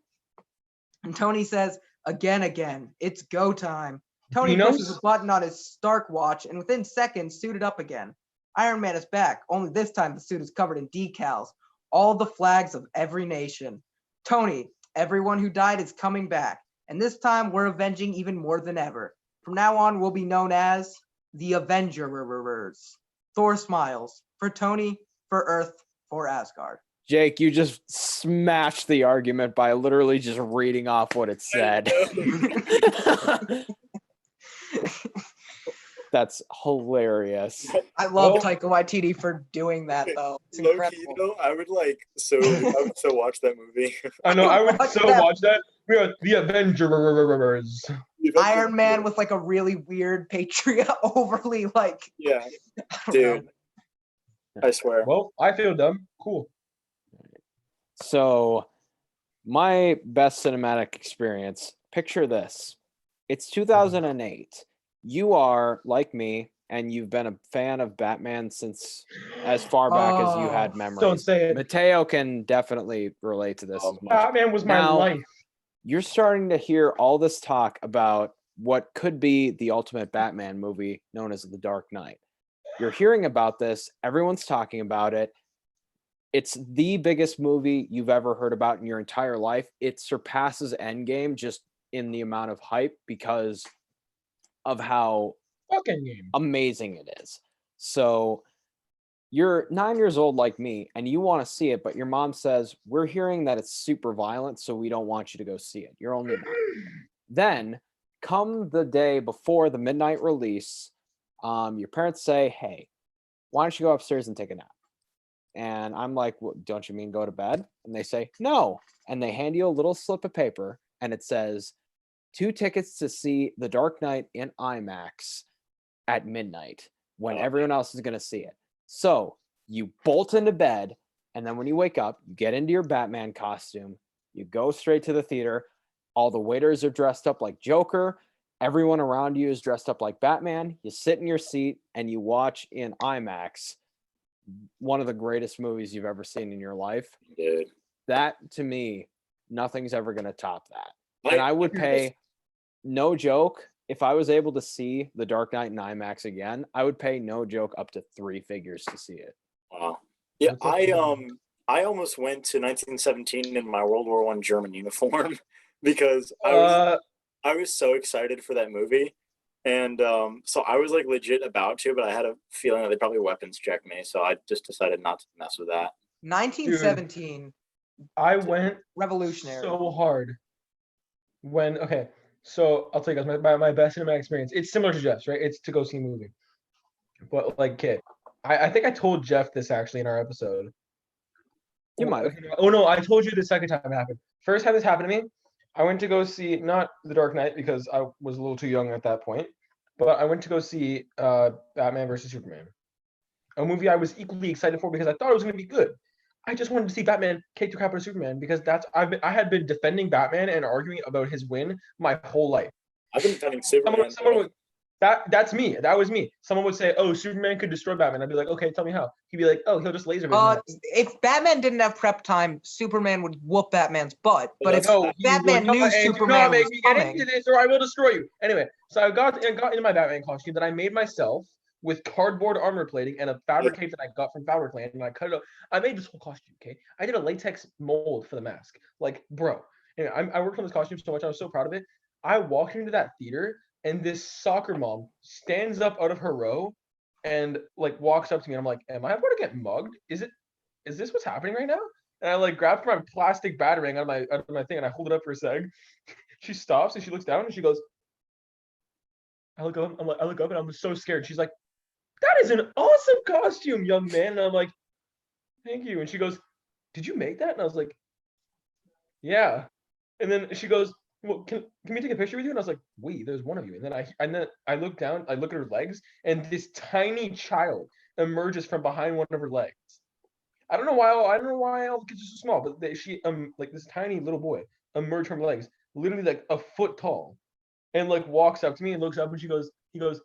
And Tony says, again, it's go time." Tony pushes a button on his Stark watch, and within seconds, suited up again. Iron Man is back, only this time the suit is covered in decals, all the flags of every nation. Tony, everyone who died is coming back, and this time we're avenging even more than ever. From now on, we'll be known as the Avengers. Thor smiles. For Tony, for Earth, for Asgard. Jake, you just smashed the argument by literally just reading off what it said. That's hilarious. I love Taika Waititi for doing that, though. It's incredible. Low-key, I would so watch that movie. I know. I would so watch that. We are the Avengers. Iron Man with like a really weird patriot, overly like. Yeah, dude. I swear. Well, I feel dumb. Cool. So, my best cinematic experience. Picture this: it's 2008. You are like me, and you've been a fan of Batman since as far back as you had memories. Don't say it. Mateo can definitely relate to this as much. Batman was my life. You're starting to hear all this talk about what could be the ultimate Batman movie known as The Dark Knight. You're hearing about this. Everyone's talking about it. It's the biggest movie you've ever heard about in your entire life. It surpasses Endgame just in the amount of hype because of how amazing it is. So you're 9 years old like me, and you want to see it, but your mom says, "We're hearing that it's super violent, so we don't want you to go see it. You're only 9." Then, come the day before the midnight release, your parents say, "Hey, why don't you go upstairs and take a nap?" And I'm like, "Well, don't you mean go to bed?" And they say, "No." And they hand you a little slip of paper, and it says, 2 tickets to see The Dark Knight in IMAX at midnight when everyone else is going to see it. So you bolt into bed, and then when you wake up, you get into your Batman costume, you go straight to the theater. All the waiters are dressed up like Joker. Everyone around you is dressed up like Batman. You sit in your seat and you watch in IMAX one of the greatest movies you've ever seen in your life. Dude. That, to me, nothing's ever going to top that. And I would pay, no joke, if I was able to see The Dark Knight in IMAX again, I would pay, no joke, up to 3 figures to see it. Wow. Yeah, I almost went to 1917 in my World War I German uniform because I was so excited for that movie. And so I was like legit about to, but I had a feeling that they'd probably weapons check me. So I just decided not to mess with that. 1917. I went revolutionary. so hard okay, so I'll tell you guys my best cinematic experience. It's similar to Jeff's, right? It's to go see a movie. But like, okay, I think I told Jeff this actually in our episode. You might have. Okay, oh no, I told you the second time it happened. First time this happened to me, I went to go see not The Dark Knight because I was a little too young at that point, but I went to go see Batman versus Superman, a movie I was equally excited for because I thought it was going to be good. I just wanted to see Batman kick the crap out of Superman because I had been defending Batman and arguing about his win my whole life. I've been defending Superman. That's me. That was me. Someone would say, "Oh, Superman could destroy Batman." I'd be like, "Okay, tell me how." He'd be like, "Oh, he'll just laser vision." If Batman didn't have prep time, Superman would whoop Batman's butt. But if no, Batman knew Superman was coming, into this, or I will destroy you. Anyway, so I got into my Batman costume that I made myself with cardboard armor plating and a fabric cape that I got from Fabricland, and I cut it up. I made this whole costume. Okay, I did a latex mold for the mask. Like, bro, anyway, I worked on this costume so much. I was so proud of it. I walked into that theater. And this soccer mom stands up out of her row and like walks up to me. And I'm like, am I about to get mugged? Is this what's happening right now? And I like grabbed my plastic batarang out of my thing and I hold it up for a sec. She stops and she looks down and she goes, I look up and I'm so scared. She's like, that is an awesome costume, young man. And I'm like, thank you. And she goes, did you make that? And I was like, yeah. And then she goes, well, can we take a picture with you? And I was like, wait, there's one of you. And then I look down, I look at her legs, and this tiny child emerges from behind one of her legs. I don't know why all the kids are so small, but like this tiny little boy emerged from her legs, literally like a foot tall, and like walks up to me and looks up and he goes,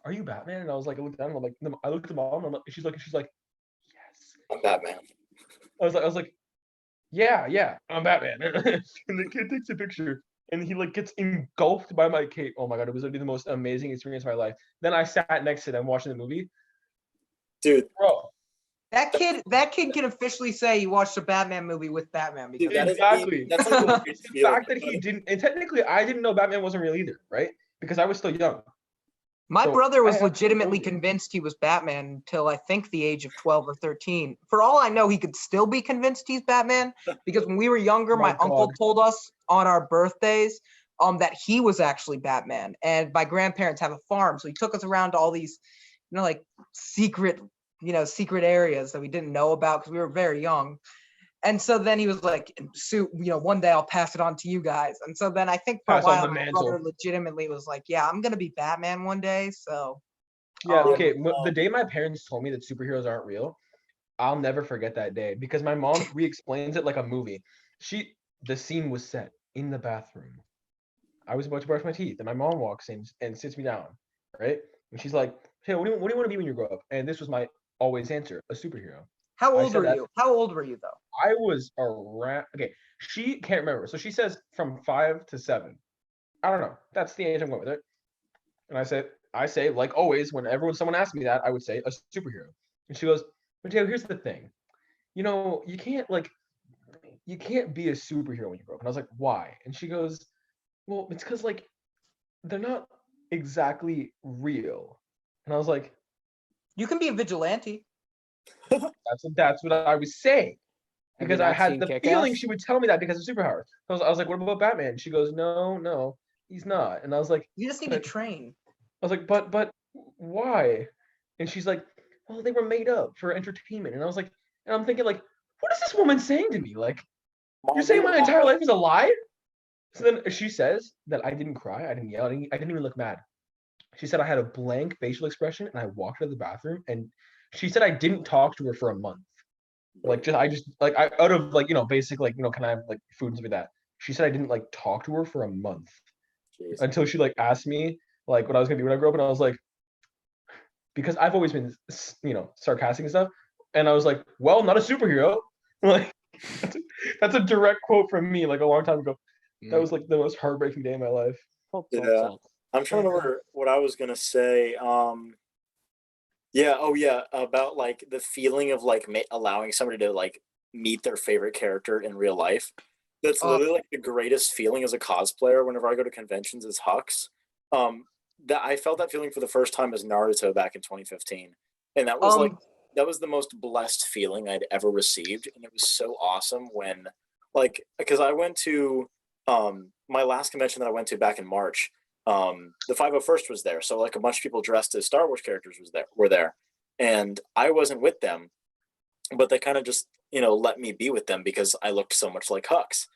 are you Batman? And I was like, I looked down and I'm like, I looked at the mom and she's like, yes, I'm Batman. I was like, yeah, I'm Batman. And the kid takes a picture and he like gets engulfed by my cape. Oh my god, it was literally the most amazing experience of my life. Then I sat next to them watching the movie. Dude, bro. That kid can officially say he watched a Batman movie with Batman because dude, exactly. That's like the fact that he didn't, and technically I didn't know Batman wasn't real either, right? Because I was still young. My brother was legitimately convinced he was Batman until I think the age of 12 or 13. For all I know, he could still be convinced he's Batman because when we were younger, my uncle told us on our birthdays that he was actually Batman. And my grandparents have a farm, so he took us around to all these, like secret areas that we didn't know about because we were very young. And so then he was like, one day I'll pass it on to you guys. And so then I think for a while, my brother legitimately was like, yeah, I'm going to be Batman one day. So. Yeah, okay. The day my parents told me that superheroes aren't real, I'll never forget that day because my mom re-explains it like a movie. The scene was set in the bathroom. I was about to brush my teeth and my mom walks in and sits me down, right? And she's like, hey, what do you want to be when you grow up? And this was my always answer, a superhero. How old were you? How old were you though? I was around. Okay, she can't remember, so she says from 5 to 7. I don't know. That's the age I'm going with it. And I say like always, whenever someone asks me that, I would say a superhero. And she goes, Mateo, here's the thing. You can't be a superhero when you grow up. And I was like, why? And she goes, well, it's because like they're not exactly real. And I was like, you can be a vigilante. That's what I was saying. Because I had the feeling she would tell me that because of superpowers. I was like, what about Batman? She goes, no, he's not. And I was like, you just need to train. I was like, but why? And she's like, well, they were made up for entertainment. And I was like, and I'm thinking like, what is this woman saying to me? Like, you're saying my entire life is a lie? So then she says that I didn't cry, I didn't yell, I didn't even look mad. She said I had a blank facial expression and I walked out of the bathroom and she said I didn't talk to her for a month. Like I out of like, basic like, can I have like food and stuff like that. She said I didn't like talk to her for a month. Jeez. Until she like asked me like what I was gonna be when I grew up, and I was like, because I've always been sarcastic and stuff, and I was like, well, not a superhero. Like that's a direct quote from me like a long time ago. That was like the most heartbreaking day of my life. Yeah. I'm trying to remember what I was gonna say. About like the feeling of like allowing somebody to like meet their favorite character in real life. That's literally like the greatest feeling as a cosplayer. Whenever I go to conventions, is Hux. That I felt that feeling for the first time as Naruto back in 2015, and that was that was the most blessed feeling I'd ever received, and it was so awesome when, like, because I went to my last convention that I went to back in March, the 501st was there. So like a bunch of people dressed as Star Wars characters were there. And I wasn't with them, but they kind of just, let me be with them because I looked so much like Hux.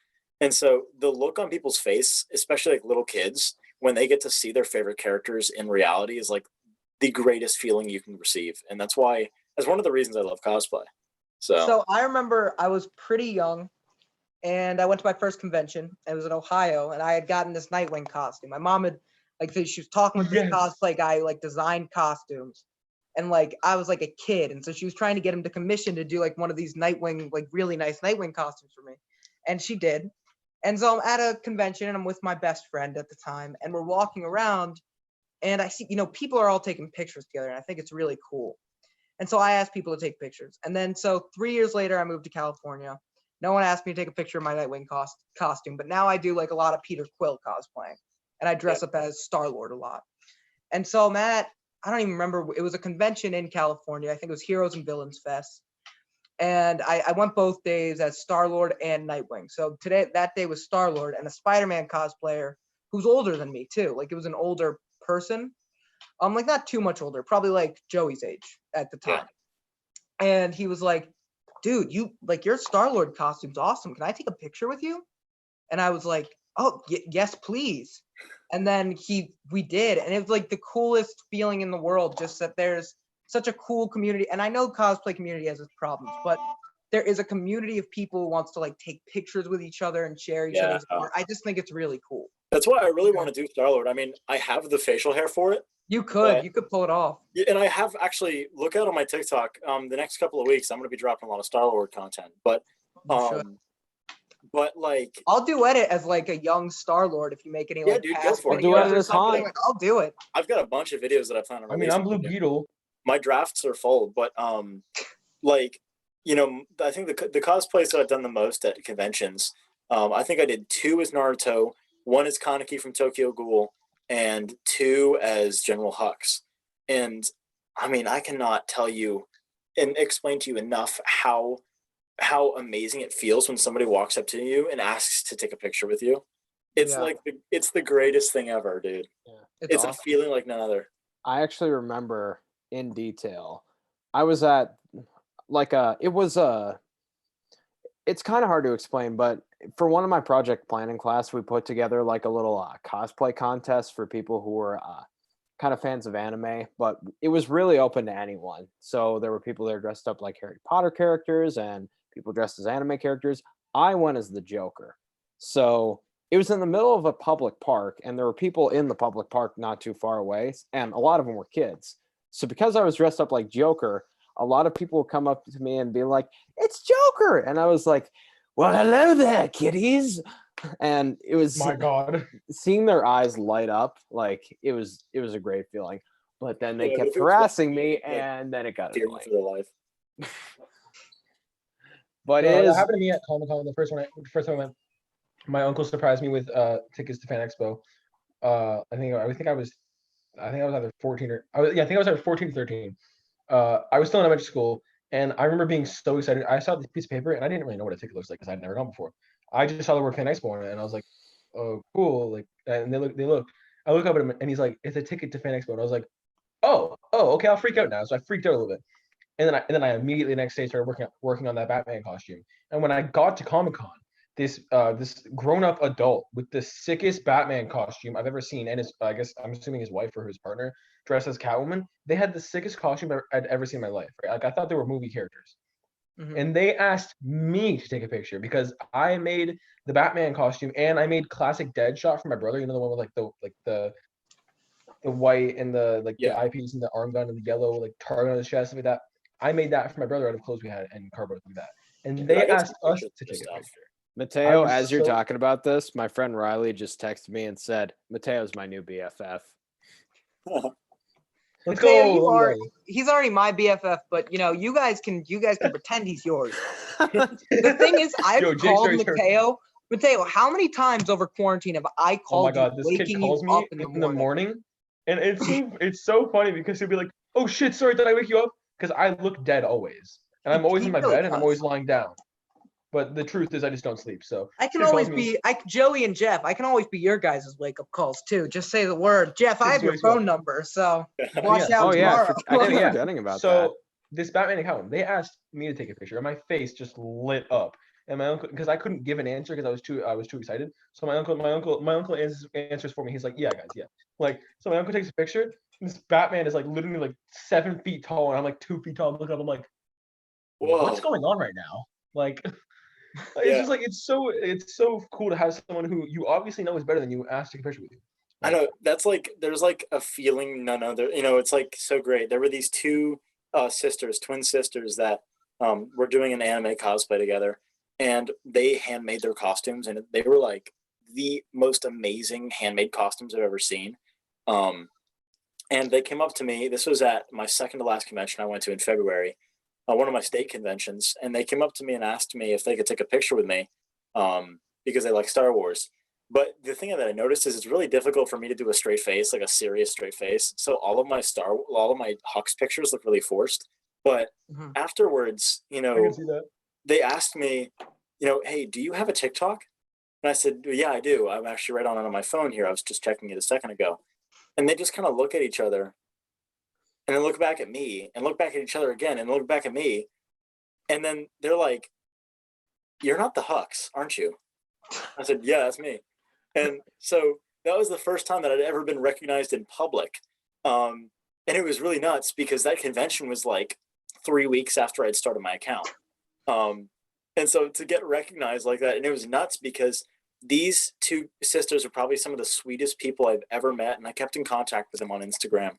And so the look on people's face, especially like little kids, when they get to see their favorite characters in reality is like the greatest feeling you can receive. And that's one of the reasons I love cosplay. So I remember I was pretty young and I went to my first convention. It was in Ohio and I had gotten this Nightwing costume. My mom had she was talking with this cosplay guy who like designed costumes. And like I was like a kid. And so she was trying to get him to commission to do like one of these Nightwing, like really nice Nightwing costumes for me. And she did. And so I'm at a convention and I'm with my best friend at the time. And we're walking around and I see, people are all taking pictures together. And I think it's really cool. And so I asked people to take pictures. And then so 3 years later, I moved to California. No one asked me to take a picture of my Nightwing costume, but now I do like a lot of Peter Quill cosplaying. And I dress up as Star-Lord a lot. And so I'm I don't even remember, it was a convention in California. I think it was Heroes and Villains Fest. And I went both days as Star-Lord and Nightwing. So that day was Star-Lord and a Spider-Man cosplayer who's older than me too. Like it was an older person. Like not too much older, probably like Joey's age at the time. Yeah. And he was like, dude, your Star-Lord costume's awesome. Can I take a picture with you? And I was like, oh, yes, please. And then we did. And it was like the coolest feeling in the world, just that there's such a cool community. And I know cosplay community has its problems, but there is a community of people who wants to like take pictures with each other and share each other's art. I just think it's really cool. That's why I really want to do Star-Lord. I mean, I have the facial hair for it. You could pull it off. And I have actually, look out on my TikTok. The next couple of weeks, I'm going to be dropping a lot of Star-Lord content. But like, I'll duet it as like a young Star-Lord if you make any like go for it. Duet it as Han. Like, I'll do it. I've got a bunch of videos that I plan on releasing. I'm Blue Beetle. My drafts are full, but like, I think the cosplays that I've done the most at conventions, I think I did 2 as Naruto, 1 as Kaneki from Tokyo Ghoul, and 2 as General Hux. And I mean, I cannot tell you and explain to you enough how amazing it feels when somebody walks up to you and asks to take a picture with you. It's it's the greatest thing ever, dude. Yeah. It's awesome. A feeling like none other. I actually remember in detail. I was at it's kind of hard to explain, but for one of my project planning class, we put together like a little cosplay contest for people who were kind of fans of anime, but it was really open to anyone. So there were people that were dressed up like Harry Potter characters and people dressed as anime characters. I went as the Joker. So it was in the middle of a public park and there were people in the public park not too far away. And a lot of them were kids. So because I was dressed up like Joker, a lot of people would come up to me and be like, "It's Joker." And I was like, "Well, hello there, kiddies." And it was, my God, seeing their eyes light up, like it was a great feeling. But then they kept harassing me and then it got annoying. For their life. But it happened to me at Comic-Con. The first time I went, my uncle surprised me with tickets to Fan Expo. I think I was either 14 or I think I was either 14 or 13. I was still in elementary school, and I remember being so excited. I saw this piece of paper, and I didn't really know what a ticket looks like because I'd never gone before. I just saw the word Fan Expo on it, and I was like, "Oh, cool!" Like, and they look. I look up at him, and he's like, "It's a ticket to Fan Expo," and I was like, "Oh, okay, I'll freak out now." So I freaked out a little bit, and then I immediately the next day started working on that Batman costume. And when I got to Comic-Con, this grown-up adult with the sickest Batman costume I've ever seen, and I guess I'm assuming his wife or his partner dressed as Catwoman. They had the sickest costume I'd ever seen in my life. Right? Like I thought they were movie characters. Mm-hmm. And they asked me to take a picture because I made the Batman costume and I made classic Deadshot for my brother. You know, the one with the white and the eyepiece and the arm gun and the yellow like target on his chest, stuff like that. I made that for my brother out of clothes we had and cardboard like that. And they asked us to take a picture. Mateo, as you're talking about this, my friend Riley just texted me and said, "Mateo's my new BFF." Let's go. He's already my BFF, but you guys can pretend he's yours. The thing is, I've called Mateo. Mateo, how many times over quarantine have I called? Oh my God, this kid calls me in the morning, and it's so funny because he'll be like, "Oh shit, sorry, did I wake you up?" Because I look dead always, and I'm always in my bed and I'm always lying down. But the truth is, I just don't sleep. So I can Just always calls me- be Joey and Jeff. I can always be your guys' wake up calls too. Just say the word. Jeff, I have your Joey's what? phone number, so watch Yeah. out Oh yeah, tomorrow. I keep Yeah. forgetting about that. So this Batman account, they asked me to take a picture, and my face just lit up. And my uncle, because I couldn't give an answer because I was too excited. So my uncle answers for me. He's like, "Yeah, guys, yeah." Like, so my uncle takes a picture. And this Batman is like literally like 7 feet tall, and I'm like 2 feet tall. I'm looking up, I'm like, Whoa. what's going on right now? Like, it's Yeah. just like it's so cool to have someone who you obviously know is better than you ask to take a picture with you. I know that's like there's like a feeling none other. It's like so great. There were these two twin sisters that were doing an anime cosplay together, and they handmade their costumes, and they were like the most amazing handmade costumes I've ever seen. And they came up to me. This was at my second to last convention I went to in February, one of my state conventions, and they came up to me and asked me if they could take a picture with me because they like Star Wars. But the thing that I noticed is it's really difficult for me to do a straight face, like a serious straight face. So all of my Hux pictures look really forced. But Mhm. afterwards, I can see that. they asked me, hey, do you have a TikTok? And I said, yeah, I do. I'm actually right on my phone here. I was just checking it a second ago. And they just kind of look at each other and then look back at me and look back at each other again and look back at me. And then they're like, you're not the Hux, aren't you? I said, yeah, that's me. And so that was the first time that I'd ever been recognized in public. And it was really nuts because that convention was like 3 weeks after I'd started my account. And so to get recognized like that, and it was nuts because these two sisters are probably some of the sweetest people I've ever met. And I kept in contact with them on Instagram.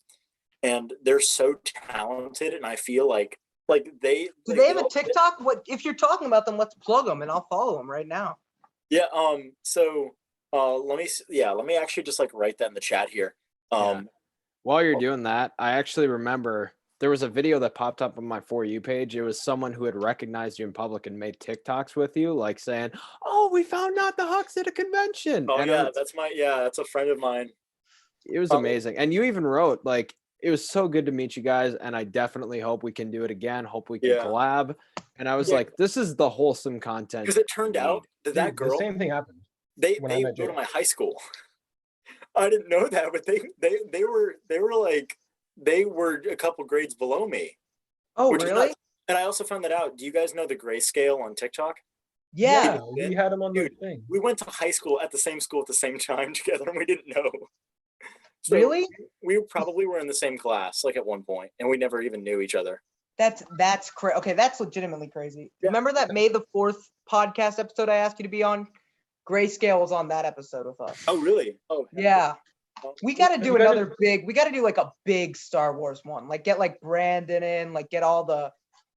And they're so talented. And I feel like they Do they have a TikTok? What if you're talking about them? Let's plug them, and I'll follow them right now. Yeah. So let me actually just like write that in the chat here. While you're doing that, I actually remember there was a video that popped up on my For You page. It was someone who had recognized you in public and made TikToks with you, like saying, "Oh, we found Not the Hux at a convention." Oh and yeah, that's a friend of mine. it was amazing. And you even wrote like, "It was so good to meet you guys, and I definitely hope we can do it again. Hope we can collab." And I was like, "This is the wholesome content." Because it turned out that Dude, girl, the same thing happened. they when I met go to Jake. my high school. I didn't know that, but they were a couple grades below me. Oh, which is really? nuts. And I also found that out. Do you guys know the Grayscale on TikTok? Yeah. we had him on the Dude, thing. We went to high school at the same school at the same time together, and we didn't know. So Really? We probably were in the same class, like at one point, and we never even knew each other. That's crazy. Okay, that's legitimately crazy. Yeah. Remember that May the 4th podcast episode I asked you to be on? Grayscale was on that episode with us. Oh, really? Oh, Yeah. We got to do You guys another big. We got to do like a big Star Wars one. Like get like Brandon in. Like get all the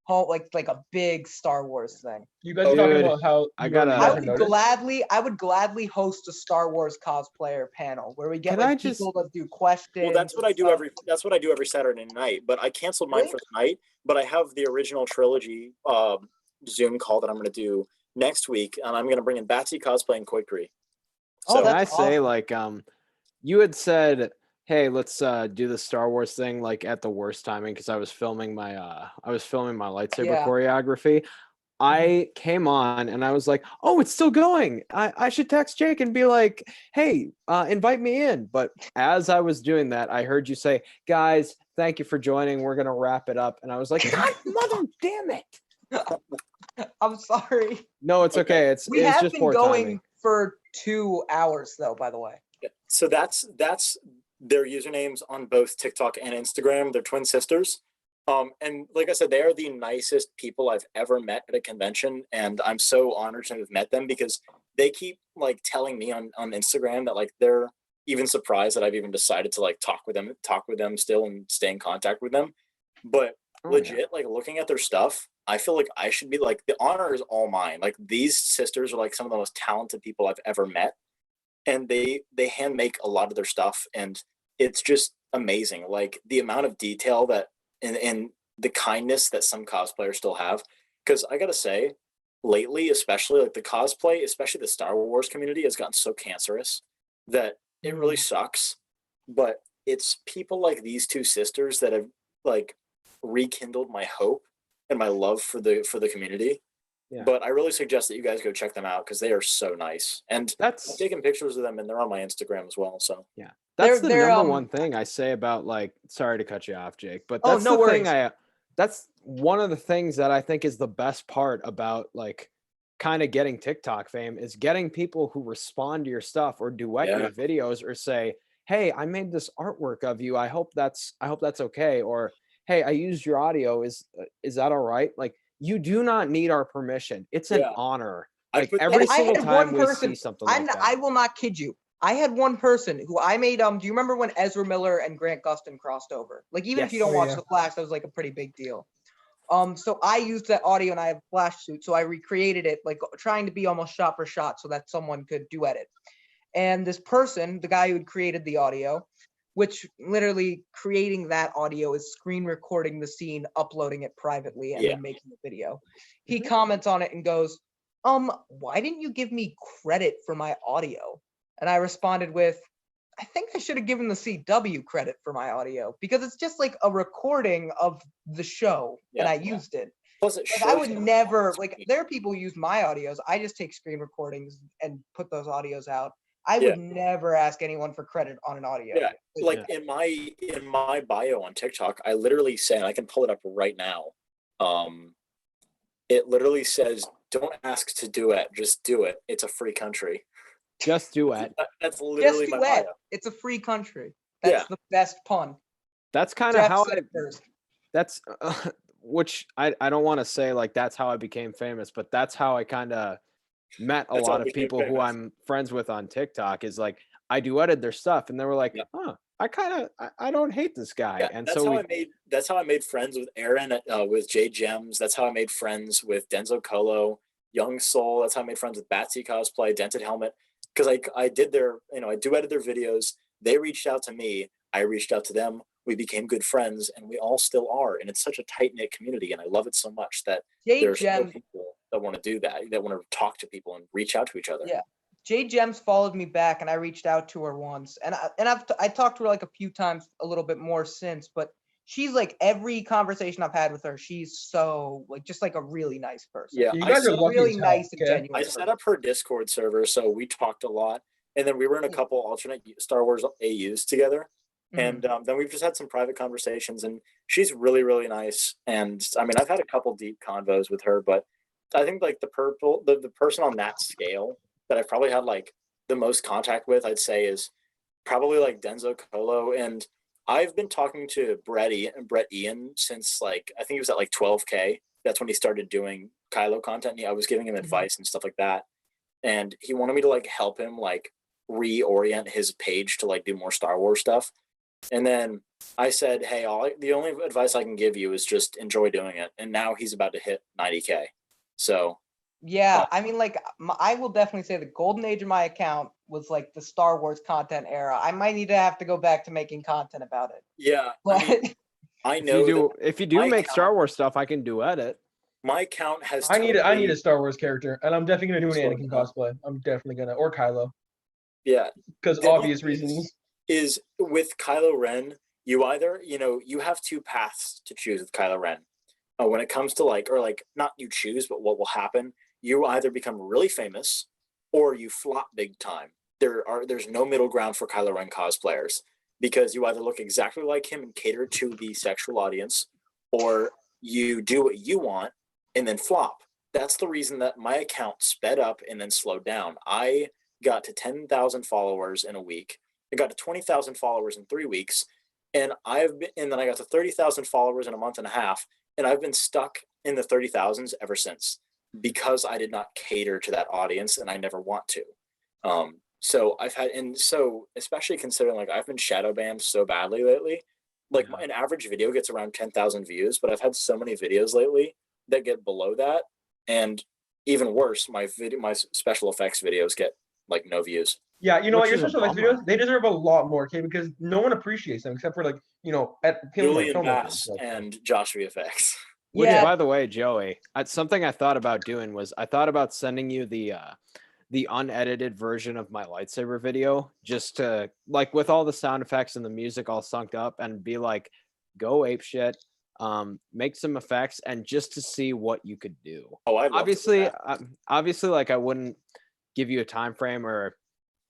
whole like a big Star Wars thing. You guys are talking Dude, about how I you gotta- you I never would noticed? gladly host a Star Wars cosplayer panel where we get Can like I just- people that do questions. Well, that's what and I do stuff. That's what I do every Saturday night. But I canceled mine Really? for tonight. But I have the original trilogy Zoom call that I'm going to do next week, and I'm going to bring in Batsy cosplay and Quikree. Oh, Can I that's say awesome. like you had said, "Hey, let's do the Star Wars thing," like at the worst timing because I was filming my lightsaber Yeah. choreography. I came on and I was like, "Oh, it's still going. I should text Jake and be like, hey, invite me in." But as I was doing that, I heard you say, "Guys, thank you for joining. We're gonna wrap it up." And I was like, "God, mother damn it!" I'm sorry. No, it's okay. It's We have just been poor going timing. for 2 hours though, by the way. So that's their usernames on both TikTok and Instagram. They're twin sisters. And like I said, they are the nicest people I've ever met at a convention, and I'm so honored to have met them because they keep like telling me on Instagram that like they're even surprised that I've even decided to like talk with them still and stay in contact with them. But Oh, yeah. legit, like looking at their stuff, I feel like I should be like the honor is all mine. Like these sisters are like some of the most talented people I've ever met, and they hand make a lot of their stuff, and it's just amazing. Like the amount of detail that and the kindness that some cosplayers still have. Because I gotta say, lately, especially like the cosplay, especially the Star Wars community, has gotten so cancerous that it really sucks. But it's people like these two sisters that have like rekindled my hope and my love for the community. But I really suggest that you guys go check them out because they are so nice. And I've That's taken pictures of them and they're on my Instagram as well. So that's the they're, number one thing I say about, like, sorry to cut you off, Jake, but Oh, that's no the thing worries. that's one of the things that I think is the best part about, like, kind of getting TikTok fame is getting people who respond to your stuff or duet Yeah. your videos or say, "Hey, I made this artwork of you. I hope that's okay." Or, "Hey, I used your audio. Is that all right?" Like, you do not need our permission. It's an Yeah. honor. I Like, put every And I single had time one we person. see something like that. I will not kid you. I had one person who I made. Do you remember when Ezra Miller and Grant Gustin crossed over? Like, even if you Yes. don't Oh, watch yeah. The Flash, that was like a pretty big deal. So I used that audio and I have a Flash suit, so I recreated it, like trying to be almost shot for shot, so that someone could duet it. And this person, the guy who had created the audio, which literally creating that audio is screen recording the scene, uploading it privately, and Yeah. then making the video. He Mhm. comments on it and goes, why didn't you give me credit for my audio? And I responded with, I think I should have given the CW credit for my audio because it's just like a recording of the show and Yeah. I used it. Plus it Like, I shows would you never, on like, screen. there are people who use my audios. I just take screen recordings and put those audios out. I Yeah. would never ask anyone for credit on an audio. Yeah. Like in my bio on TikTok, I literally say, and I can pull it up right now. It literally says, "Don't ask to duet, just do it. It's a free country." Just duet. That's Just literally my duet. bio. It's a free country. That's Yeah. the best pun. That's kind of Jeff how said it first. that's which I don't want to say like that's how I became famous, but that's how I kind of met a That's how lot I of became people who famous. I'm friends with on TikTok. Is like I duetted their stuff and they were like, Yeah. "Huh, I don't hate this guy." Yeah, And that's so how I made friends with Aaron, with Jay Gems. That's how I made friends with Denzo Colo, Young Soul. That's how I made friends with Batsy Cosplay, Dented Helmet. Because I did their, I duetted their videos. They reached out to me. I reached out to them. We became good friends, and we all still are. And it's such a tight knit community, and I love it so much that Jay there's still Gem, people that want to do that, that want to talk to people and reach out to each other. yeah. Jay Gems followed me back, and I reached out to her once, and I talked to her like a few times, a little bit more since. But she's like every conversation I've had with her, she's so like just like a really nice person. Yeah, You I guys are set, lucky Really as hell, nice and okay? genuine. I set up her Discord server, so we talked a lot, and then we were in a Yeah. couple alternate Star Wars AUs together. Mhm. And then we've just had some private conversations, and she's really, really nice. And I mean, I've had a couple deep convos with her, but I think like the person on that scale that I've probably had like the most contact with, I'd say, is probably like Denzo Colo. And I've been talking to Brett Ian since like I think he was at like 12K. That's when he started doing Kylo content. I was giving him advice and stuff like that, and he wanted me to like help him like reorient his page to like do more Star Wars stuff. And then I said, "Hey, the only advice I can give you is just enjoy doing it." And now he's about to hit 90K. So Yeah, I mean, like, I will definitely say the golden age of my account was like the Star Wars content era. I might need to have to go back to making content about it. yeah, But I know if you do my make Star account- Wars stuff, I can duet it. my account has. I need a totally- Star Wars character, and I'm definitely gonna do an Slow Anakin down. cosplay. I'm definitely gonna, or Kylo, Yeah, because The obvious thing is- reasons. is with Kylo Ren, you either you have two paths to choose with Kylo Ren. When it comes to like, or like not you choose, but what will happen, you either become really famous or you flop big time. There's no middle ground for Kylo Ren cosplayers because you either look exactly like him and cater to the sexual audience, or you do what you want and then flop. That's the reason that my account sped up and then slowed down. I got to 10,000 followers in a week. I got to 20,000 followers in 3 weeks, and then I got to 30,000 followers in a month and a half, and I've been stuck in the 30,000s ever since because I did not cater to that audience, and I never want to. So especially considering like I've been shadow banned so badly lately, like Yeah. an average video gets around 10,000 views, but I've had so many videos lately that get below that, and even worse, my special effects videos get like no views. Yeah, you know what? Which Your is a special effects bummer. videos, they deserve a lot more, okay? Because no one appreciates them except for like, at Julian filmmakers. Bass Like, and Josh VFX. Which, yeah, by the way, Joey, something I thought about doing was I thought about sending you the unedited version of my lightsaber video, just to like with all the sound effects and the music all synced up, and be like, go ape shit. make some effects, and just to see what you could do. Oh, I'd love to do that. Obviously, like I wouldn't give you a time frame or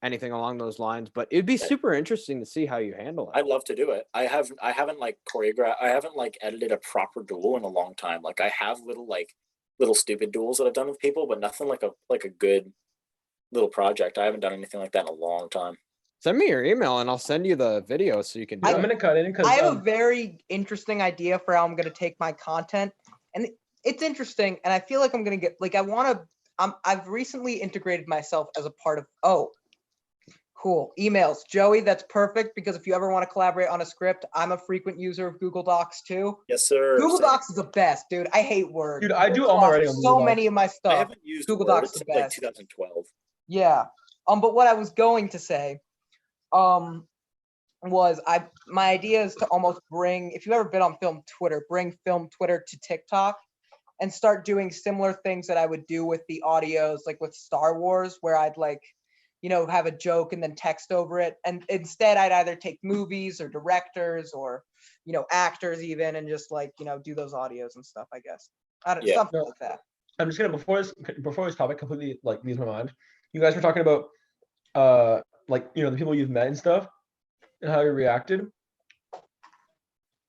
anything along those lines, but it'd be super interesting to see how you handle it. I'd love to do it. I haven't like choreographed. I haven't like edited a proper duel in a long time. Like I have little stupid duels that I've done with people, but nothing like a good little project. I haven't done anything like that in a long time. Send me your email and I'll send you the video so you can do I'm it. gonna cut in because I have a very interesting idea for how I'm going to take my content, and it's interesting. And I feel like I'm going to get like I've recently integrated myself as a part of. Oh, cool. Emails, Joey. That's perfect because if you ever want to collaborate on a script, I'm a frequent user of Google Docs too. Yes, sir. Google Docs is the best, dude. I hate Word. Dude, I do all my writing on so Google Docs. many of my I stuff. haven't used Google Word Docs is since the like best. 2012. Yeah. But what I was going to say, was my idea is to almost bring, if you've ever been on film Twitter, bring film Twitter to TikTok and start doing similar things that I would do with the audios, like with Star Wars, where I'd like, have a joke and then text over it. And instead I'd either take movies or directors or, actors even, and just like, do those audios and stuff, I guess. Something like that. I'm just gonna before this topic completely like leaves my mind. You guys were talking about like the people you've met and stuff and how you reacted.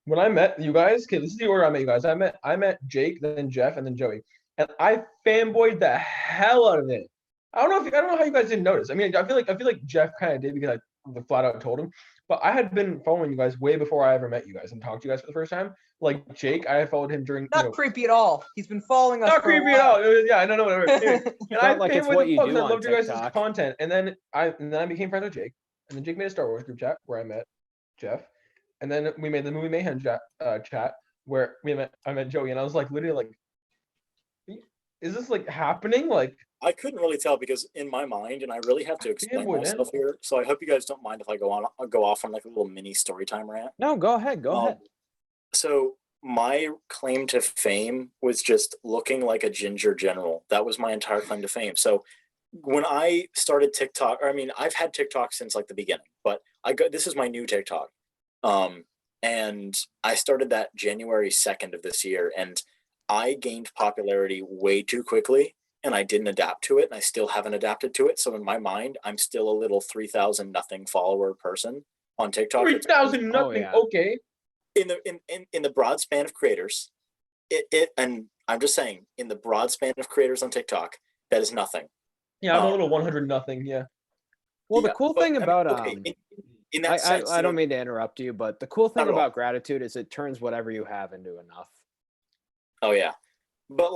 When I met you guys, okay, this is the order I met you guys. I met Jake, then Jeff, and then Joey, and I fanboyed the hell out of it. I don't know how you guys didn't notice. I mean, I feel like Jeff kind of did because I flat out told him. But I had been following you guys way before I ever met you guys and talked to you guys for the first time. Like Jake, I followed him during. Not creepy at all. He's been following us. Not for a creepy at while. all. Yeah, I don't know. Whatever. Anyway, and I like it's fanboyed what the you fuck do 'cause I on loved your guys' TikTok. content, and then I became friends with Jake, and then Jake made a Star Wars group chat where I met Jeff, and then we made the Movie Mayhem chat where I met Joey, and I was like literally like, is this like happening? Like I couldn't really tell because in my mind, and I really have to explain boy, man. myself here. So I hope you guys don't mind if I go off on like a little mini story time rant. No, go ahead. Go ahead. So my claim to fame was just looking like a ginger general. That was my entire claim to fame. So when I started TikTok, or I mean, I've had TikTok since like the beginning, but this is my new TikTok. And I started that January 2nd of this year, and I gained popularity way too quickly, and I didn't adapt to it, and I still haven't adapted to it. So in my mind, I'm still a little 3,000 nothing follower person on TikTok. 3,000 nothing. yeah. Okay. In the broad span of creators, and I'm just saying, in the broad span of creators on TikTok, that is nothing. Yeah, I'm a little 100 nothing. Yeah. Well, the Yeah, cool but, thing I mean, about okay, in that sense, I don't mean to interrupt you, but the cool thing Not at all. about gratitude is it turns whatever you have into enough. Oh yeah, but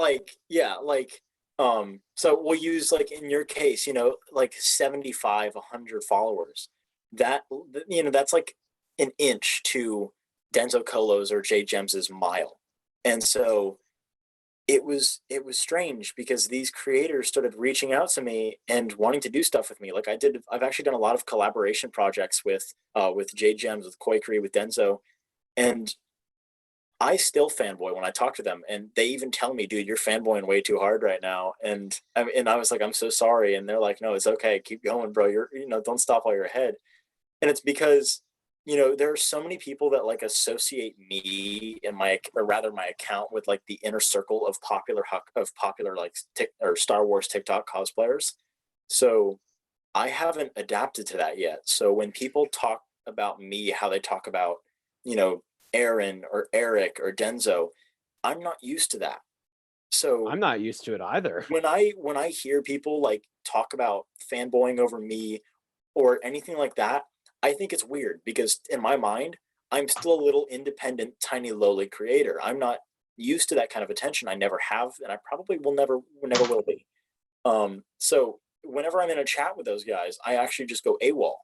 so we'll use like in your case, like 75, 100 followers. That's like an inch to Denzo Colo's or Jay Gems's mile, and so it was strange because these creators started reaching out to me and wanting to do stuff with me. Like I've actually done a lot of collaboration projects with Jay Gems, with Koikri, with Denzo, and I still fanboy when I talk to them, and they even tell me, dude, you're fanboying way too hard right now. And I was like, I'm so sorry. And they're like, no, it's okay. Keep going, bro. Don't stop while you're ahead. And it's because, there are so many people that like associate me and my account with like the inner circle of popular like or Star Wars TikTok cosplayers. So I haven't adapted to that yet. So when people talk about me, how they talk about, Aaron or Eric or Denzo, I'm not used to that. So I'm not used to it either. when I hear people like talk about fanboying over me or anything like that, I think it's weird because in my mind, I'm still a little independent, tiny, lowly creator. I'm not used to that kind of attention. I never have, and I probably never will be. So whenever I'm in a chat with those guys, I actually just go AWOL.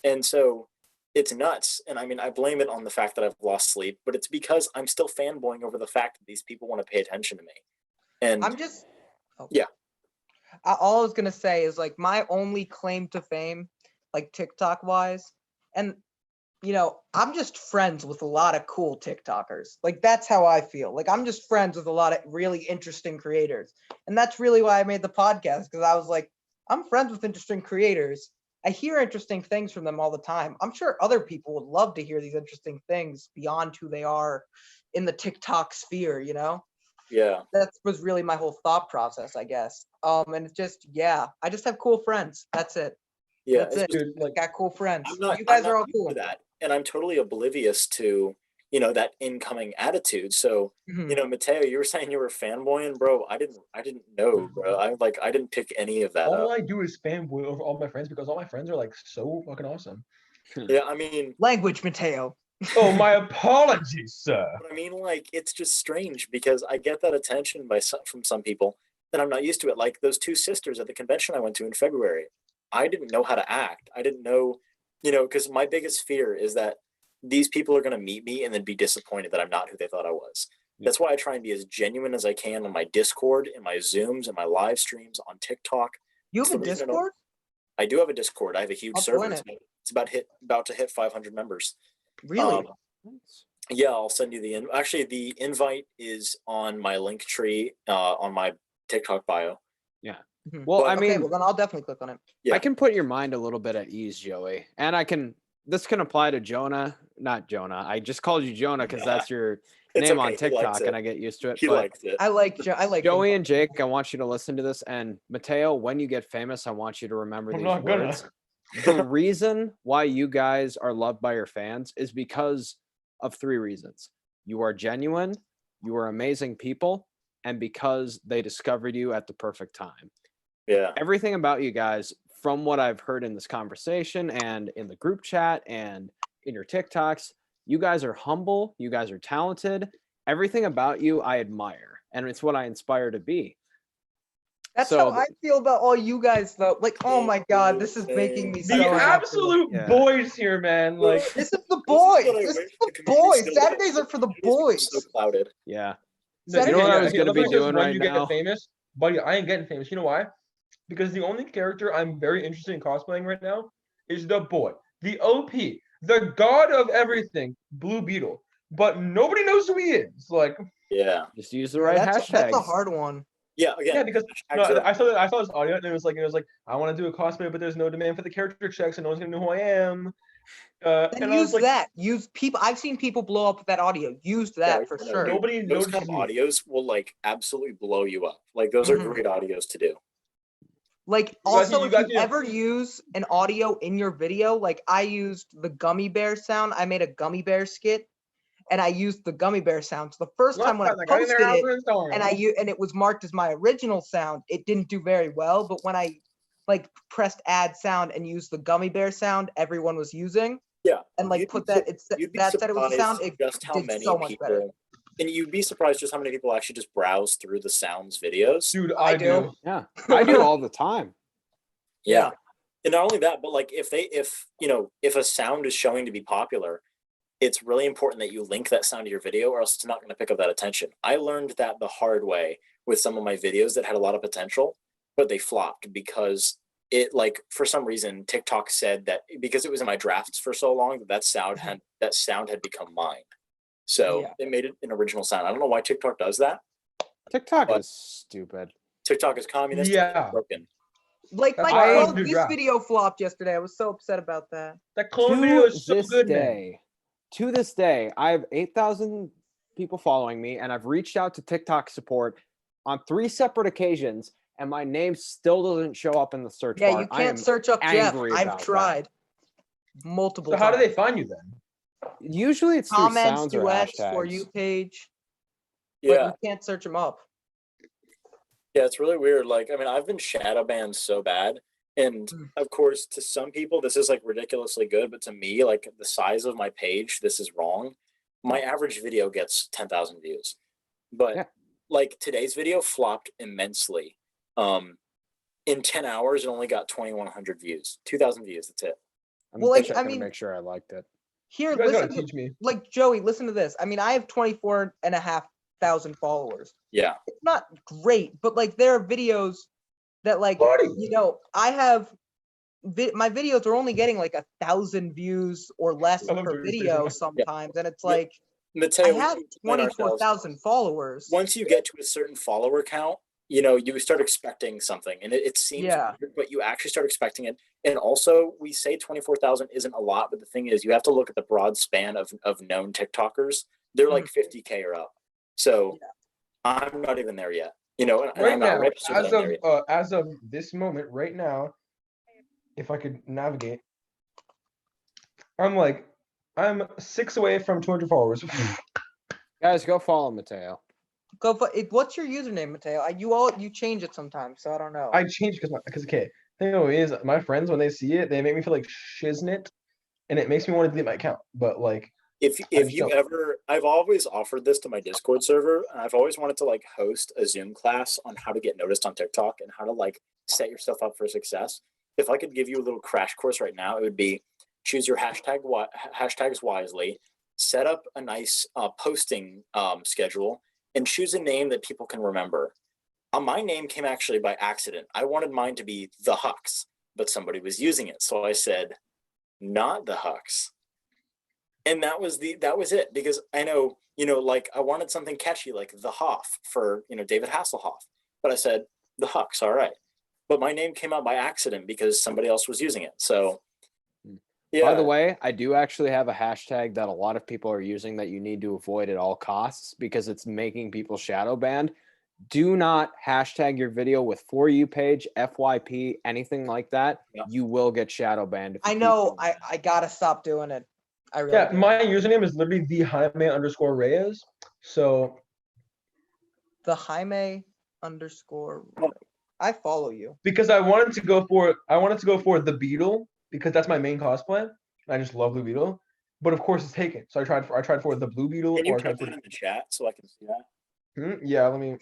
And so it's nuts. And I mean, I blame it on the fact that I've lost sleep, but it's because I'm still fanboying over the fact that these people want to pay attention to me. And I'm just. Yeah. All I was gonna say is like my only claim to fame, like TikTok wise, and I'm just friends with a lot of cool TikTokers. Like that's how I feel. Like I'm just friends with a lot of really interesting creators, and that's really why I made the podcast, because I was like, I'm friends with interesting creators. I hear interesting things from them all the time. I'm sure other people would love to hear these interesting things beyond who they are, in the TikTok sphere, you know? Yeah. That was really my whole thought process, I guess. And it's just, yeah, I just have cool friends. That's it. Yeah. That's it. Dude, like, Got cool friends. I'm not, You guys I'm are not all used to cool. that. And I'm totally oblivious to, you know, that incoming attitude. So, Mhm. you know, Mateo, you were saying you were fanboying, bro. I didn't know, bro. I didn't pick any of that all up. I do is fanboy over all my friends because all my friends are like so fucking awesome. Yeah, I mean, Language, Mateo. Oh, my apologies, sir. but I mean, like, it's just strange because I get that attention from some people, and I'm not used to it. Like those two sisters at the convention I went to in February, I didn't know how to act. I didn't know, you know, because my biggest fear is that these people are going to meet me and then be disappointed that I'm not who they thought I was. That's why I try and be as genuine as I can on my Discord, in my Zooms, and my live streams on TikTok. You It's have a the reason Discord? I do have a Discord. I have a huge I'll server. join It's about to hit 500 members. Really? Yeah, I'll send you actually the invite is on my link tree on my TikTok bio. Mhm. Well, But- I Okay, mean, well then I'll definitely click on it. Yeah. I can put your mind a little bit at ease, Joey. And this can apply to Jonah, not Jonah. I just called you Jonah because that's your It's name okay, on he likes TikTok it. and I get used to it. He But likes it. I like Joey him. and Jake, I want you to listen to this. And Mateo, when you get famous, I want you to remember I'm these not gonna. words. The reason why you guys are loved by your fans is because of 3 reasons. You are genuine, you are amazing people, and because they discovered you at the perfect time. Yeah. Everything about you guys, from what I've heard in this conversation and in the group chat and in your TikToks, you guys are humble, you guys are talented. Everything about you I admire, and it's what I aspire to be. That's So how I feel about all you guys though. Like, oh my god, this is making me so The happy. absolute Yeah. boys here, man. Like, This is the This is boys. what I This is wish the the community boys. still did. Saturdays are for the It's boys. so clouded. Yeah. Saturdays You know what I are- was okay, gonna look be at this, doing when right you now? get famous, buddy, I ain't getting famous. You know why? Because the only character I'm very interested in cosplaying right now is the boy, the OP, the god of everything, Blue Beetle. But nobody knows who he is. Like, Yeah. Just use the Yeah, right that's hashtags. a hard one. Yeah. Again, yeah, because no, hashtags are- I saw this audio and it was like I want to do a cosplay, but there's no demand for the character checks, and no one's gonna know who I am. Then And I use was like, that. Use people. I've seen people blow up with that audio. Use that Yeah, for no, sure. dude, nobody those notices kind of me. audios will like absolutely blow you up. Like those are Mhm. great audios to do. Like guys- also, you if guys you need to- ever use an audio in your video, like I used the gummy bear sound. I made a gummy bear skit, and I used the gummy bear sound. So the first time when I posted it, and it was marked as my original sound, it didn't do very well. But when I like pressed add sound and used the gummy bear sound everyone was using, Yeah. and like You'd put be that it's You'd be that said it was the sound, surprised it just how did many so much people, better. and you'd be surprised just how many people actually just browse through the Sounds videos. Dude, I I do. do. Yeah. I do all the time. Yeah. And not only that, but like if a sound is showing to be popular, it's really important that you link that sound to your video or else it's not going to pick up that attention. I learned that the hard way with some of my videos that had a lot of potential, but they flopped because it like for some reason TikTok said that because it was in my drafts for so long that sound had become mine. So Yeah. it made it an original sound. I don't know why TikTok does that. TikTok But- is stupid. TikTok is communist. Yeah. Broken. Like That's my why I Clone don't do Beast draft. video flopped yesterday. I was so upset about that. That clone video is so this good, man. day, to this day, I have 8,000 people following me, and I've reached out to TikTok support on 3 separate occasions, and my name still doesn't show up in the search Yeah, bar. you I am can't search up Jeff. angry I've about that. tried multiple So how do times. they find you then? Usually it's through Comments, sounds or duets, hashtags. for you page, but Yeah. you can't search them up. Yeah, it's really weird. Like, I mean, I've been shadow banned so bad. And Mm. of course, to some people, this is like ridiculously good. But to me, like the size of my page, this is wrong. My average video gets 10,000 views. But Yeah. like today's video flopped immensely. In 10 hours, it only got 2,100 views, 2,000 views. That's it. I'm Well, like, checking I to mean- make sure I liked it. Here, You guys gotta listen to, teach me. like Joey, listen to this. I mean, I have 24,500 followers. Yeah. It's not great, but like there are videos that like, Buddy. you know, I have my videos are only getting like 1,000 views or less I love per Joey's face video right now. sometimes. And it's Yeah. like, Mateo, I we have can explain ourselves. 24,000 followers. Once you get to a certain follower count, you start expecting something, and it seems weird, but you actually start expecting it. And also, we say 24,000 isn't a lot, but the thing is, you have to look at the broad span of known TikTokers. They're like 50K or up. So I'm not even there yet. And Right I'm not now, registered that I'm there yet. as of this moment, right now, if I could navigate, I'm 6 away from 200 followers. Guys, go follow Mateo. Go for it. What's your username, Mateo? You change it sometimes, so I don't know. I changed because okay, thing is, my friends when they see it, they make me feel like shiznit, and it makes me want to delete my account. But like, if you ever, I've always offered this to my Discord server, and I've always wanted to like host a Zoom class on how to get noticed on TikTok and how to like set yourself up for success. If I could give you a little crash course right now, it would be choose your hashtags wisely, set up a nice posting schedule, and choose a name that people can remember. My name came actually by accident. I wanted mine to be The Hux, but somebody was using it. So I said, not The Hux. And that was it, because I know, like I wanted something catchy like The Hoff for, David Hasselhoff, but I said The Hux, all right. But my name came out by accident because somebody else was using it. So yeah. By the way, I do actually have a hashtag that a lot of people are using that you need to avoid at all costs because it's making people shadow banned. Do not hashtag your video with For You page, FYP, anything like that. Yeah. You will get shadow banned. I know. I gotta stop doing it. I really do. my username is literally the Jaime_Reyes. So The Jaime _ I follow you. because I wanted to go for the Beetle because that's my main cosplay. And I just love Blue Beetle. But of course it's taken. So I tried for the Blue Beetle. Can you or I put tried that for in the chat so I can see that? yeah, let me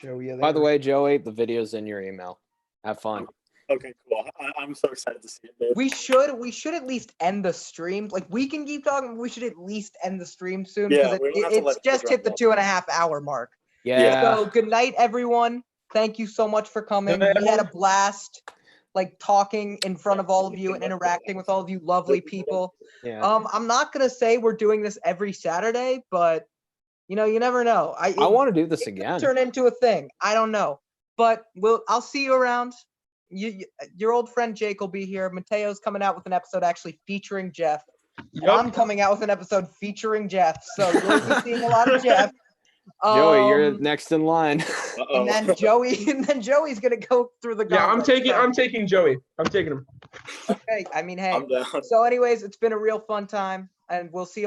show you. By the way, Joey, the video's in your email. Have fun. Okay, cool. I'm so excited to see it, dude. We should at least end the stream. Like we can keep talking. But we should at least end the stream soon Yeah, because we don't have to it's let just people hit the drop 2.5 hour mark. Yeah. So good night, everyone. Thank you so much for coming. Good night, We had a everyone. blast, like talking in front of all of you and interacting with all of you lovely people. Yeah. I'm not gonna say we're doing this every Saturday, but you never know. I want to do this it could again. turn into a thing. I don't know, but I'll see you around. Your old friend Jake will be here. Mateo's coming out with an episode actually featuring Jeff. And I'm coming out with an episode featuring Jeff. So you'll be seeing a lot of Jeff. Joey, you're next in line. And then Joey's gonna go through the. Yeah, I'm gauntlet. taking Joey. I'm taking him. Okay, I mean, hey. I'm down. So, anyways, it's been a real fun time, and we'll see you all.